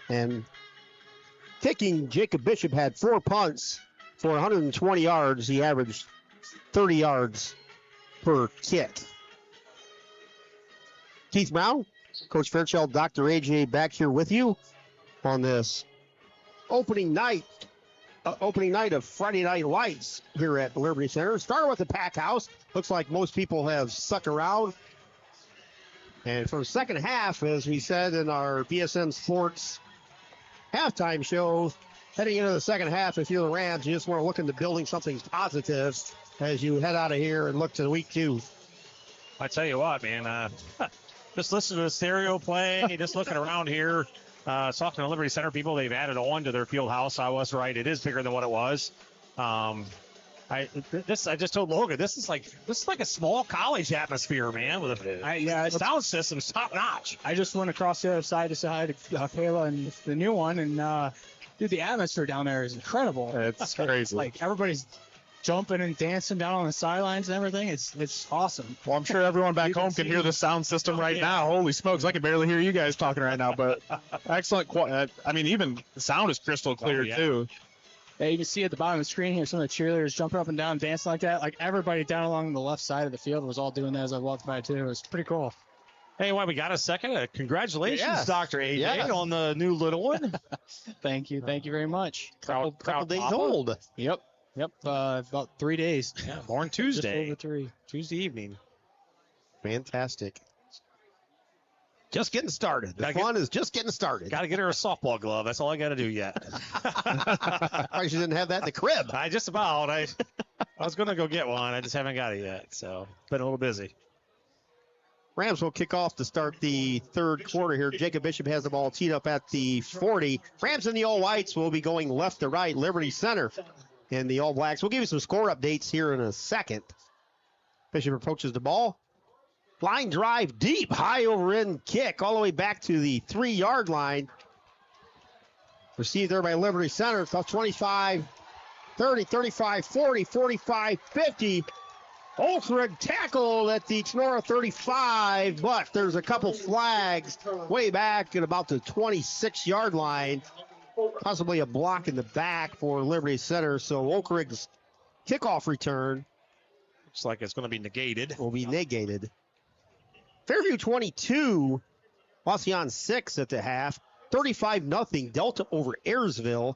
And kicking, Jacob Bishop had 4 punts for 120 yards. He averaged 30 yards per kick. Keith Brown, Coach Fairchild, Dr. AJ back here with you on this opening night of Friday Night Lights here at the Liberty Center. Started with the pack house. Looks like most people have stuck around. And for the second half, as we said in our BSN Sports halftime show, heading into the second half, if you're the Rams, you just want to look into building something positive as you head out of here and look to week 2. I tell you what, man, just listen to the stereo playing, just looking around here, talking to Liberty Center people, they've added on to their field house. I was right. It is bigger than what it was. I just told Logan, this is like a small college atmosphere, man. With the sound system's top notch. I just went across the other side to say hi to Kayla and the new one, and dude, the atmosphere down there is incredible. It's crazy. Like everybody's jumping and dancing down on the sidelines and everything. It's awesome. Well, I'm sure everyone back home can hear the sound system right now. Holy smokes, I can barely hear you guys talking right now, but excellent. I mean, even the sound is crystal clear, too. Yeah, you can see at the bottom of the screen here some of the cheerleaders jumping up and down, dancing like that. Like everybody down along the left side of the field was all doing that as I walked by, too. It was pretty cool. Hey, we got a second? Congratulations, Yes. Dr. AJ, Yes. on the new little one. Thank you very much. Couple days old. Yep, about 3 days. Yeah, born Just Tuesday. over 3. Tuesday evening. Fantastic. Just getting started. The Gotta fun is just getting started. Got to get her a softball glove. That's all I got to do yet. Probably she didn't have that in the crib. I was going to go get one. I just haven't got it yet. So been a little busy. Rams will kick off to start the third quarter here. Jacob Bishop has the ball teed up at the 40. Rams in the all whites will be going left to right. Liberty Center in the all blacks. We'll give you some score updates here in a second. Bishop approaches the ball. Line drive deep, high over end kick all the way back to the 3-yard line. Received there by Liberty Center. It's off 25, 30, 35, 40, 45, 50. Ulfred tackled at the Tinora 35, but there's a couple flags way back at about the 26-yard line. Possibly a block in the back for Liberty Center. So Oakrig's kickoff return Looks like it's going to be negated. will be negated. Fairview 22, Wauseon 6 at the half. 35-0 Delta over Ayersville.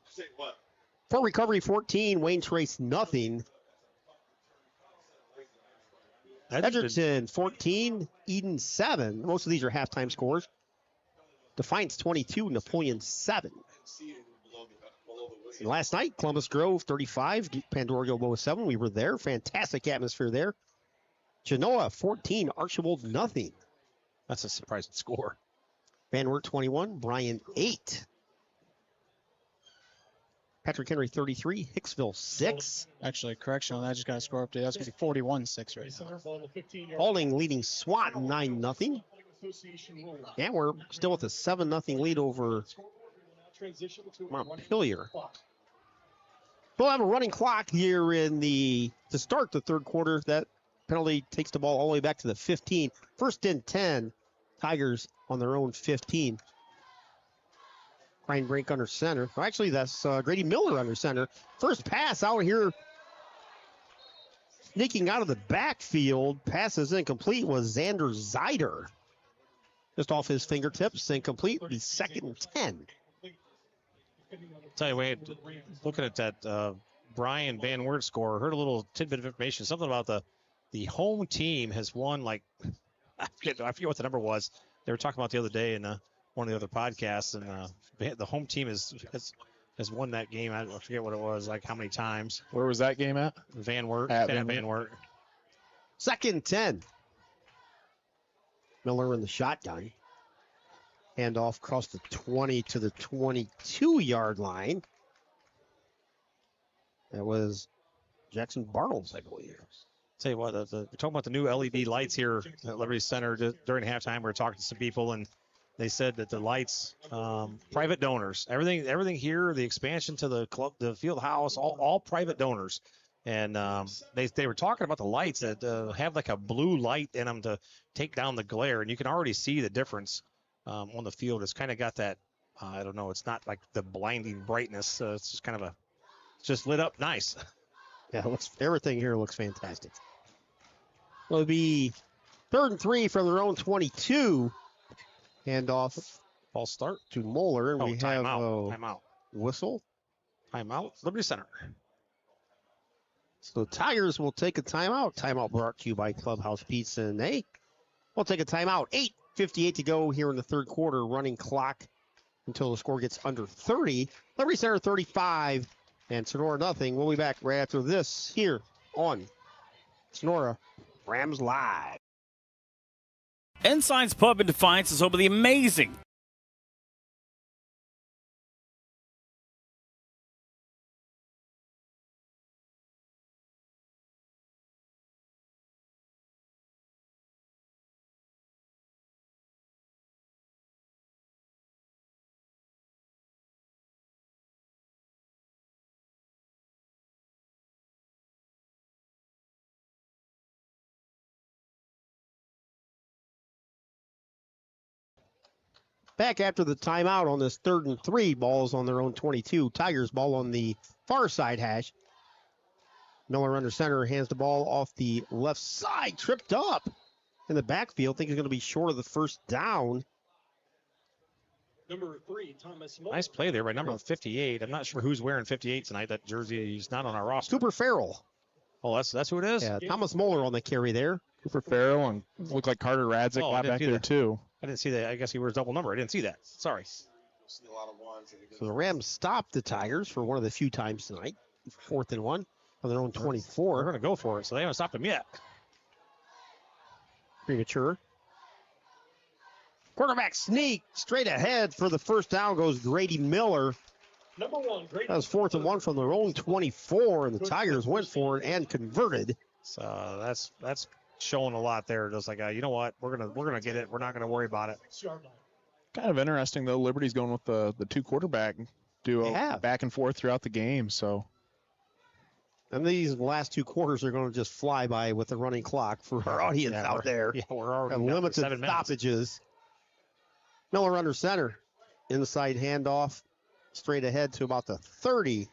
Fort Recovery 14, Wayne Trace nothing. Edgerton 14, Eden 7. Most of these are halftime scores. Defiance 22, Napoleon 7. And last night, Columbus Grove 35, Pandora Gilboa 7. We were there. Fantastic atmosphere there. Genoa 14, Archibald nothing. That's a surprising score. Van Wert 21, Bryan 8. Patrick Henry 33, Hicksville 6. Actually, correction on that. I just got a score update. That's going to be 41-6 right now. Paulding leading SWAT 9-0. And we're still with a 7-0 lead over Montpelier. We'll have a running clock here to start the third quarter. That penalty takes the ball all the way back to the 15. First and 10. Tigers on their own 15. Ryan Brink under center. Well, actually, that's Grady Miller under center. First pass out here. Sneaking out of the backfield. Pass is incomplete was Xander Zeider. Just off his fingertips. Incomplete. The second and 10. Tell you, Wade, looking at that Brian Van Wert score, heard a little tidbit of information. Something about the home team has won like I forget what the number was. They were talking about the other day in one of the other podcasts, and the home team has won that game. I forget what it was, like how many times. Where was that game at? Van Wert. At Van Wert. 2nd and 10. Miller in the shotgun. Handoff across the 20 to the 22-yard line. That was Jackson Bartles, I believe. Tell you what, we're talking about the new LED lights here at Liberty Center. During halftime, we were talking to some people, and they said that the lights, private donors, everything here, the expansion to the club, the field house, all private donors. And they were talking about the lights that have like a blue light in them to take down the glare, and you can already see the difference on the field. It's kind of got that, I don't know, it's not like the blinding brightness. It's just kind of it's just lit up nice. Yeah, everything here looks fantastic. It'll be 3rd and 3 from their own 22. Handoff. False start to Moeller, and we have timeout. Whistle. Timeout. Liberty Center. So the Tigers will take a timeout. Timeout brought to you by Clubhouse Pizza and we'll take a timeout. 8:58 to go here in the 3rd quarter. Running clock until the score gets under 30. Liberty Center 35 and Sonora nothing. We'll be back right after this here on Sonora Rams Live. Ensign's Pub in Defiance is home of the amazing Back after the timeout on this 3rd and 3. Balls on their own 22. Tigers ball on the far side hash. Miller under center, hands the ball off the left side. Tripped up in the backfield. Think he's going to be short of the first down. Number 3, Thomas Moeller. Nice play there by number 58. I'm not sure who's wearing 58 tonight. That jersey, he's not on our roster. Cooper Farrell. Oh, that's who it is? Yeah, Thomas Moeller on the carry there. Cooper Farrell and looked like Carter Radzik got back there too. I didn't see that. I guess he wears double number. I didn't see that. Sorry. So the Rams stopped the Tigers for one of the few times tonight. 4th and 1 on their own 24. They're going to go for it, so they haven't stopped them yet. Premature. Quarterback sneak straight ahead for the first down goes Grady Miller. Number 1, Grady. That was 4th and 1 from their own 24, and the Tigers went for it and converted. So that's showing a lot there. Just like, you know what, we're gonna get it. We're not gonna worry about it. Kind of interesting though. Liberty's going with the 2 quarterback duo back and forth throughout the game. So, and these last 2 quarters are going to just fly by with the running clock for our audience out there. Yeah, we're already limited stoppages. Miller under center, inside handoff, straight ahead to about the 30.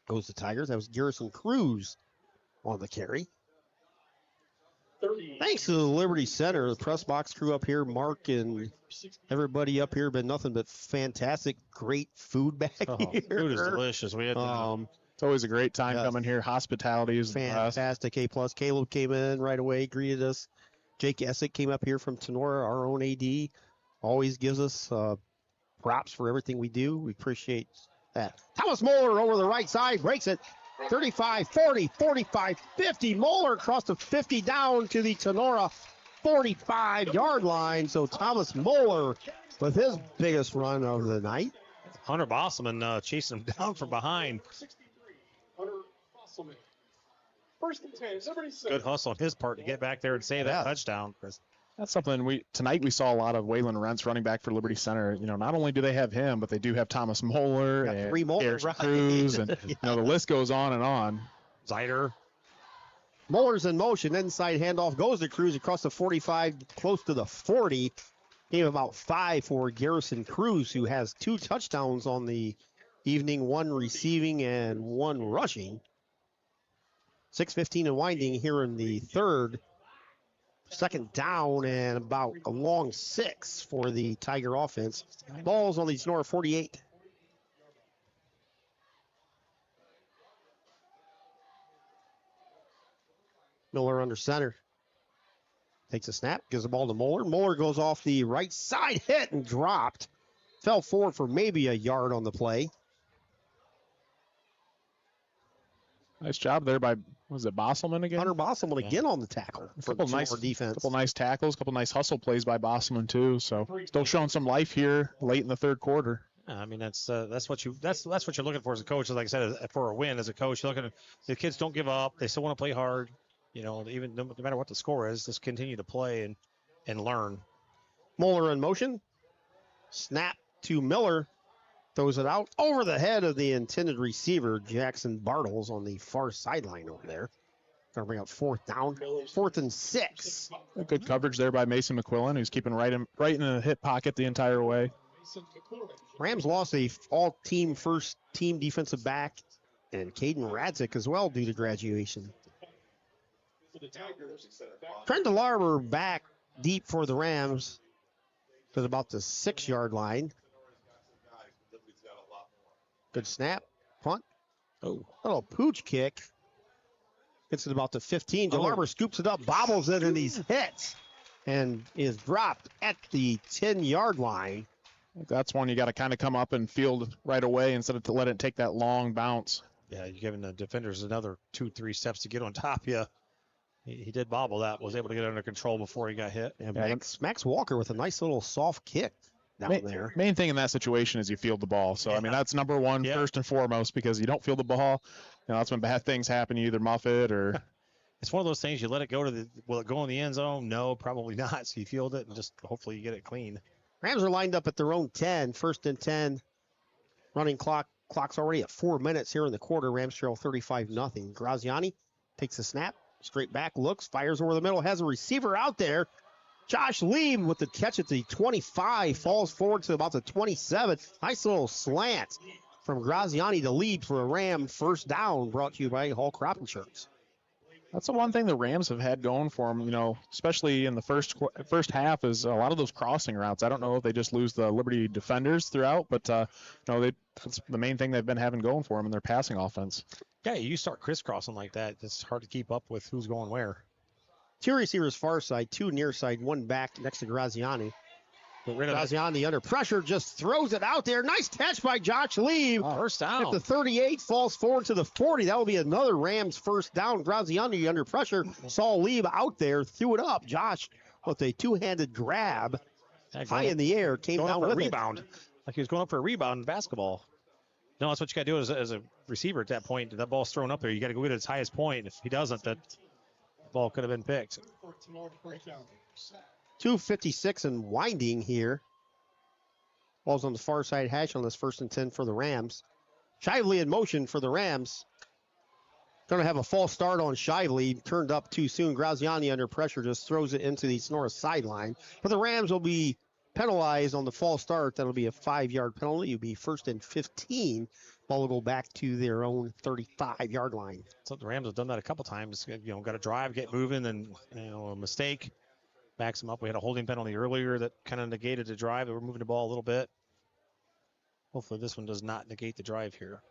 Goes the Tigers. That was Garrison Cruz on the carry. 30. Thanks to the Liberty Center, the press box crew up here, Mark and everybody up here, been nothing but fantastic, great food back here. Food is delicious. We had it's always a great time coming here. Hospitality is fantastic. A plus. Caleb came in right away, greeted us. Jake Essick came up here from Tinora, our own AD. Always gives us props for everything we do. We appreciate that. Thomas Moeller over the right side, breaks it. 35, 40, 45, 50. Moeller across the 50 down to the Tinora 45-yard line. So Thomas Moeller with his biggest run of the night. Hunter Bosselman chasing him down from behind. Hunter Bosselman. 1st and 10, Liberty Center. Good hustle on his part to get back there and save that touchdown. That's something tonight we saw a lot of Waylon Rentz running back for Liberty Center. You know, not only do they have him, but they do have Thomas Moeller and 3 Moeller, Eric Cruz, and the list goes on and on. Zyder. Moeller's in motion, inside handoff goes to Cruz across the 45, close to the 40. Gave about 5 for Garrison Cruz, who has 2 touchdowns on the evening, 1 receiving and 1 rushing. 6:15 and winding here in the 3rd. 2nd down and about a long 6 for the Tiger offense. Balls on the Sonora 48. Miller under center. Takes a snap, gives the ball to Moeller. Moeller goes off the right side, hit and dropped. Fell forward for maybe a yard on the play. Nice job there by, was it Bosselman again? Hunter Bosselman again on the tackle for the defense. Couple nice tackles, couple nice hustle plays by Bosselman too. So still showing some life here late in the third quarter. I mean, that's what you're looking for as a coach. Like I said, for a win as a coach, you're looking at the kids don't give up. They still want to play hard. You know, even no matter what the score is, just continue to play and learn. Moeller in motion. Snap to Miller. Throws it out over the head of the intended receiver, Jackson Bartles, on the far sideline over there. Going to bring up fourth down. 4th and 6. Good coverage there by Mason McQuillan, who's keeping right in the hip pocket the entire way. Rams lost a all-team first team defensive back and Caden Radzik as well due to graduation. Trent DeLarber back deep for the Rams to about the 6-yard line. Good snap, punt. Oh, little pooch kick. Gets it about the 15. DeLarber scoops it up, bobbles it, and he's hit and is dropped at the 10-yard line. That's one you got to kind of come up and field right away instead of to let it take that long bounce. Yeah, you're giving the defenders another 2-3 steps to get on top of you. He did bobble that, was able to get under control before he got hit. Yeah, Max Walker with a nice little soft kick down there. Main thing in that situation is you field the ball. So, I mean, that's number one first and foremost, because you don't field the ball, that's when bad things happen. You either muff it or... It's one of those things, you let it go will it go in the end zone? No, probably not. So you field it and just hopefully you get it clean. Rams are lined up at their own 10, 1st and 10. Running clock's already at 4 minutes here in the quarter. Rams trail 35-0. Graziani takes a snap, straight back, looks, fires over the middle, has a receiver out there. Josh Lieb with the catch at the 25, falls forward to about the 27. Nice little slant from Graziani to Lieb for a Ram first down, brought to you by Hall Crop Insurance. That's the one thing the Rams have had going for them, especially in the first half, is a lot of those crossing routes. I don't know if they just lose the Liberty defenders throughout, but that's the main thing they've been having going for them in their passing offense. Yeah, you start crisscrossing like that, it's hard to keep up with who's going where. 2 receivers far side, 2 near side, 1 back next to Graziani. Graziani under pressure just throws it out there. Nice catch by Josh Lieb. First down. At the 38, falls forward to the 40. That will be another Rams first down. Graziani under pressure. Saw Lieb out there, threw it up. Josh with a two-handed grab. High in the air, came down with a rebound. Like he was going up for a rebound in basketball. No, that's what you got to do as a receiver at that point. That ball's thrown up there. You got to go get it at its highest point. If he doesn't, that ball could have been picked. 2:56 and winding here. Ball's on the far side hash on this 1st and 10 for the Rams. Shively in motion for the Rams. Going to have a false start on Shively. Turned up too soon. Graziani under pressure just throws it into the Tinora sideline. But the Rams will be penalized on the false start. That'll be a 5-yard penalty. It'll be 1st and 15. Ball will go back to their own 35-yard line. So the Rams have done that a couple times. Got to drive, get moving, and a mistake backs them up. We had a holding penalty earlier that kind of negated the drive. They were moving the ball a little bit. Hopefully this one does not negate the drive here.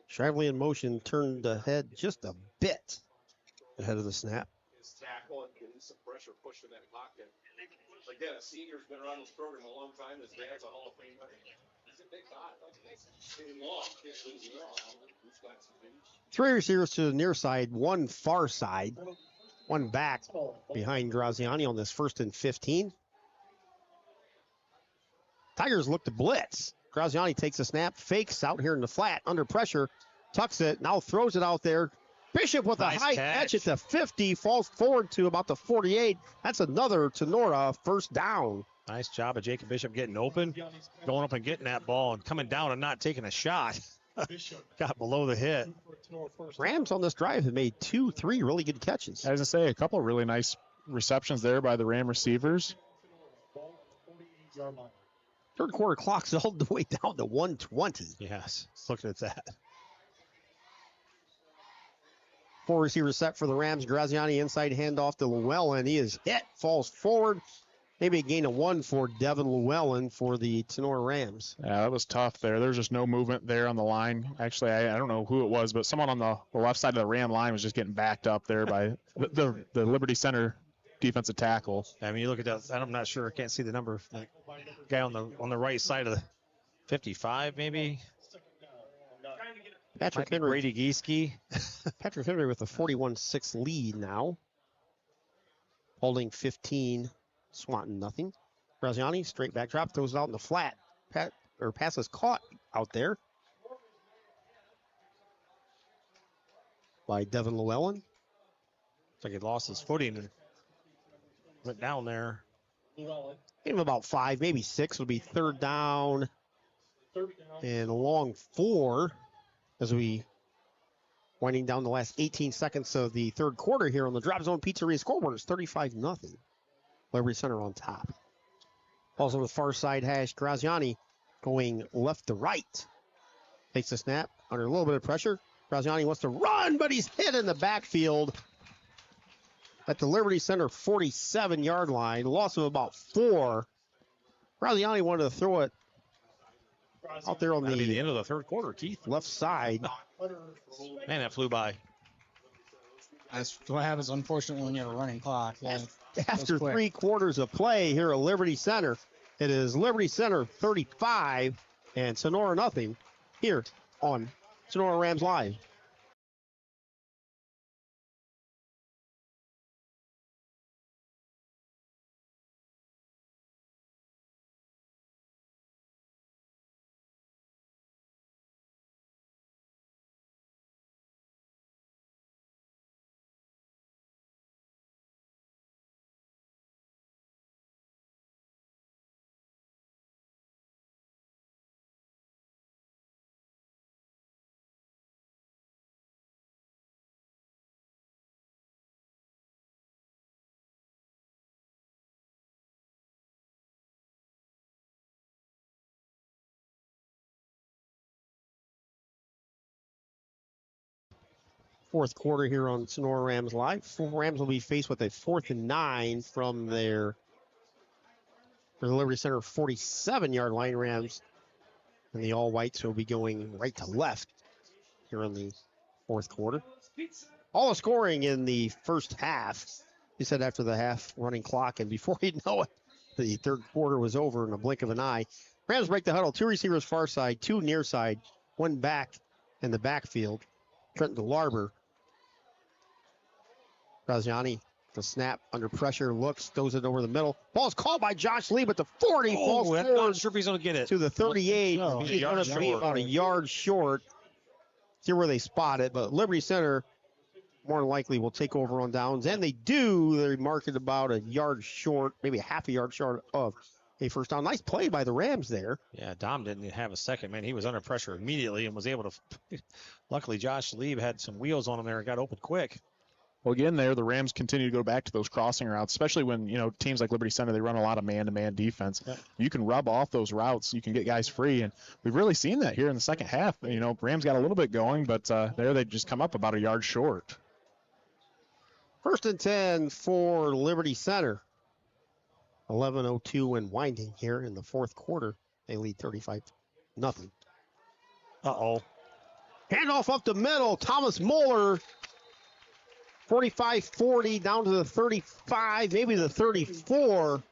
Shively in motion, turned ahead just a bit ahead of the snap. His tackle and getting some pressure pushed in that pocket. Again, a senior's been around this program a long time. His dad's a Hall of Famer. He's a big guy. Three receivers to the near side, 1 far side, 1 back behind Graziani on this 1st and 15. Tigers look to blitz. Graziani takes a snap, fakes out here in the flat, under pressure, tucks it, now throws it out there. Bishop with a high catch at the 50, falls forward to about the 48. That's another Tinora first down. Nice job of Jacob Bishop getting open, going up and getting that ball and coming down and not taking a shot. Got below the hit. Rams on this drive have made 2-3 really good catches. I was going to say, a couple of really nice receptions there by the Ram receivers. Third quarter clock's all the way down to 1:20. Yes, looking at that. 4 receivers set for the Rams. Graziani inside handoff to Llewellyn. He is hit, falls forward. Maybe a gain of 1 for Devin Llewellyn for the Tinora Rams. Yeah, that was tough there. There's just no movement there on the line. Actually, I don't know who it was, but someone on the left side of the Ram line was just getting backed up there by the Liberty Center defensive tackle. I mean, you look at that. I'm not sure. I can't see the number. The guy on the right side of the 55, maybe. Patrick Might be Henry. Brady Gieske. Patrick Henry with a 41-6 lead now. Holding 15, Swanton nothing. Graziani, straight back drop, throws it out in the flat. Pass is caught out there by Devin Llewellyn. Looks like he lost his footing and went down there. Give him about 5, maybe 6. It'll be third down and a long 4 as we winding down the last 18 seconds of the third quarter here on the Drop Zone Pizzeria scoreboard. It's 35-0. Liberty Center on top. Also the far side hash, Graziani going left to right. Takes the snap under a little bit of pressure. Graziani wants to run, but he's hit in the backfield at the Liberty Center 47-yard line. Loss of about 4. Graziani wanted to throw it out there on the end of the third quarter, Keith. Left side. Man, that flew by. That's what happens, unfortunately, when you have a running clock. Yeah, After 3 quarters of play here at Liberty Center, it is Liberty Center 35 and Sonora nothing here on Sonora Rams Live. Fourth quarter here on Sonora Rams Live. Rams will be faced with a 4th and 9 from the Liberty Center 47-yard line. Rams and the all whites will be going right to left here in the fourth quarter. All the scoring in the first half. He said after the half running clock, and before you know it, the third quarter was over in a blink of an eye. Rams break the huddle. 2 receivers far side, 2 near side, 1 back in the backfield. Trenton DeLarber. Graziani, the snap under pressure, looks, throws it over the middle. Ball's called by Josh Lee, but the 40 falls forward. Not sure if he's going to get it. To the 38. No, He's going to be about a yard short. See where they spot it, but Liberty Center more than likely will take over on downs, and they do. They mark it about a yard short, maybe a half a yard short of a first down. Nice play by the Rams there. Yeah, Dom didn't have a second, man. He was under pressure immediately and was able to. Luckily, Josh Lee had some wheels on him there and got open quick. Well, again, the Rams continue to go back to those crossing routes, especially when, teams like Liberty Center, they run a lot of man-to-man defense. Yeah. You can rub off those routes. You can get guys free, and we've really seen that here in the second half. Rams got a little bit going, but there they just come up about a yard short. 1st and 10 for Liberty Center. 11:02 and winding here in the fourth quarter. They lead 35-0. Uh-oh. Handoff up the middle. Thomas Moeller. 45-40 down to the 35, maybe the 34.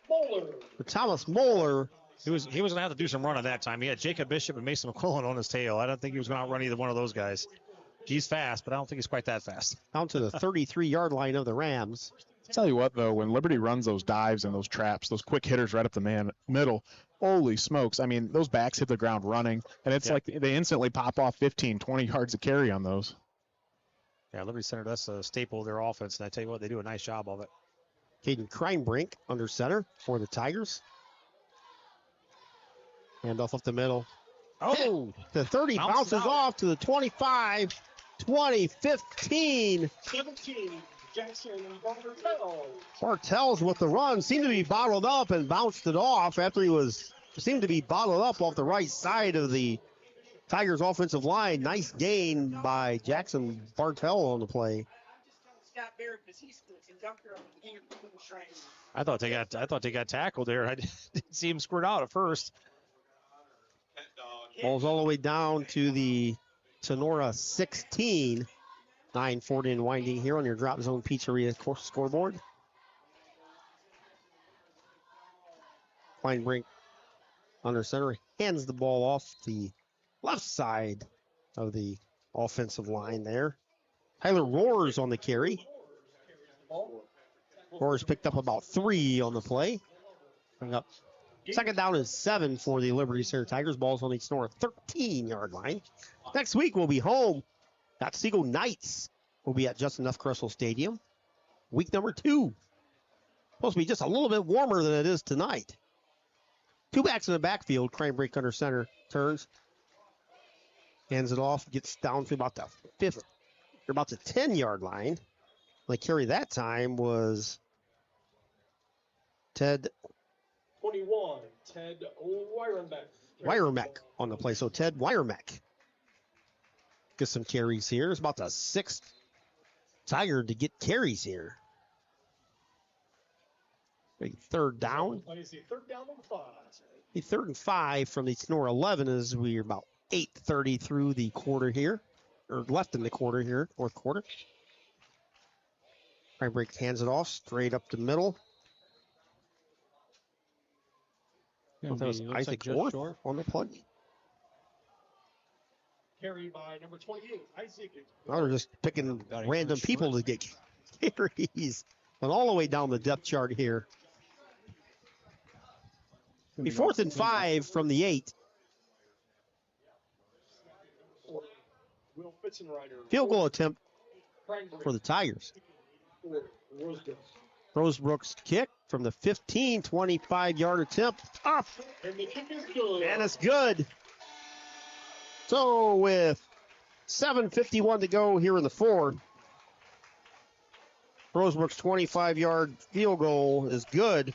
But Thomas Moeller. He was going to have to do some running that time. He had Jacob Bishop and Mason McClellan on his tail. I don't think he was going to outrun either one of those guys. He's fast, but I don't think he's quite that fast. Down to the 33-yard line of the Rams. I'll tell you what, though, when Liberty runs those dives and those traps, those quick hitters right up the middle, holy smokes. I mean, those backs hit the ground running, and it's like they instantly pop off 15, 20 yards of carry on those. Yeah, Liberty Center, that's a staple of their offense, and I tell you what, they do a nice job of it. Caden Kreinbrink under center for the Tigers. Handoff up the middle. Oh! The 30 bounces off to the 25, 20, 15. 17, Jackson Bartels with the run. Seemed to be bottled up and bounced it off after seemed to be bottled up off the right side of the Tigers offensive line. Nice gain by Jackson Bartel on the play. I thought they got tackled there. I didn't see him squirt out at first. Ball's all the way down to the Tinora 16. 9:40 and winding here on your Drop Zone Pizzeria scoreboard. Kleinbrink under center hands the ball off the left side of the offensive line there. Tyler Roars on the carry. Roars picked up about 3 on the play. Bring up second down is 7 for the Liberty Center Tigers. Ball's on the Tinora 13-yard line. Next week we'll be home. Otsego Knights will be at Justin F. Cressel Stadium. Week number 2. Supposed to be just a little bit warmer than it is tonight. 2 backs in the backfield. Kleinbrink under center turns. Hands it off. Gets down to about the 5th. Or about the 10-yard line. The carry that time was Ted 21, Ted Wyremek. Wyremek on the play. So Ted Wyremek gets some carries here. It's about the 6th Tiger to get carries here. Third down. Third down and 5. The 3rd and 5 from the Tinora 11 as we're about 8:30 through the quarter here. Or left in the quarter here, 4th quarter. Kleinbrink hands it off straight up the middle. That was Isaac Orth on the plug. Carried by number 28, Isaac. Now they're just picking random people to get carries. And all the way down the depth chart here. Be 4th and 5 from the 8. Will Fitzenreiter. Field goal attempt for the Tigers. Rosebrooks kick from the 15, 25-yard attempt. Up. And the kick is good. And it's good. So with 7:51 to go here in the 4th, Rosebrooks' 25-yard field goal is good.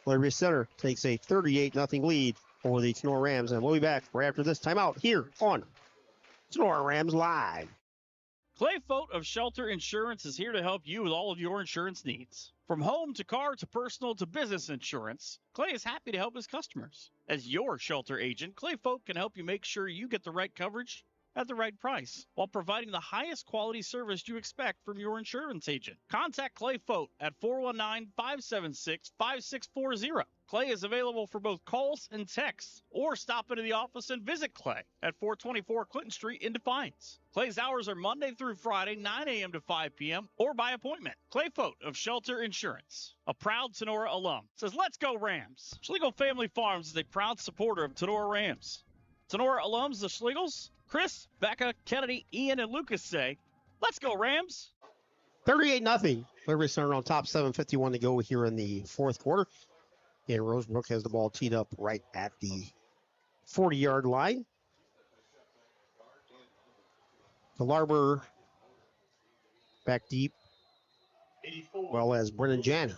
Liberty Center takes a 38-0 lead over the Tinora Rams. And we'll be back right after this timeout here on Tinora Rams Live. Clay Fote of Shelter Insurance is here to help you with all of your insurance needs. From home to car to personal to business insurance, Clay is happy to help his customers. As your shelter agent, Clay Fote can help you make sure you get the right coverage at the right price while providing the highest quality service you expect from your insurance agent. Contact Clay Fote at 419-576-5640. Clay is available for both calls and texts, or stop into the office and visit Clay at 424 Clinton Street in Defiance. Clay's hours are Monday through Friday, 9 a.m. to 5 p.m. or by appointment. Clay Fote of Shelter Insurance, a proud Tinora alum, says, "Let's go Rams." Schlegel Family Farms is a proud supporter of Tinora Rams. Tinora alums, the Schlegels, Chris, Becca, Kennedy, Ian, and Lucas say, "Let's go Rams." 38-0. Liberty Center on top, 7:51 to go here in the 4th quarter. And Rosebrook has the ball teed up right at the 40-yard line. The Larber back deep, well as Brennan Janney.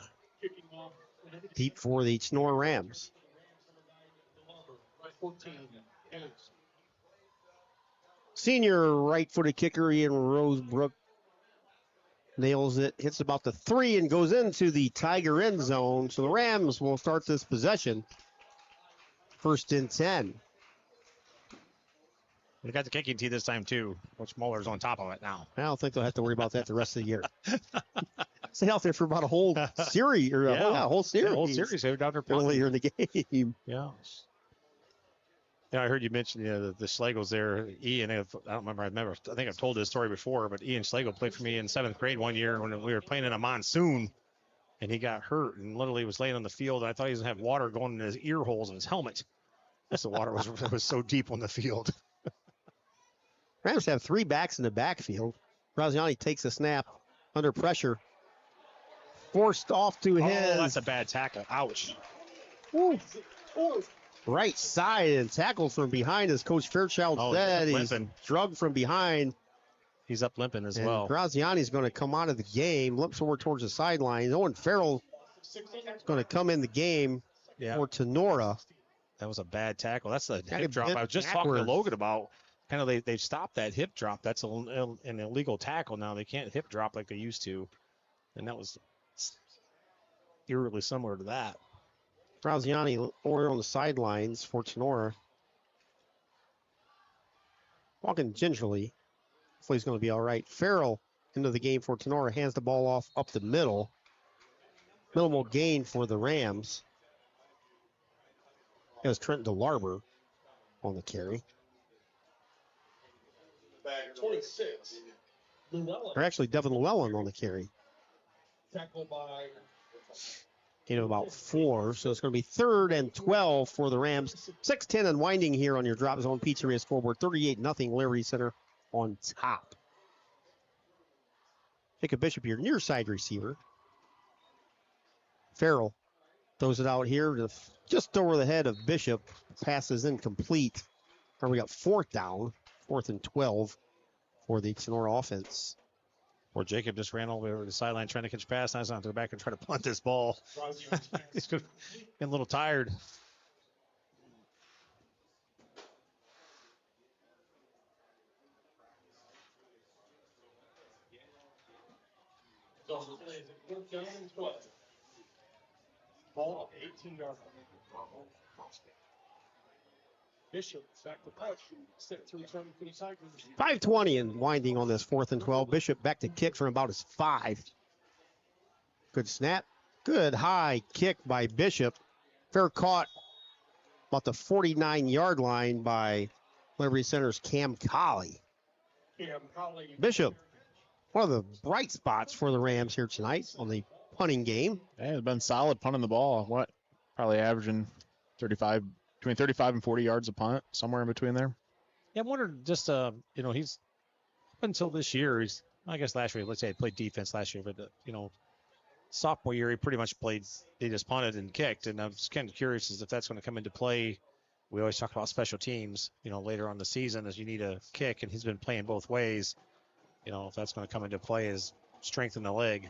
Deep for the Tinora Rams. Senior right-footed kicker Ian Rosebrook nails it, hits about the 3 and goes into the Tiger end zone. So the Rams will start this possession. 1st and 10. They got the kicking tee this time too. Coach Muller's on top of it now. I don't think they'll have to worry about that the rest of the year. Stay out there for about a whole series, or a whole series. Yeah, whole series. They were down there earlier in the game. Yeah. Yeah, I heard you mention the Schlegels there. Ian, I think I've told this story before, but Ian Schlegel played for me in 7th grade one year when we were playing in a monsoon, and he got hurt and literally was laying on the field. And I thought he was going to have water going in his ear holes in his helmet. The water was so deep on the field. Rams have 3 backs in the backfield. Graziani takes a snap under pressure. Forced off to his. Oh, that's a bad tackle. Ouch. Woo. Right side and tackled from behind, as Coach Fairchild said. He's drugged from behind. He's up limping as and well. Graziani's going to come out of the game, limps over towards the sideline. Owen Farrell is going to come in the game for Tinora. That was a bad tackle. That's a hip drop. I was just talking to Logan about. Kind of they stopped that hip drop. That's an illegal tackle now. They can't hip drop like they used to, and that was eerily similar to that. Graziani over on the sidelines for Tinora. Walking gingerly. Hopefully he's going to be all right. Farrell into the game for Tinora. Hands the ball off up the middle. Minimal gain for the Rams. Has Trent DeLarber on the carry. 26. Llewellyn. Or actually, Devin Llewellyn on the carry. Tackled by Gain of about 4, so it's going to be 3rd and 12 for the Rams. 6-10 unwinding here on your Drop Zone Pizzeria scoreboard. 38-0 Liberty Center on top. Jacob Bishop, your near side receiver. Farrell throws it out here to just over the head of Bishop. Pass is incomplete. And we got 4th down, 4th and 12 for the Tinora offense. Or Jacob just ran over the sideline trying to catch a pass. Now he's on to the back and try to punt this ball. He's getting a little tired. So it plays a 4th down and 12. Ball 18-yard line. Bishop back to punch. Set to return for the Tigers. 5:20 and winding on this 4th and 12. Bishop back to kick from about his 5. Good snap. Good high kick by Bishop. Fair caught about the 49-yard line by Liberty Center's Cam Colley. Bishop, one of the bright spots for the Rams here tonight on the punting game. Yeah, it's been solid punting the ball. What? Probably averaging 35, between 35 and 40 yards a punt, somewhere in between there. Yeah, I'm wondering just, he's up until this year, I guess last year, let's say he played defense last year, but, sophomore year, he pretty much he just punted and kicked. And I'm just kind of curious as if that's going to come into play. We always talk about special teams, later on the season as you need a kick, and he's been playing both ways. If that's going to come into play as strength in the leg.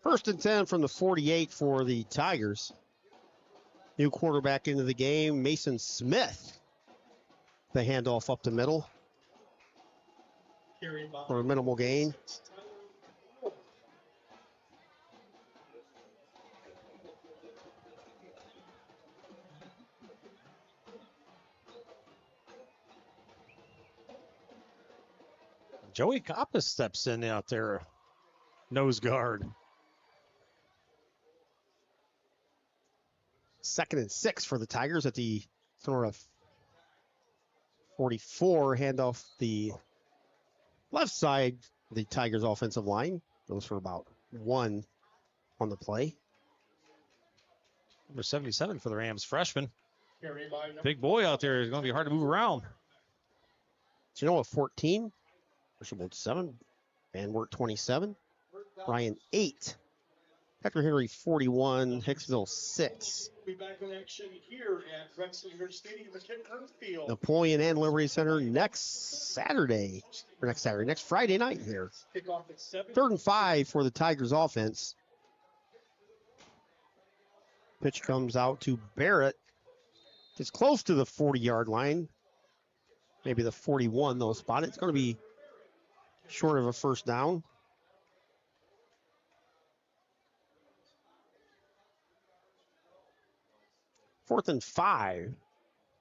1st and 10 from the 48 for the Tigers. New quarterback into the game, Mason Smith. The handoff up the middle for a minimal gain. Joey Kappas steps in out there, nose guard. 2nd and 6 for the Tigers at the Tinora 44. Handoff the left side, the Tigers offensive line. Goes for about 1 on the play. Number 77 for the Rams, freshman. Big boy out there. It's going to be hard to move around. Genoa 14. Archibald 7. Van Wert 27. Ryan 8. Hector Henry 41. Hicksville 6. We'll be back in action here at Rexlinger Stadium at Kent Field. Napoleon and Liberty Center next Friday night here. Kickoff at 7. 3rd and 5 for the Tigers offense. Pitch comes out to Barrett. It's close to the 40-yard line. Maybe the 41, though, spot. It's going to be short of a 1st down. Fourth and 5.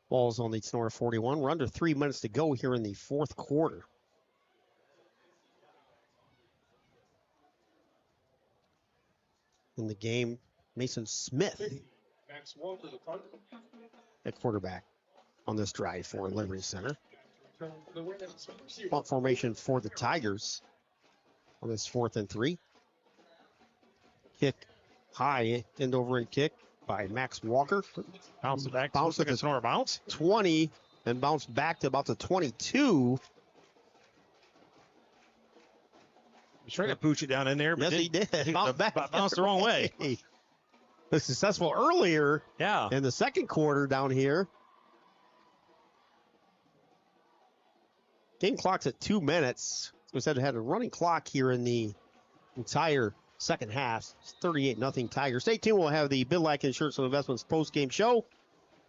Ball's on the Tinora 41. We're under 3 minutes to go here in the 4th quarter. In the game, Mason Smith at quarterback on this drive for Liberty Center. Punt formation for the Tigers on this 4th and 3. Kick high, end over and kick by Max Walker. Bounce it back. Bounce at the Tinora bounce. 20 and bounced back to about the 22. He's trying to pooch it down in there. But Yes, he did. Bounced the wrong way. Was successful earlier Yeah. in the 2nd quarter down here. Game clock's at 2 minutes. We said it had a running clock here in the entire second half. It's 38-0 Tigers. Stay tuned. We'll have the Bidlack Insurance and Investments post-game show.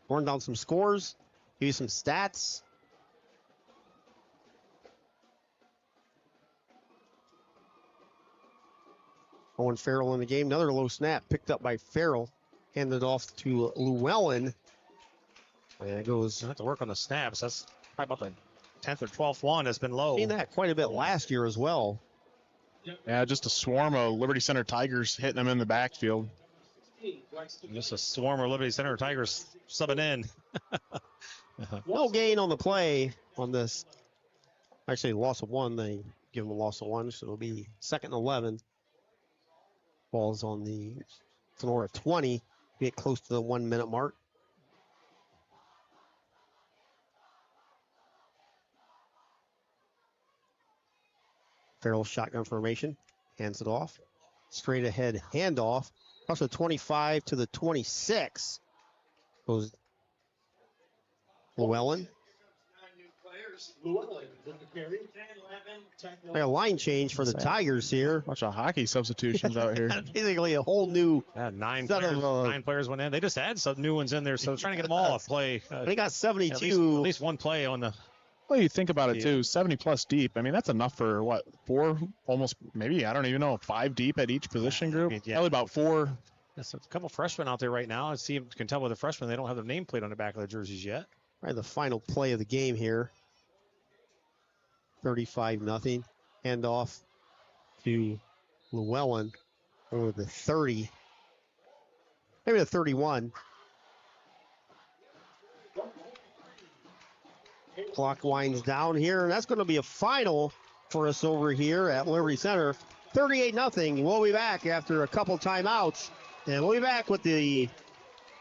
Run down some scores. Give you some stats. Owen Farrell in the game. Another low snap picked up by Farrell. Handed off to Llewellyn. And it goes. I have to work on the snaps. That's probably about the 10th or 12th one that's been low. Seen that quite a bit last year as well. Yeah, just a swarm of Liberty Center Tigers hitting them in the backfield. Just a swarm of Liberty Center Tigers subbing in. No gain on the play on this. Actually, loss of one. They give them a loss of one, so it'll be 2nd and 11. Ball's on the Tinora 20. Get close to the 1 minute mark. Farrell shotgun formation. Hands it off. Straight ahead handoff. Across the 25 to the 26. Goes Llewellyn. A line change for the Tigers here. Bunch of hockey substitutions out here. Basically a whole new nine set players, of, nine players went in. They just added some new ones in there, so trying to get them all to play. They got 72. At least one play on the. Well, you think about it too, 70 plus deep. I mean, that's enough for what, 4, almost maybe, I don't even know, 5 deep at each position group. Yeah. Probably about 4. There's a couple freshmen out there right now. I see, you can tell with the freshmen, they don't have their nameplate on the back of their jerseys yet. Right, the final play of the game here. 35-0. Hand off to Llewellyn over the 30. Maybe the 31. Clock winds down here, and that's going to be a final for us over here at Liberty Center. 38-0. We'll be back after a couple timeouts, and we'll be back with the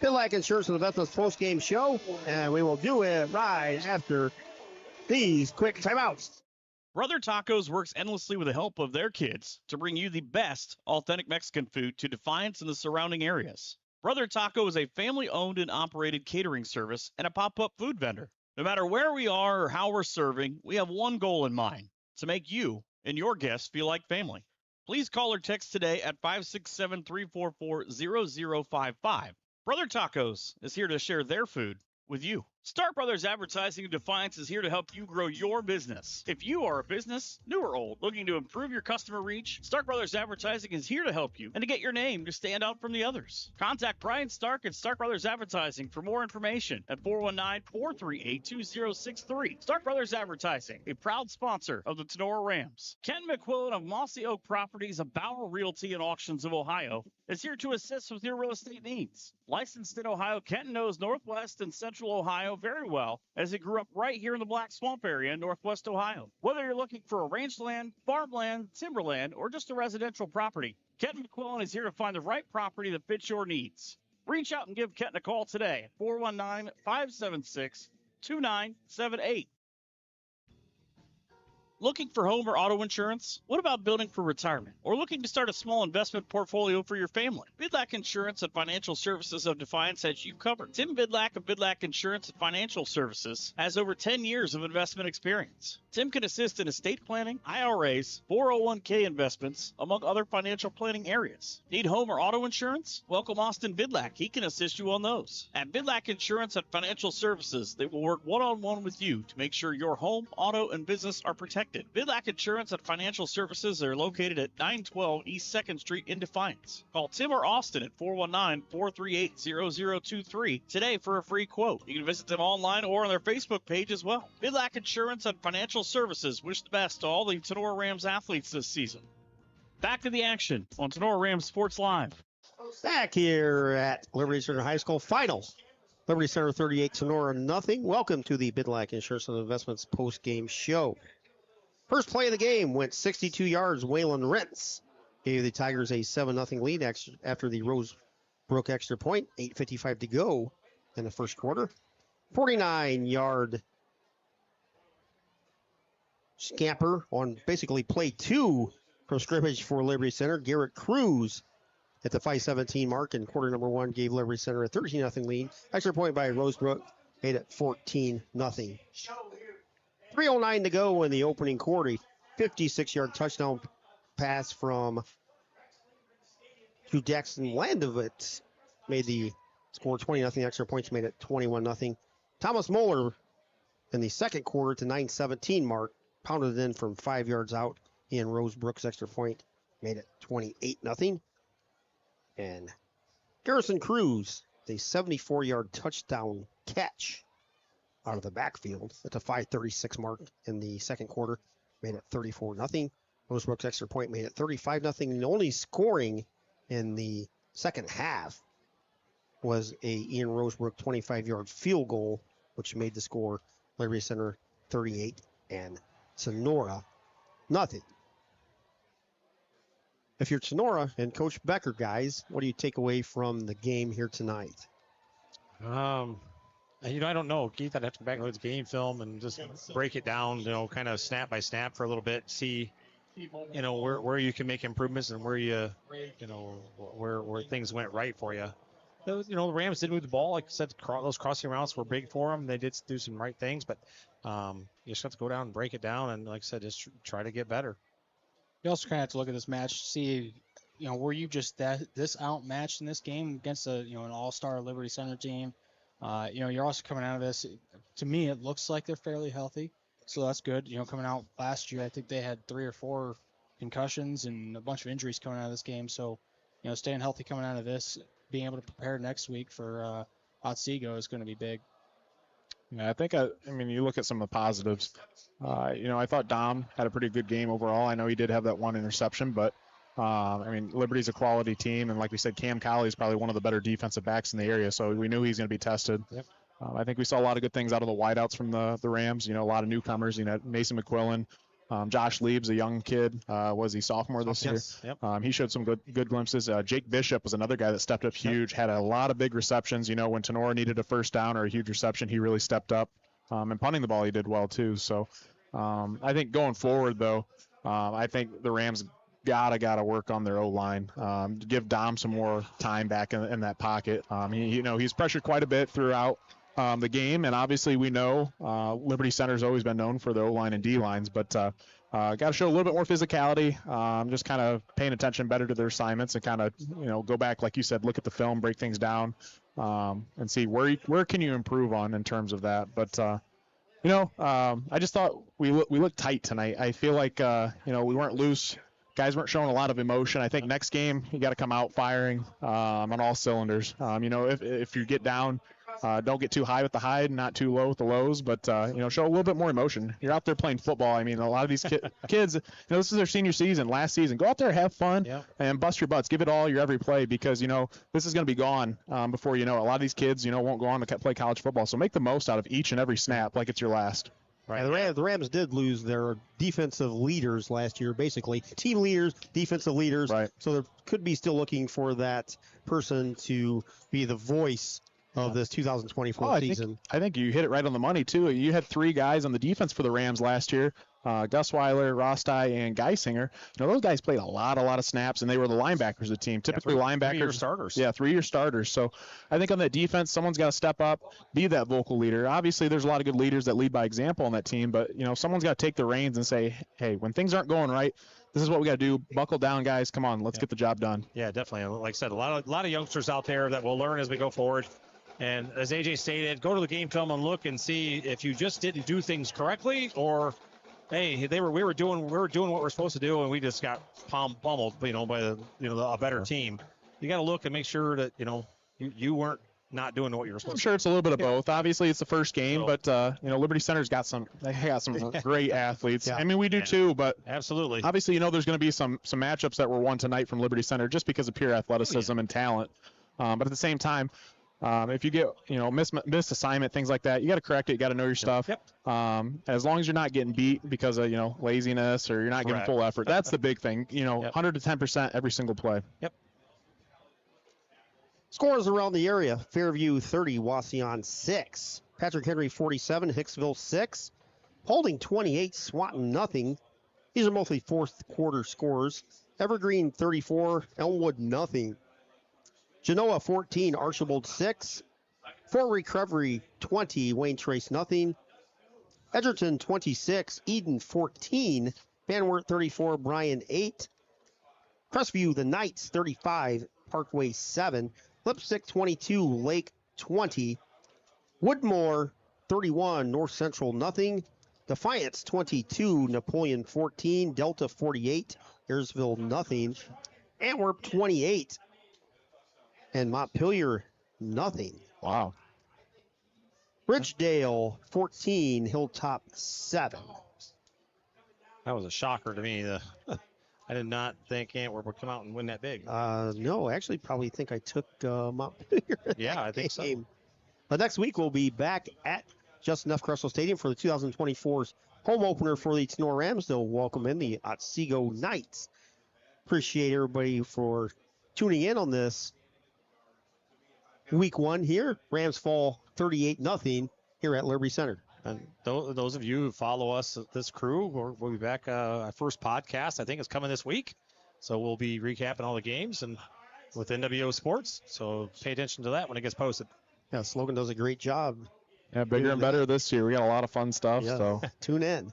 Bidlack Insurance and Investments post-game show, and we will do it right after these quick timeouts. Brother Tacos works endlessly with the help of their kids to bring you the best authentic Mexican food to Defiance and the surrounding areas. Brother Taco is a family-owned and operated catering service and a pop-up food vendor. No matter where we are or how we're serving, we have one goal in mind: to make you and your guests feel like family. Please call or text today at 567-344-0055. Brother Tacos is here to share their food with you. Stark Brothers Advertising in Defiance is here to help you grow your business. If you are a business, new or old, looking to improve your customer reach, Stark Brothers Advertising is here to help you and to get your name to stand out from the others. Contact Brian Stark at Stark Brothers Advertising for more information at 419-438-2063. Stark Brothers Advertising, a proud sponsor of the Tinora Rams. Ken McQuillan of Mossy Oak Properties of Bauer Realty and Auctions of Ohio is here to assist with your real estate needs. Licensed in Ohio, Kenton knows Northwest and Central Ohio very well, as he grew up right here in the Black Swamp area in Northwest Ohio. Whether you're looking for a rangeland, farmland, timberland, or just a residential property, Kenton McQuillan is here to find the right property that fits your needs. Reach out and give Kenton a call today at 419-576-2978. Looking for home or auto insurance? What about building for retirement? Or looking to start a small investment portfolio for your family? Bidlack Insurance and Financial Services of Defiance has you covered. Tim Bidlack of Bidlack Insurance and Financial Services has over 10 years of investment experience. Tim can assist in estate planning, IRAs, 401k investments, among other financial planning areas. Need home or auto insurance? Welcome Austin Bidlack. He can assist you on those. At Bidlack Insurance and Financial Services, they will work one-on-one with you to make sure your home, auto, and business are protected. Bidlack Insurance and Financial Services are located at 912 East 2nd Street in Defiance. Call Tim or Austin at 419-438-0023 today for a free quote. You can visit them online or on their Facebook page as well. Bidlack Insurance and Financial Services wish the best to all the Tinora Rams athletes this season. Back to the action on Tinora Rams Sports Live. Back here at Liberty Center High School Finals. Liberty Center 38, Tinora nothing. Welcome to the Bidlack Insurance and Investments post-game show. First play of the game went 62 yards. Waylon Rentz gave the Tigers a 7-0 lead after the Rosebrook extra point. 8:55 to go in the first quarter. 49-yard scamper on basically play 2 from scrimmage for Liberty Center. Garrett Cruz at the 5:17 mark in quarter number 1 gave Liberty Center a 13-0 lead. Extra point by Rosebrook made it 14-0. 3:09 to go in the opening quarter. 56-yard touchdown pass from Jackson Landovitz made the score 20-0. Extra points made it 21-0. Thomas Moeller in the second quarter to 9:17 mark pounded it in from 5 yards out. And Rosebrook's extra point made it 28-0. And Garrison Cruz, a 74-yard touchdown catch out of the backfield at the 5:36 mark in the second quarter, made it 34-0. Rosebrook's extra point made it 35-0. And the only scoring in the second half was a Ian Rosebrook 25-yard field goal, which made the score Liberty Center 38 and Tinora nothing. If you're Tinora and Coach Becker, guys, what do you take away from the game here tonight? I don't know, Keith. I'd have to go back and look at the game film and just break it down, kind of snap by snap for a little bit, see, where you can make improvements and where where things went right for you. The Rams did move the ball. Like I said, those crossing routes were big for them. They did do some right things, but you just have to go down and break it down. And like I said, just try to get better. You also kind of have to look at this match, see, were you just this outmatched in this game against an all-star Liberty Center team? You're also coming out of this. To me, it looks like they're fairly healthy, so that's good. Coming out last year, I think they had 3 or 4 concussions and a bunch of injuries coming out of this game. So, staying healthy coming out of this, being able to prepare next week for Otsego is going to be big. Yeah, I think, you look at some of the positives. I thought Dom had a pretty good game overall. I know he did have that one interception, but, Liberty's a quality team. And like we said, Cam Colley is probably one of the better defensive backs in the area, so we knew he's going to be tested. Yep. I think we saw a lot of good things out of the wideouts from the Rams. A lot of newcomers. Mason McQuillan, Josh Liebs, a young kid. Was he sophomore this year? Yep. He showed some good glimpses. Jake Bishop was another guy that stepped up huge, had a lot of big receptions. When Tinora needed a first down or a huge reception, he really stepped up. And punting the ball, he did well too. So I think going forward, though, I think the Rams gotta work on their O-line. Give Dom some more time back in that pocket. He's pressured quite a bit throughout the game, and obviously we know Liberty Center's always been known for their O-line and D-lines, but got to show a little bit more physicality, just kind of paying attention better to their assignments and kind of, go back, like you said, look at the film, break things down, and see where can you improve on in terms of that. But, I just thought we looked tight tonight. I feel like, we weren't loose. Guys weren't showing a lot of emotion. I think next game you got to come out firing on all cylinders. If you get down, don't get too high with the high, not too low with the lows, but show a little bit more emotion. You're out there playing football. A lot of these kids, this is their senior season, last season. Go out there, have fun, and bust your butts. Give it all your every play because this is going to be gone before you know it. A lot of these kids, won't go on to play college football. So make the most out of each and every snap like it's your last. Right. Yeah, the Rams did lose their defensive leaders last year, basically. Team leaders, defensive leaders. Right. So they could be still looking for that person to be the voice of this 2024 season. I think you hit it right on the money, too. You had 3 guys on the defense for the Rams last year. Gus Weiler, Rostai, and Geisinger. Those guys played a lot of snaps, and they were the linebackers of the team. Typically, linebackers. 3-year starters. Yeah, 3-year starters. So I think on that defense, someone's got to step up, be that vocal leader. Obviously, there's a lot of good leaders that lead by example on that team, but, someone's got to take the reins and say, hey, when things aren't going right, this is what we got to do. Buckle down, guys. Come on, let's get the job done. Yeah, definitely. Like I said, a lot of youngsters out there that will learn as we go forward. And as AJ stated, go to the game film and look and see if you just didn't do things correctly, or hey, we were doing what we're supposed to do, and we just got pummeled, by a better team. You got to look and make sure that you weren't not doing what you were supposed to. I'm sure it's a little bit of both. Obviously, it's the first game, but Liberty Center's got some great athletes. Yeah. We do too, but absolutely. Obviously, there's going to be some matchups that were won tonight from Liberty Center just because of pure athleticism and talent. But at the same time, if you get, missed assignment, things like that, you got to correct it. You got to know your stuff. Yep. As long as you're not getting beat because of, laziness or you're not giving full effort. That's the big thing. 100 to 10% every single play. Yep. Scores around the area. Fairview 30, Wauseon 6. Patrick Henry 47, Hicksville 6. Paulding 28, Swanton nothing. These are mostly fourth quarter scores. Evergreen 34, Elmwood nothing. Genoa 14, Archibald 6. Fort Recovery 20, Wayne Trace nothing. Edgerton 26, Eden 14. Van Wert 34, Bryan 8. Crestview the Knights 35, Parkway 7. Lipstick 22, Lake 20. Woodmore 31, North Central nothing. Defiance 22, Napoleon 14. Delta 48, Ayersville nothing. Antwerp 28. And Montpelier, nothing. Wow. Ridgedale, 14. Hilltop, 7. That was a shocker to me. I did not think Antwerp would come out and win that big. No, actually, probably think I took Montpelier. in Yeah, that I think so. game. But next week we'll be back at Justin F. Cressel Stadium for the 2024's home opener for the Tinora Rams. They'll welcome in the Otsego Knights. Appreciate everybody for tuning in on this week one here. Rams fall 38-0 here at Liberty Center. And those of you who follow us, this crew, we'll be back. Our first podcast, I think, is coming this week. So we'll be recapping all the games and with NWO Sports. So pay attention to that when it gets posted. Yeah, Slogan does a great job. Yeah, bigger and better this year. We got a lot of fun stuff. Yeah. So Tune in.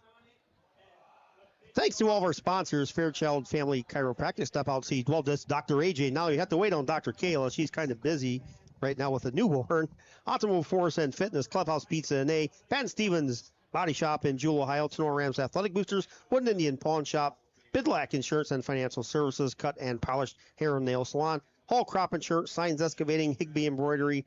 Thanks to all of our sponsors, Fairchild Family Chiropractic, Step Out See Dwell Disc, Dr. AJ. Now you have to wait on Dr. Kayla. She's kind of busy right now with a newborn. Optimal Force and Fitness, Clubhouse Pizza and A, Pat Stevens Body Shop in Jewel, Ohio, Tinora Rams Athletic Boosters, Wooden Indian Pawn Shop, Bidlack Insurance and Financial Services, Cut and Polished Hair and Nail Salon, Hall Crop Insurance, Signs Excavating, Higby Embroidery,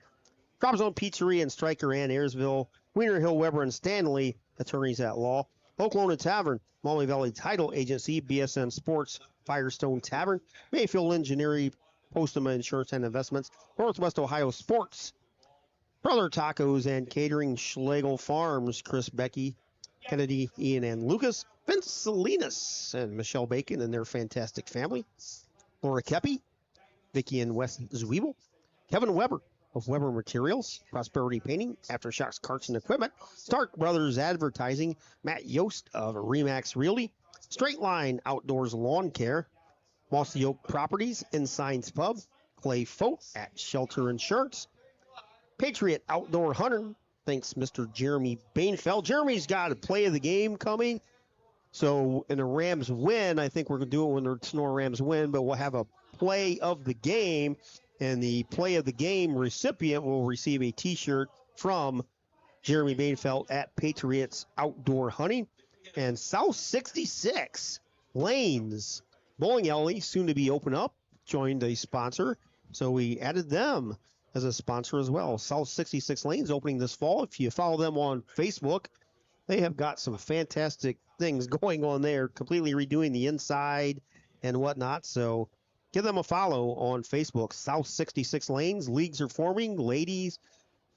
Drop Zone Pizzeria and Stryker and Ayersville, Wiener Hill, Weber and Stanley, Attorneys at Law, Oklahoma Tavern, Maumee Valley Title Agency, BSN Sports, Firestone Tavern, Mayfield Engineering, Postuma Insurance and Investments, Northwest Ohio Sports, Brother Tacos and Catering, Schlegel Farms, Chris Becky, Kennedy, Ian and Lucas, Vince Salinas and Michelle Bacon and their fantastic family, Laura Kepi, Vicky and Wes Zwiebel, Kevin Weber of Weber Materials, Prosperity Painting, Aftershocks Carts and Equipment, Stark Brothers Advertising, Matt Yost of Remax Realty, Straight Line Outdoors Lawn Care, Mossy Oak Properties, Ensign's Pub, Clay Folk at Shelter Insurance, Patriot Outdoor Hunter, thanks Mr. Jeremy Bainfeld. Jeremy's got a play of the game coming. So in the Rams win, I think we're going to do it when the Tinora Rams win, but we'll have a play of the game, and the play of the game recipient will receive a T-shirt from Jeremy Bainfeld at Patriots Outdoor Hunting. And South 66 Lanes Bowling Alley, soon to be open up, joined a sponsor. So we added them as a sponsor as well. South 66 Lanes opening this fall. If you follow them on Facebook, they have got some fantastic things going on there, completely redoing the inside and whatnot. So give them a follow on Facebook. South 66 Lanes. Leagues are forming, ladies,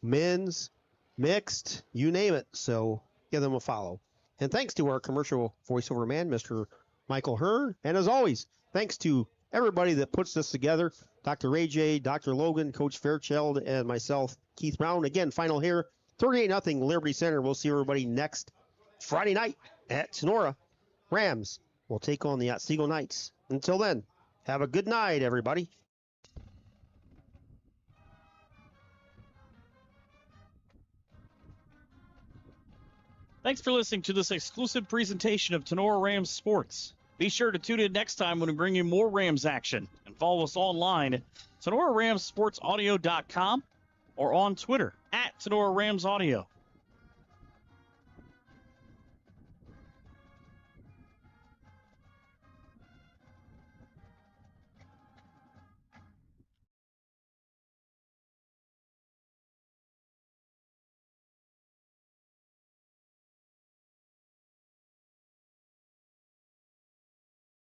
men's, mixed, you name it. So give them a follow. And thanks to our commercial voiceover man, Mr. Michael Hearn. And as always, thanks to everybody that puts this together, Dr. Ray J, Dr. Logan, Coach Fairchild, and myself, Keith Brown. Again, final here, 38-0 Liberty Center. We'll see everybody next Friday night at Tinora. Rams will take on the Otsego Knights. Until then, have a good night, everybody. Thanks for listening to this exclusive presentation of Tinora Rams Sports. Be sure to tune in next time when we bring you more Rams action. And follow us online at TinoraRamsSportsAudio.com or on Twitter at Tinora Rams Audio.